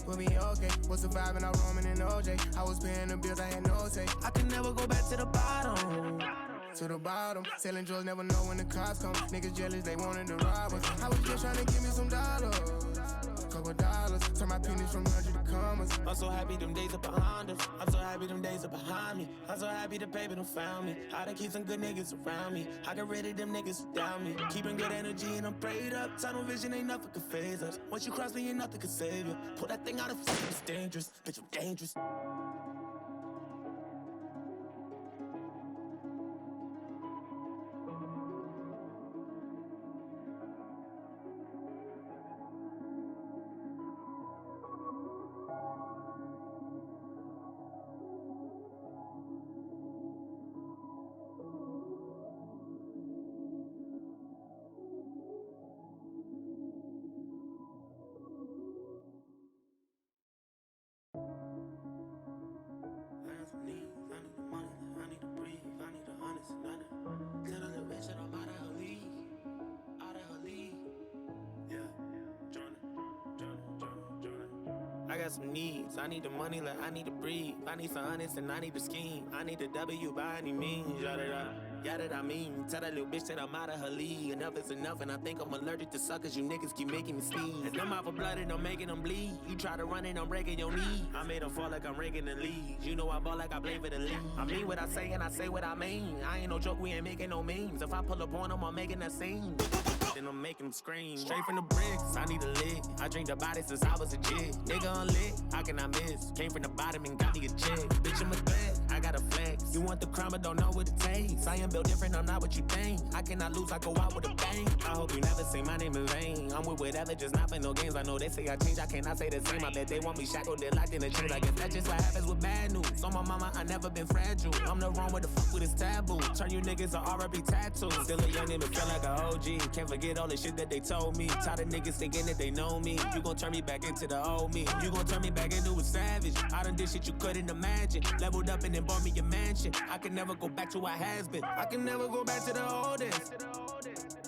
We'll be okay. Was surviving, I roaming in OJ. I was paying the bills, I had no say. I can never go back to the bottom. To the bottom, selling drugs, never know when the cops come. Niggas jealous, they wanted to rob us. I was just trying to give me some dollars, couple dollars. Turn my pennies from 100 to commas. I'm so happy them days are behind us. I'm so happy them days are behind me. I'm so happy the paper done found me. I done keep some good niggas around me. I got rid of them niggas who doubt me. Keeping good energy and I'm prayed up. Tunnel vision ain't nothing could phase us. Once you cross me, ain't nothing could save you. Pull that thing out of fuck, it's dangerous. Bitch, I'm dangerous. got some needs. I need the money like I need to breathe. I need some honest and I need to scheme. I need the W by any means. Yeah, that I mean. Tell that little bitch that I'm out of her league. Enough is enough, and I think I'm allergic to suckers. You niggas keep making me sneeze. And them out for blood and I'm making them bleed. You try to run and I'm breaking your knee. I made them fall like I'm raking the leads. You know I ball like I play for the league. I mean what I say and I say what I mean. I ain't no joke, we ain't making no memes. If I pull up on them, I'm making that scene. Then I'm making them scream. Straight from the bricks, I need a lick. I drink the body since I was a jit. Nigga unlit, how can I miss? Came from the bottom and got me a check. Bitch, I'm a threat, I got a flex. You want the crime, but don't know what it takes. I am built different, I'm not what you think. I cannot lose, I go out with a bang. I hope you never say my name in vain. I'm with whatever, just not for no games. I know they say I change, I cannot say the same. I bet they want me shackled, they're locked in a chains. I guess that's just what happens with bad news. On my mama, I never been fragile. I'm the wrong with the fuck with this taboo. Turn you niggas to R.I.P. tattoos. Still a young nigga, feel like a OG. Can't forget all the shit that they told me. Tired of niggas thinking that they know me. You gon' turn me back into the old me. You gon' turn me back into a savage. I done did shit you couldn't imagine. Leveled up and then bought me a mansion. I can never go back to what has been. I can never go back to the old days.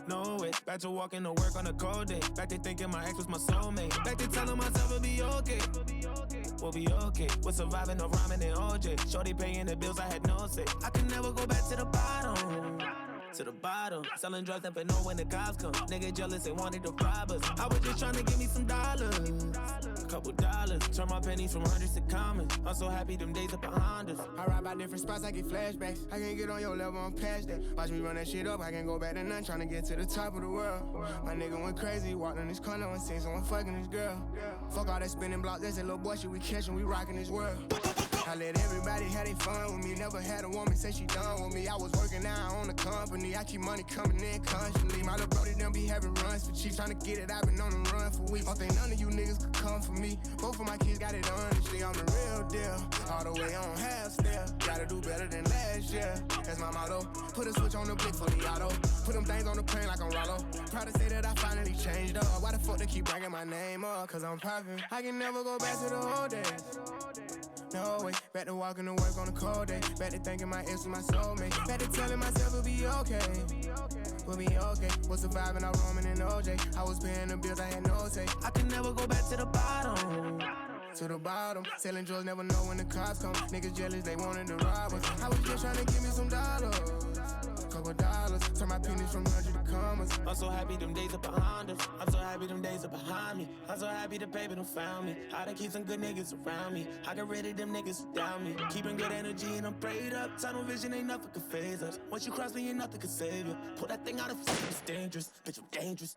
No way. Back to walking to work on a cold day. Back to thinking my ex was my soulmate. Back to telling myself it'll be okay. We'll be okay. We're surviving no rhyming and OJ. Shorty paying the bills, I had no say. I can never go back to the bottom. To the bottom, selling drugs, never know when the cops come. Nigga jealous, they wanted to rob us. I was just trying to give me some dollars, a couple dollars. Turn my pennies from hundreds to common. I'm so happy them days are behind us. I ride by different spots, I get flashbacks. I can't get on your level, I'm past that. Watch me run that shit up, I can't go back to none. Trying to get to the top of the world. My nigga went crazy, walked in this corner and seen someone fucking this girl. Fuck all that spinning block, that's that little boy shit we catchin', we rockin' this world. I let everybody have their fun with me. Never had a woman say she done with me. I was working out on the company. I keep money coming in constantly. My little brody done be having runs for cheap. Trying to get it, I've been on the run for weeks. Don't think none of you niggas could come for me. Both of my kids got it honestly. I'm the real deal. All the way on half step. Gotta do better than last year. That's my motto. Put a switch on the blick for the auto. Put them things on the plane like I'm Rollo. Proud to say that I finally changed up. Why the fuck they keep bringing my name up? Cause I'm poppin'. I can never go back to the old days. No way, back to walking to work on a cold day. Back to thinking my ex was my soulmate. Back to telling myself it'll be okay. We'll be okay. Was surviving, I roaming in OJ. I was paying the bills, I had no say. I can never go back to the bottom. To the bottom, selling drugs, never know when the cops come. Niggas jealous, they wanted to rob us. I was just trying to give me some dollars. Couple dollars, turn my pennies from 100 to commas. I'm so happy them days are behind us. I'm so happy them days are behind me. I'm so happy the paper done found me. I done keep some good niggas around me. I got rid of them niggas who down me. Keeping good energy and I'm prayed up. Tunnel vision ain't nothing could phase us. Once you cross me, ain't nothing could save you. Pull that thing out of sight, it's dangerous. Bitch, I'm dangerous.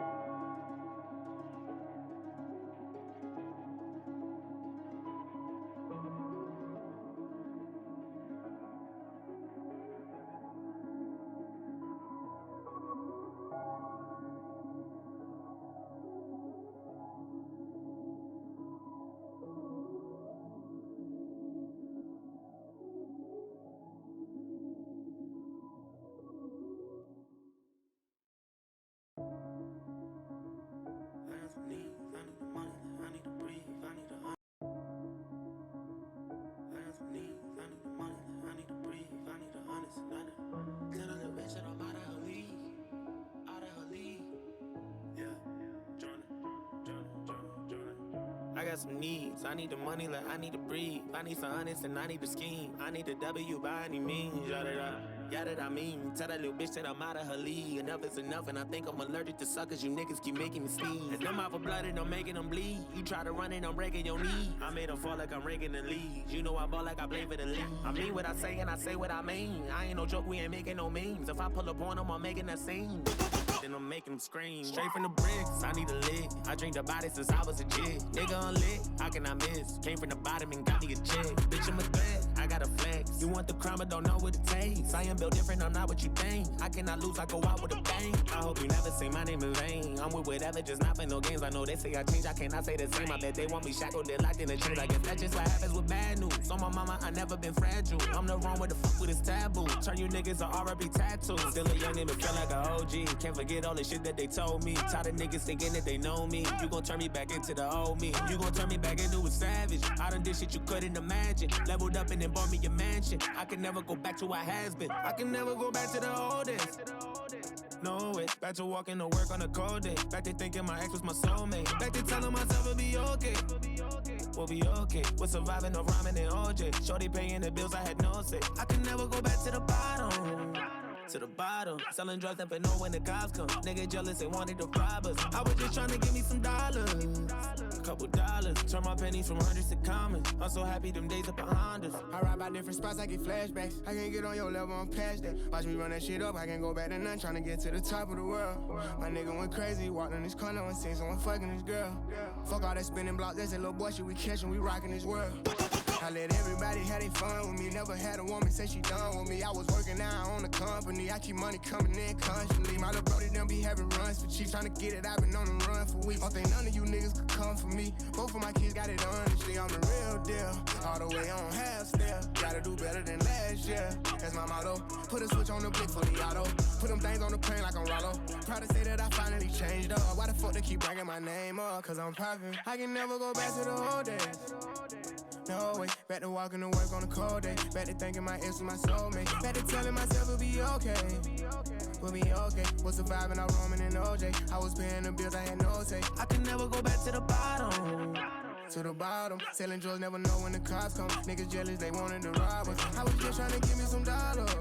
I got some needs. I need the money like I need to breathe. I need some honest and I need to scheme. I need the W by any means. Yeah, that I mean. Tell that little bitch that I'm out of her league. Enough is enough, and I think I'm allergic to suckers. You niggas keep making me sneeze. And them out for blood and I'm making them bleed. You try to run and I'm breaking your knee. I made them fall like I'm raking the leads. You know I ball like I play for the league. I mean what I say and I say what I mean. I ain't no joke, we ain't making no memes. If I pull up on them, I'm making that scene. Then I'm making them scream. Straight from the bricks, I need a lick. I drink the body since I was a jit. Nigga unlit, how can I miss? Came from the bottom and got me a check. Bitch, I'm a threat, I got a flex. You want the crime but don't know what it takes. I am built different, I'm not what you think. I cannot lose, I go out with a bang. I hope you never say my name in vain. I'm with whatever, just not for no games. I know they say I change, I cannot say the same. I bet they want me shackled, they're locked in a chains. I guess that's just what happens with bad news. On my mama, I never been fragile. I'm the wrong with the fuck with this taboo. Turn you niggas to R.I.P. tattoos. Still a young nigga, feel like a OG. Can't forget all the shit that they told me. Tired of niggas thinking that they know me. You gon' turn me back into the old me. You gon' turn me back into a savage. I done did shit you couldn't imagine. Leveled up and then bought me a mansion. I can never go back to what has been. I can never go back to the old days. No way. Back to walking to work on a cold day. Back to thinking my ex was my soulmate. Back to telling myself it'll be okay. we'll be okay. We're surviving no rhyming and OJ. Shorty paying the bills, I had no say. I can never go back to the bottom. To the bottom, selling drugs, never know when the cops come. Nigga jealous, they wanted to rob us. I was just trying to give me some dollars, a couple dollars. Turn my pennies from hundreds to commas. I'm so happy them days are behind us. I ride by different spots, I get flashbacks. I can't get on your level, I'm past that. Watch me run that shit up, I can't go back to none. Trying to get to the top of the world. My nigga went crazy, walked in this corner and seen someone fucking this girl. Fuck all that spinning block, that's that little boy shit we catchin', we rockin' this world. I let everybody have their fun with me. Never had a woman say she done with me. I was working now on the company. I keep money coming in constantly. My little brody done be having runs for cheap. Trying to get it, I've been on the run for weeks. Don't think none of you niggas could come for me. Both of my kids got it honestly. I'm the real deal. All the way on half step. Gotta do better than last year. That's my motto. Put a switch on the blick for the auto. Put them things on the plane like I'm Rollo. Proud to say that I finally changed up. Why the fuck they keep bringing my name up? Cause I'm poppin'. I can never go back to the old days. No way, back to walking to work on a cold day. Back to thinking my ex was my soulmate. Back to telling myself it'll be okay. We'll be okay. Was surviving out roaming in OJ. I was paying the bills, I had no say. I can never go back to the bottom. To the bottom, selling drugs, never know when the cops come. Niggas jealous, they wanted to rob us. I was just trying to give me some dollars,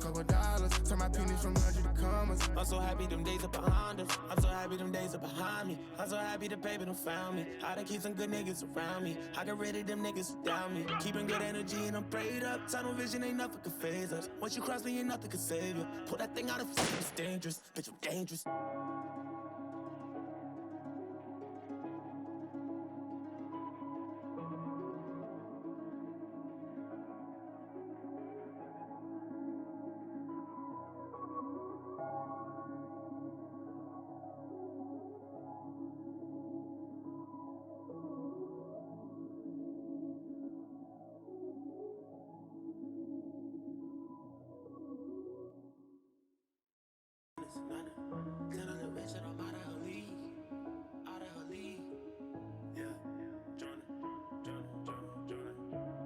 couple dollars. Turn my pennies from 100 to commas. I'm so happy them days are behind us. I'm so happy them days are behind me. I'm so happy the paper done found me. I done keep some good niggas around me. I got rid of them niggas who doubt me. Keeping good energy and I'm prayed up. Tunnel vision ain't nothing can phase us. Once you cross me, ain't nothing can save you. Pull that thing out of fucking, it's dangerous. Bitch, I'm dangerous.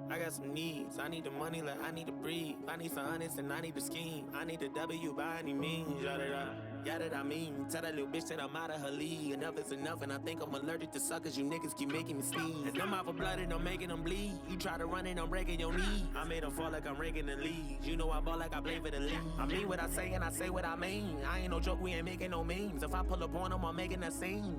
I got some needs. I need the money like I need to breathe. I need some honest and I need to scheme. I need the W by any means. Yeah, that I mean. Tell that little bitch that I'm out of her league. Enough is enough, and I think I'm allergic to suckers. You niggas keep making me sneeze. And them out for blood and I'm making them bleed. You try to run and I'm breaking your knee. I made them fall like I'm raking the leads. You know I ball like I play for the league. I mean what I say and I say what I mean. I ain't no joke, we ain't making no memes. If I pull up on them, I'm making that scene.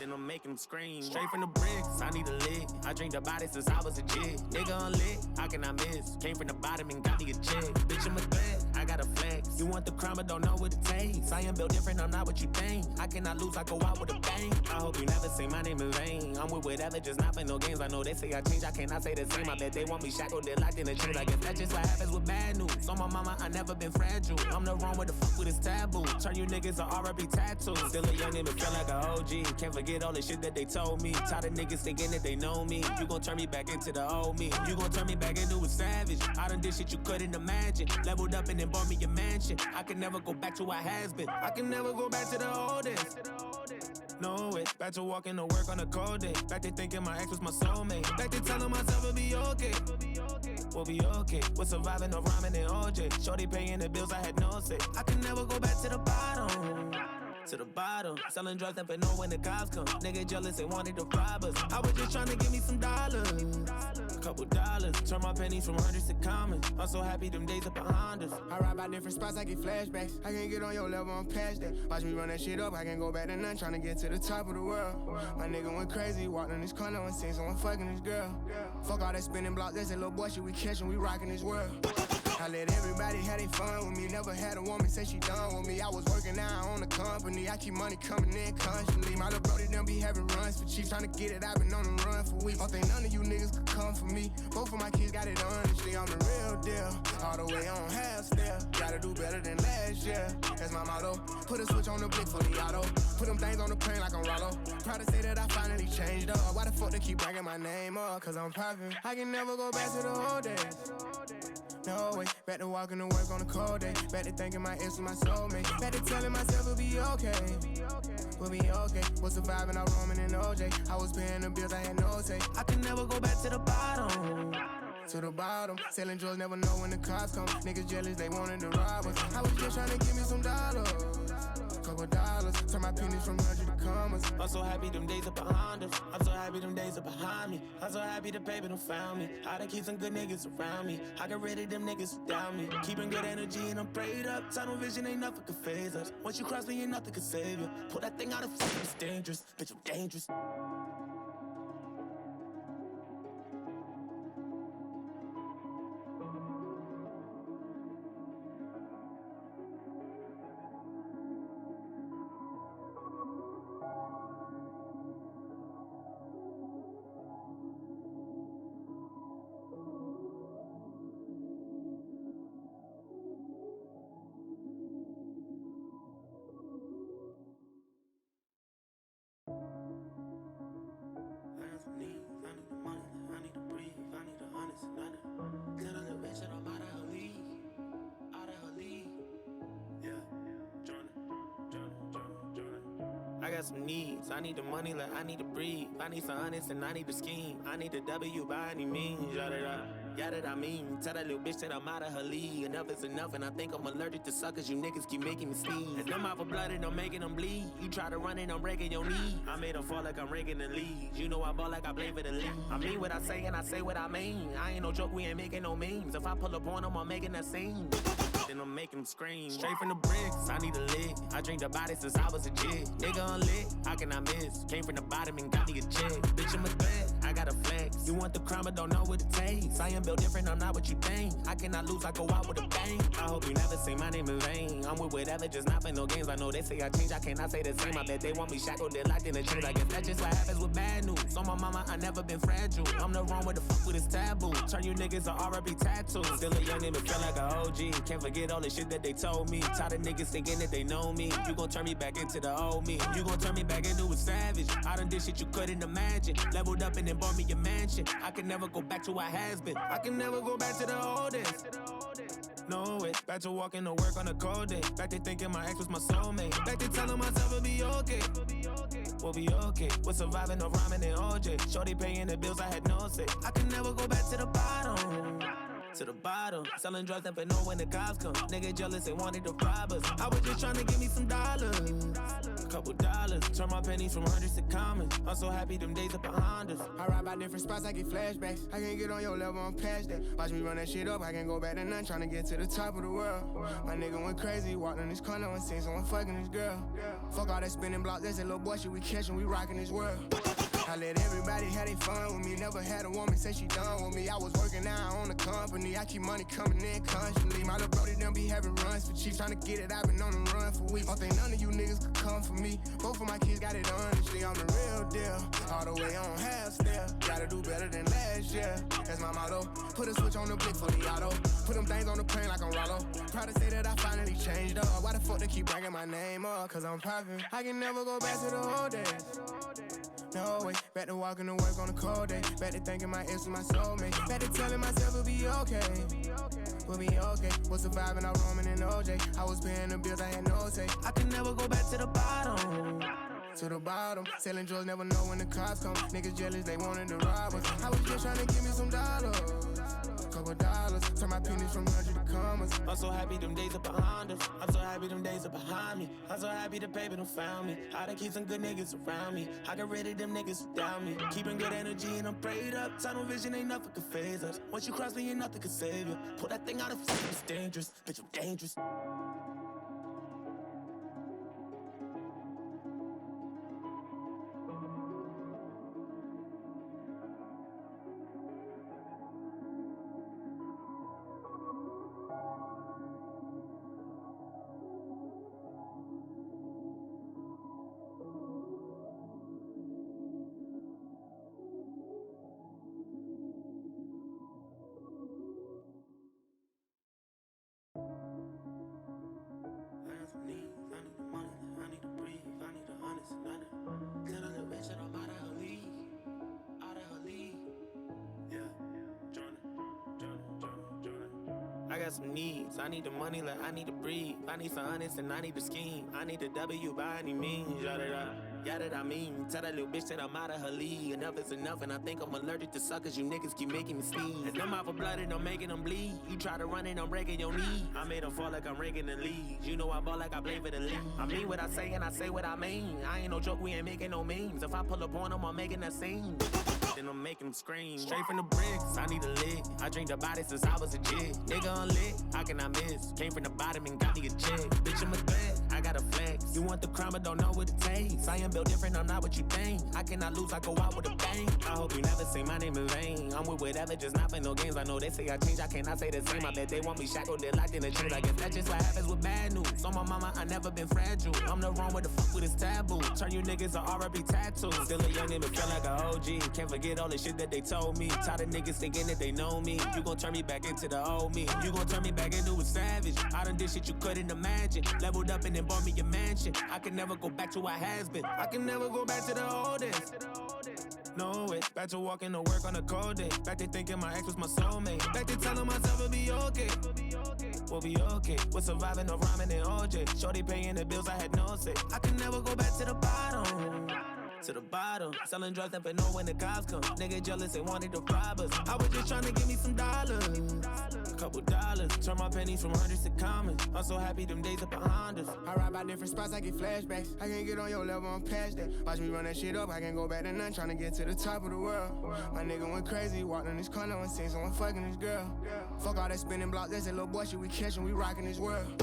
Then I'm making them scream. Straight from the bricks, I need a lick. I drink the body since I was a jig. Nigga unlit, how can I miss? Came from the bottom and got me a check. Bitch, I'm a threat, I got a flex. You want the crime but don't know what it takes. I am built different, I'm not what you think. I cannot lose, I go out with a bang. I hope you never say my name in vain. I'm with whatever, just not for no games. I know they say I change, I cannot say the same. I bet they want me shackled, they're locked in a chains. I guess that's just what happens with bad news. On my mama, I never been fragile. I'm the wrong with the fuck with this taboo. Turn you niggas to R.I.P. tattoos. Still a youngin' but feel like a OG. Can't forget all the shit that they told me. Tired of niggas thinking that they know me. You gon' turn me back into the old me. You gon' turn me back into a savage. I done did shit you couldn't imagine. Leveled up and then bought me a mansion. I can never go back to what has been. I can never go back to the old days. No way. Back to walking to work on a cold day. Back to thinking my ex was my soulmate. Back to telling myself it'll be okay. We'll be okay. We're surviving no rhyming and OJ. Shorty paying the bills, I had no say. I can never go back to the bottom. To the bottom, selling drugs, never know when the cops come. Nigga jealous, they wanted to rob us. I was just trying to give me some dollars, a couple dollars. Turn my pennies from hundreds to commas. I'm so happy them days are behind us. I ride by different spots, I get flashbacks. I can't get on your level, I'm past that. Watch me run that shit up, I can't go back to none. Trying to get to the top of the world. My nigga went crazy, walked in this corner and seen someone fucking this girl. Fuck all that spinning block, that's that little boy shit we catchin', we rockin' this world. I let everybody have their fun with me. Never had a woman say she done with me. I was working now on the company. I keep money coming in constantly. My little brody done be having runs for cheap. Trying to get it, I've been on the run for weeks. Don't think none of you niggas could come for me. Both of my kids got it honestly. I'm the real deal. All the way on half step. Gotta do better than last year. That's my motto. Put a switch on the blick for the auto. Put them things on the plane like I'm Rollo. Proud to say that I finally changed up. Why the fuck they keep bringing my name up? Cause I'm poppin'. I can never go back to the old days. No way, back to walking to work on a cold day. Back to thinking my ex was my soulmate. Back to telling myself it'll be okay. We'll be okay. Was surviving out roaming in OJ. I was paying the bills, I had no say. I can never go back to the bottom. To the bottom, selling drugs, never know when the cops come. Niggas jealous, they wanted to rob us. I was just trying to give me some dollars, couple dollars. Turn my pennies from 100 to commas. I'm so happy them days are behind us. I'm so happy them days are behind me. I'm so happy the paper done found me. I done keep some good niggas around me. I got rid of them niggas who doubt me. Keeping good energy and I'm prayed up. Tunnel vision ain't nothing could phase us. Once you cross me, ain't nothing could save you. Pull that thing out of flame, it's dangerous. Bitch, I'm dangerous. I need the money, I need to breathe, I need the honest, nothing. Tell a little bitch that I'm out of her league, out of her league. Yeah, Jordan. I got some needs, I need the money, like I need to breathe. I need some honest and I need to scheme. I need the W by any means, yeah that I mean. Tell that little bitch that I'm out of her league. Enough is enough and I think I'm allergic to suckers. You niggas keep making me sneeze. And them out for blood and I'm making them bleed. You try to run and I'm breaking your knee. I made them fall like I'm raking the leaves. You know I ball like I play for the league. I mean what I say and I say what I mean. I ain't no joke, we ain't making no memes. If I pull up on them, I'm making that scene. Then I'm making them scream. Straight from the bricks, I need a lick. I drink the body since I was a jit. Nigga unlit, how can I miss? Came from the bottom and got me a check. Bitch, I'm a threat, I got a flex. You want the crime but don't know what it takes. I am built different, I'm not what you think. I cannot lose, I go out with a bang. I hope you never say my name in vain. I'm with whatever, just not for no games. I know they say I change, I cannot say the same. I bet they want me shackled, they're locked in the chains. I guess that's just what happens with bad news. On my mama, I never been fragile. I'm the wrong with the fuck with this taboo. Turn you niggas to R.I.P. tattoos. Still a young nigga, feel like a OG. Can't forget all the shit that they told me. Tired of niggas thinking that they know me. You gon' turn me back into the old me. You gon' turn me back into a savage. I done did shit you couldn't imagine. Leveled up and then bought me a mansion. I can never go back to what has been. I can never go back to the old days. No way. Back to walking to work on a cold day. Back to thinking my ex was my soulmate. Back to telling myself it'll be okay. We'll be okay. We're surviving no rhyming and OJ. Shorty paying the bills, I had no say. I can never go back to the bottom. To the bottom, selling drugs, never know when the cops come. Nigga jealous, they wanted to rob us. I was just trying to give me some dollars, a couple dollars. Turn my pennies from hundreds to commons. I'm so happy them days are behind us. I ride by different spots, I get flashbacks. I can't get on your level, I'm past that. Watch me run that shit up, I can't go back to none. Trying to get to the top of the world. My nigga went crazy, walked in this corner and seen someone fucking this girl. Fuck all that spinning block, that's that little boy shit we catchin', we rockin' this world. I let everybody have their fun with me. Never had a woman say she done with me. I was working now on the company. I keep money coming in constantly. My little brody done be having runs for cheap. Trying to get it, I've been on the run for weeks. Don't think none of you niggas could come for me. Both of my kids got it honestly. I'm the real deal. All the way on half step. Gotta do better than last year. That's my motto. Put a switch on the blick for the auto. Put them things on the plane like I'm Rollo. Proud to say that I finally changed up. Why the fuck they keep bringing my name up? Cause I'm poppin'. I can never go back to the old days. No way, back to walking to work on a cold day. Back to thinking my ex was my soulmate. Back to telling myself it'll be okay. We'll be okay. Was surviving out roaming in OJ. I was paying the bills, I had no say. I can never go back to the bottom. To the bottom, selling drugs, never know when the cops come. Niggas jealous, they wanted to rob us. I was just trying to give me some dollars. Couple dollars, turn my pennies from 100 to commas. I'm so happy them days are behind us. I'm so happy them days are behind me. I'm so happy the paper done found me. I done keep some good niggas around me. I got rid of them niggas who doubt me. Keeping good energy and I'm prayed up. Tunnel vision ain't nothing could phase us. Once you cross me, ain't nothing could save you. Pull that thing out of flame, it's dangerous. Bitch, I'm dangerous. got some needs. I need the money like I need to breathe. I need some honest and I need to scheme. I need the W by any means. Yeah, that I mean. Tell that little bitch that I'm out of her league. Enough is enough, and I think I'm allergic to suckers. You niggas keep making me sneeze. And I'm out for blood and I'm making them bleed. You try to run and I'm breaking your knee. I made them fall like I'm ranking the league. You know I ball like I play for the league. I mean what I say and I say what I mean. I ain't no joke, we ain't making no memes. If I pull up on them, I'm making that scene. Then I'm making them scream. Straight from the bricks, I need a lick. I drink the body since I was a jit. Nigga unlit, how can I miss? Came from the bottom and got me a check. Bitch, I'm a threat, I got a flex. You want the crime but don't know what it takes. I am built different, I'm not what you think. I cannot lose, I go out with a bang. I hope you never say my name in vain. I'm with whatever, just not play no games. I know they say I change, I cannot say the same. I bet they want me shackled, they're locked in the chains. I guess that's just what happens with bad news. On my mama, I never been fragile. I'm the wrong with the fuck with this taboo. Turn you niggas to R.I.P. tattoos. Still a young nigga, feel like a OG. Can't forget all the shit that they told me. Tired of niggas thinking that they know me. You gon' turn me back into the old me. You gon' turn me back into a savage. I done did shit you couldn't imagine. Leveled up and then bought me a mansion. I can never go back to what has been. I can never go back to the old days. No way. Back to walking to work on a cold day. Back to thinking my ex was my soulmate. Back to telling myself it'll be okay. We'll be okay. We're surviving no rhyming and OJ. Shorty paying the bills, I had no say. I can never go back to the bottom. To the bottom, selling drugs, never know when the cops come. Nigga jealous, they wanted to rob us. I was just trying to give me some dollars, a couple dollars. Turn my pennies from hundreds to commas. I'm so happy them days are behind us. I ride by different spots, I get flashbacks. I can't get on your level, I'm past that. Watch me run that shit up, I can't go back to none. Trying to get to the top of the world. My nigga went crazy, walked in this corner and seen someone fucking this girl. Fuck all that spinning blocks, that's that little boy shit we catchin', we rockin' this world.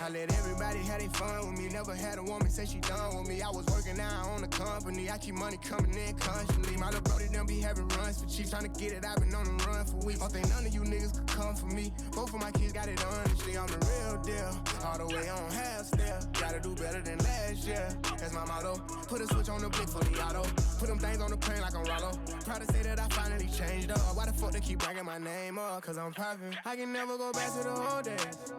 I let everybody have their fun with me. Never had a woman say she done with me. I was working out on the company. I keep money coming in constantly. My little brody done be having runs for cheap. Trying to get it, I've been on the run for weeks. Don't think none of you niggas could come for me. Both of my kids got it honestly. I'm the real deal. All the way on half step. Gotta do better than last year. That's my motto. Put a switch on the blick for the auto. Put them things on the plane like I'm Rollo. Proud to say that I finally changed up. Why the fuck they keep bringing my name up? Cause I'm poppin'. I can never go back to the old days.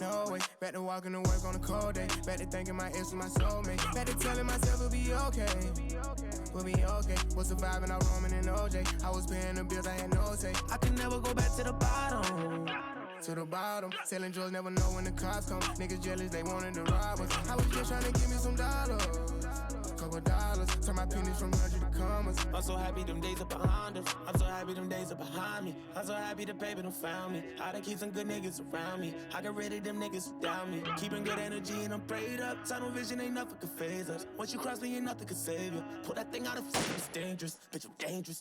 No way, back to walking to work on a cold day. Back to thinking my ex was my soulmate. Back to telling myself it'll be okay. We'll be okay. Was surviving, I roaming in OJ. I was paying the bills, I had no say. I can never go back to the bottom. To the bottom, selling drugs, never know when the cops come. Niggas jealous, they wanted to rob us. I was just trying to give me some dollars. Couple dollars, turn my pennies from 100 to commas. I'm so happy them days are behind us. I'm so happy them days are behind me. I'm so happy the paper done found me. I done keep some good niggas around me. I got rid of them niggas who doubt me. Keeping good energy and I'm prayed up. Tunnel vision ain't nothing can phase us. Once you cross me, ain't nothing can save you. Pull that thing out of fucking, it's dangerous. Bitch, I'm dangerous.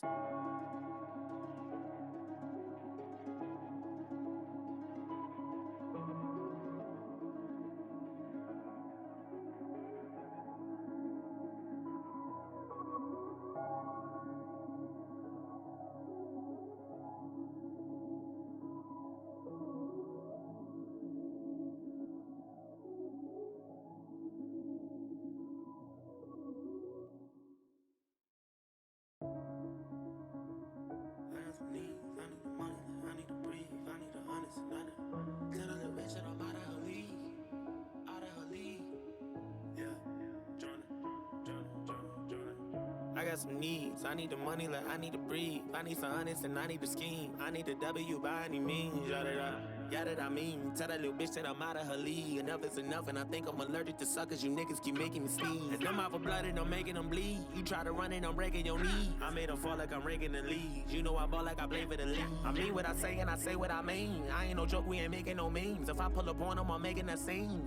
I need the money, I need to breathe, I need the honest, I need to tell a little bitch that I'm out of her league, out of her league. Yeah, Jordan. I got some needs, I need the money like I need to breathe. I need some honest and I need to scheme. I need the W by any means, yeah that I mean. Tell that little bitch that I'm out of her league. Enough is enough and I think I'm allergic to suckers. You niggas keep making me sneeze. And I'm out for blood and I'm making them bleed. You try to run and I'm breaking your knee. I made them fall like I'm ranking the league. You know I ball like I play for the league. I mean what I say and I say what I mean. I ain't no joke, we ain't making no memes. If I pull up on them, I'm making that scene.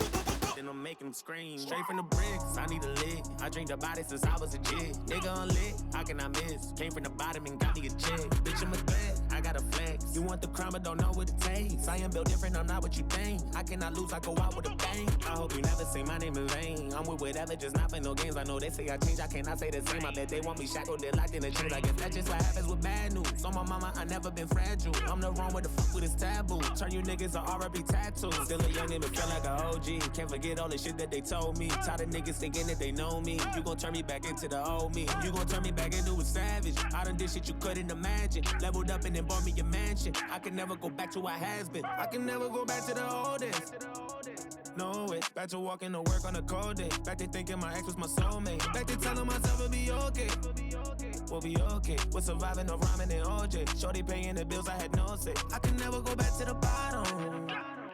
Then I'm making them scream. Straight from the bricks, I need a lick. I drink the body since I was a jit. Nigga unlit, how can I miss? Came from the bottom and got me a check. Bitch, I'm a threat, I got a flex. You want the crime but don't know what it takes. I am built different, I'm not what you think. I cannot lose, I go out with a bang. I hope you never say my name in vain. I'm with whatever, just not play no games. I know they say I change, I cannot say the same. I bet they want me shackled, they're locked in the chains. I guess that's just what happens with bad news. On my mama, I never been fragile. I'm the wrong with the fuck with this taboo. Turn you niggas to R.I.P. tattoos. Still a young nigga, feel like a OG. Can't forget all the shit that they told me. Tired of niggas thinking that they know me. You gon' turn me back into the old me. You gon' turn me back into a savage. I done did shit you couldn't imagine. Leveled up and then bought me a mansion. I can never go back to what has been. I can never go back to the old days. No way. Back to walking to work on a cold day. Back to thinking my ex was my soulmate. Back to telling myself it'll be okay. we'll be okay. We're surviving no rhyming and OJ. Shorty paying the bills, I had no say. I can never go back to the bottom.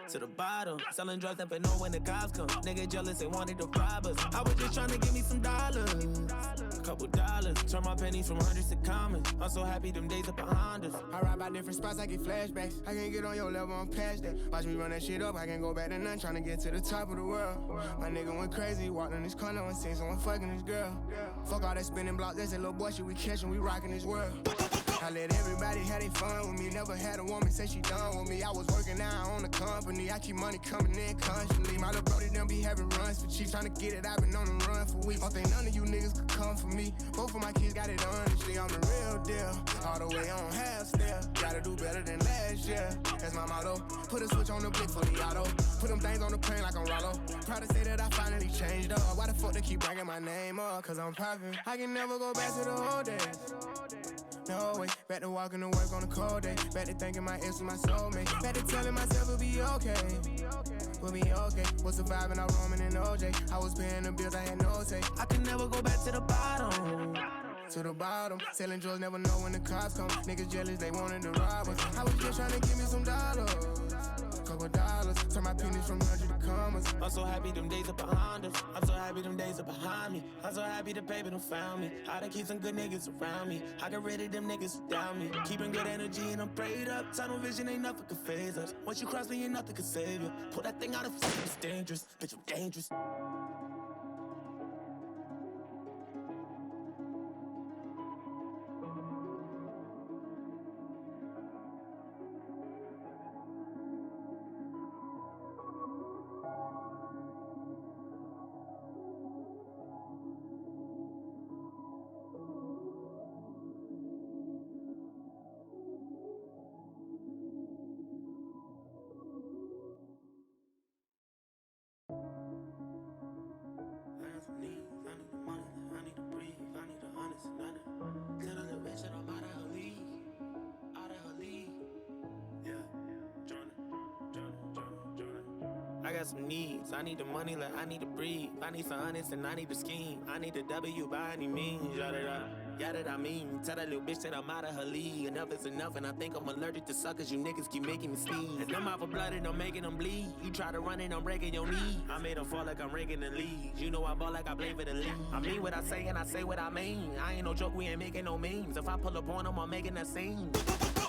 To the bottom, selling drugs, never know when the cops come. Nigga jealous, they wanted to rob us. I was just trying to give me some dollars, a couple dollars. Turn my pennies from hundreds to common. I'm so happy them days are behind us. I ride by different spots, I get flashbacks. I can't get on your level, I'm past that. Watch me run that shit up, I can't go back to none. Trying to get to the top of the world. My nigga went crazy, walked in this corner and seen someone fucking this girl. Fuck all that spinning block, that's that little boy shit we catchin', we rockin' this world. I let everybody have their fun with me. Never had a woman say she done with me. I was working out on the company. I keep money coming in constantly. My little brody done be having runs for cheap. Trying to get it, I've been on the run for weeks. Don't think none of you niggas could come for me. Both of my kids got it honestly. I'm the real deal. All the way on half step. Gotta do better than last year. That's my motto. Put a switch on the blick for the auto. Put them things on the plane like I'm Rollo. Proud to say that I finally changed up. Why the fuck they keep bringing my name up? Cause I'm poppin'. I can never go back to the old days. No way, back to walking to work on a cold day. Back to thinking my ex was my soulmate. Back to telling myself it'll be okay. We'll be okay. Was surviving out roaming in OJ. I was paying the bills, I had no say. I can never go back to the bottom. To the bottom, selling drugs, never know when the cops come. Niggas jealous, they wanted to rob us. I was just trying to give me some dollars, couple dollars. Turn my pennies from 100 to commas. I'm so happy them days are behind us. I'm so happy them days are behind me. I'm so happy the paper done found me. I done keep some good niggas around me. I got rid of them niggas who down me. Keeping good energy and I'm prayed up. Tunnel vision ain't nothing could phase us. Once you cross me, ain't nothing could save you. Pull that thing out of sight, it's dangerous. Bitch, I'm dangerous. I got some needs. I need the money like I need to breathe. I need some honest and I need to scheme. I need the W by any means. Yeah, that I mean. Tell that little bitch that I'm out of her league. Enough is enough, and I think I'm allergic to suckers. You niggas keep making me sneeze. And them out for blood and I'm making them bleed. You try to run and I'm breaking your knee. I made them fall like I'm raking the leaves. You know I ball like I play for the league. I mean what I say and I say what I mean. I ain't no joke, we ain't making no memes. If I pull up on them, I'm making that scene.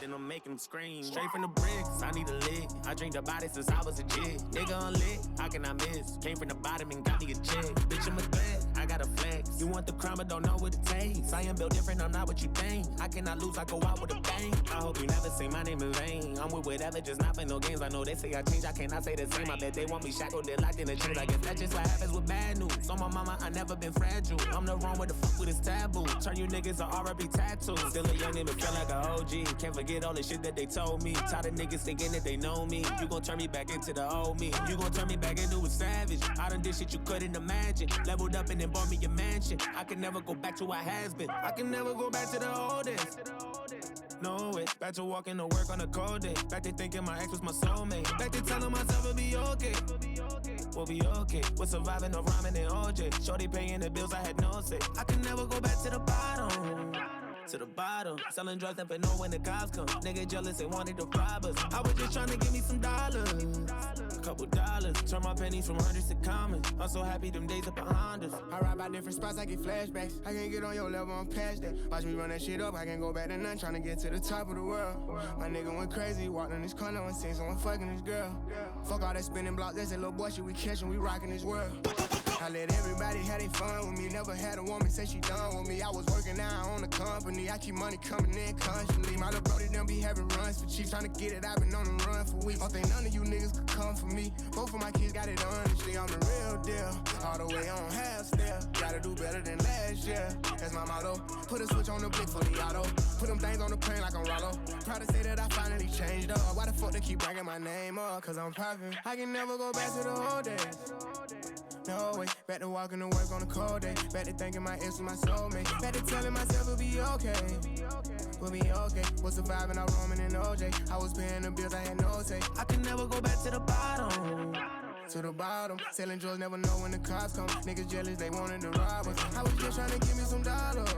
Then I'm making them scream. Straight from the bricks, I need a lick. I drink the body since I was a jit. Nigga unlit, how can I miss? Came from the bottom and got me a check. Bitch, I'm a threat, I got a flex. You want the crime but don't know what it takes. I am built different, I'm not what you think. I cannot lose, I go out with a bang. I hope you never say my name in vain. I'm with whatever, just not for no games. I know they say I change, I cannot say the same. I bet they want me shackled, they're locked in a chains. I guess that's just what happens with bad news. On my mama, I never been fragile. I'm the wrong with the fuck with this taboo. Turn you niggas to R.I.P. tattoos. Still a young nigga, feel like a OG. Can't forget all the shit that they told me. Tired of niggas thinking that they know me. You gon' turn me back into the old me. You gon' turn me back into a savage. I done did shit you couldn't imagine. Leveled up and then bought me a mansion. I can never go back to what has been. I can never go back to the old days. No way. Back to walking to work on a cold day. Back to thinking my ex was my soulmate. Back to telling myself it'll be okay. We'll be okay. We're surviving no rhyming and OJ. Shorty paying the bills, I had no say. I can never go back to the bottom. To the bottom, selling drugs, never know when the cops come. Nigga jealous, they wanted to rob us. I was just trying to give me some dollars, a couple dollars. Turn my pennies from hundreds to common. I'm so happy them days are behind us. I ride by different spots, I get flashbacks. I can't get on your level, I'm past that. Watch me run that shit up, I can't go back to none. Trying to get to the top of the world. My nigga went crazy, walked in this corner and seen someone fucking this girl. Fuck all that spinning block, that's that little boy shit we catchin', we rockin' this world. I let everybody have their fun with me. Never had a woman say she done with me. I was working out on the company. I keep money coming in constantly. My little brody done be having runs for cheap. Trying to get it, I've been on the run for weeks. Don't think none of you niggas could come for me. Both of my kids got it honestly. I'm the real deal. All the way on half step. Gotta do better than last year. That's my motto. Put a switch on the blick for the auto. Put them things on the plane like I'm Rollo. Proud to say that I finally changed up. Why the fuck they keep bringing my name up? Cause I'm poppin'. I can never go back to the old days. No way, back to walking to work on a cold day. Back to thinking my ex was my soulmate. Back to telling myself it'll be okay. We'll be okay. Was surviving out roaming in OJ. I was paying the bills, I had no say. I can never go back to the bottom. To the bottom, selling drugs, never know when the cops come. Niggas jealous, they wanted to rob us. I was just trying to give me some dollars,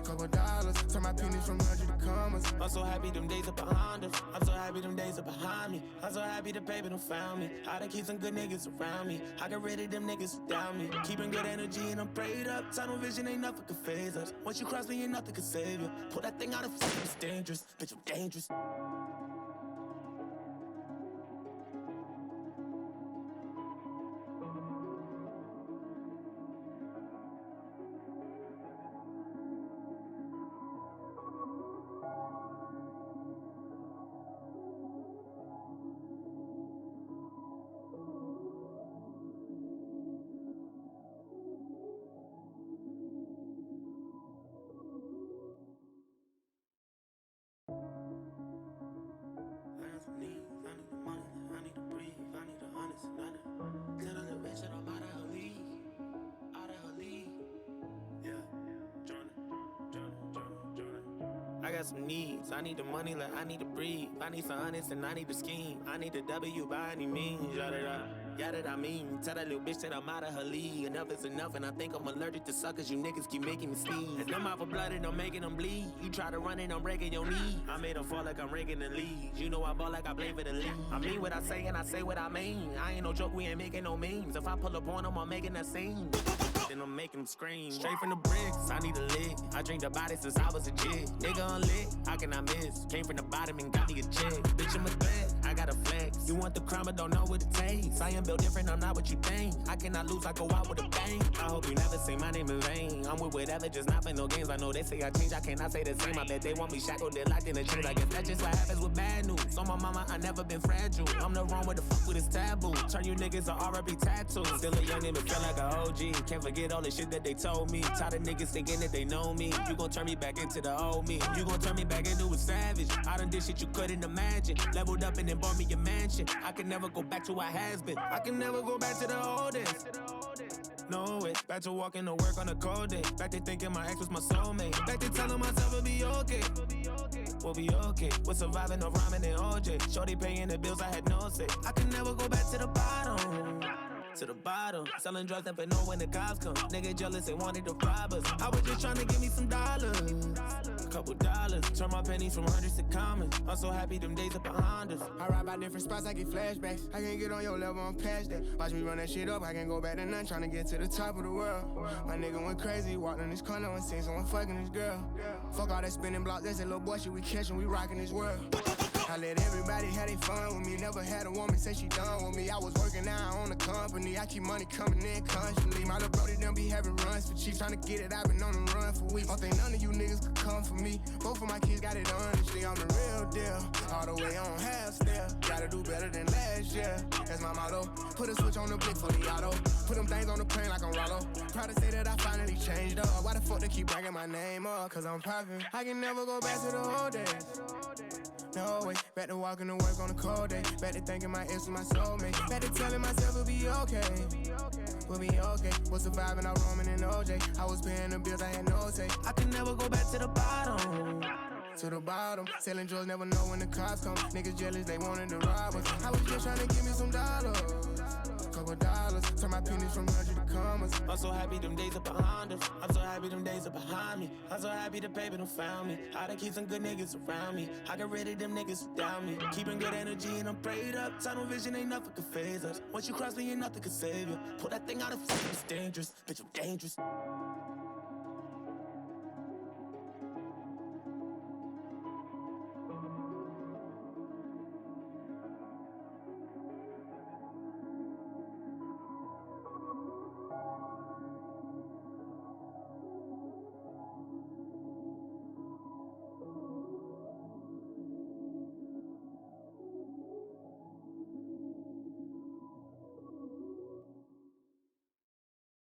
Couple dollars, turn my pennies from 100 to commas. I'm so happy them days are behind us. I'm so happy them days are behind me. I'm so happy the paper done found me. I done keep some good niggas around me. I got rid of them niggas who down me. Keeping good energy and I'm prayed up. Tunnel vision ain't nothing can phase us. Once you cross me, ain't nothing can save you. Pull that thing out of sight, it's dangerous. Bitch, I'm dangerous. I got some needs, I need the money like I need to breathe. I need some honest and I need to scheme. I need the W by any means, yada I mean. Tell that little bitch that I'm out of her league. Enough is enough and I think I'm allergic to suckers. You niggas keep making me sneeze. And them out for blood and I'm making them bleed. You try to run and I'm breaking your knee. I made them fall like I'm raking the leads. You know I ball like I play for the league. I mean what I say and I say what I mean. I ain't no joke, we ain't making no memes. If I pull up on them, I'm making that scene. Then I'm making them scream. Straight from the bricks, I need a lick. I drink the body since I was a jig. Nigga unlit, how can I miss? Came from the bottom and got me a check. Bitch, I'm a threat, I got a flex. You want the crime, but don't know what it takes. I am built different, I'm not what you think. I cannot lose, I go out with a bang. I hope you never say my name in vain. I'm with whatever, just not for no games. I know they say I change, I cannot say the same. I bet they want me shackled, they're locked in a chains. I guess that's just what happens with bad news. On my mama, I never been fragile. I'm the wrong with the fuck with this taboo. Turn you niggas to R.I.P. tattoos. Still a youngin' but feel like a OG. Can't forget all the shit that they told me. Tired of niggas thinking that they know me. You gon' turn me back into the old me. You gon' turn me back into a savage. I done did shit you couldn't imagine. Leveled up and then bought me a mansion. I can never go back to what has been. I can never go back to the old days. No way. Back to walking to work on a cold day. Back to thinking my ex was my soulmate. Back to telling myself it'll be okay. We'll be okay. We're surviving no rhyming and OJ. Shorty paying the bills, I had no say. I can never go back to the bottom. To the bottom, selling drugs, never know when the cops come. Nigga jealous, they wanted to rob us. I was just trying to give me some dollars. Couple dollars, turn my pennies from hundreds to commas. I'm so happy them days are behind us. I ride by different spots, I get flashbacks. I can't get on your level, I'm past that. Watch me run that shit up, I can't go back to none. Trying to get to the top of the world. My nigga went crazy, walked in this corner and seen someone fucking this girl. Fuck all that spinning block, that's that little boy shit we catchin', we rockin' this world. I let everybody have their fun with me. Never had a woman say she done with me. I was working now on the company. I keep money coming in constantly. My little brody done be having runs for cheap. Trying to get it, I've been on the run for weeks. Don't think none of you niggas could come for me. Both of my kids got it honestly. I'm the real deal. All the way on half step. Gotta do better than last year. That's my motto. Put a switch on the blick for the auto. Put them things on the plane like I'm Rollo. Proud to say that I finally changed up. Why the fuck they keep bringing my name up? Cause I'm poppin'. I can never go back to the old days. No way, back to walking to work on a cold day. Back to thinking my ex was my soulmate. Back to telling myself it'll be okay. We'll be okay. Was surviving, I roaming in OJ. I was paying the bills, I had no say. I can never go back to the bottom. To the bottom, selling drugs, never know when the cops come. Niggas jealous, they wanted to rob us. I was just trying to give me some dollars. Couple dollars, turn my pennies from 100 to commas. I'm so happy them days are behind us. I'm so happy them days are behind me. I'm so happy the paper done found me. I done keep some good niggas around me. I got rid of them niggas who down me. Keeping good energy and I'm prayed up. Tunnel vision ain't nothing can phase us. Once you cross me, ain't nothing can save you. Pull that thing out of sight, it's dangerous. Bitch, I'm dangerous.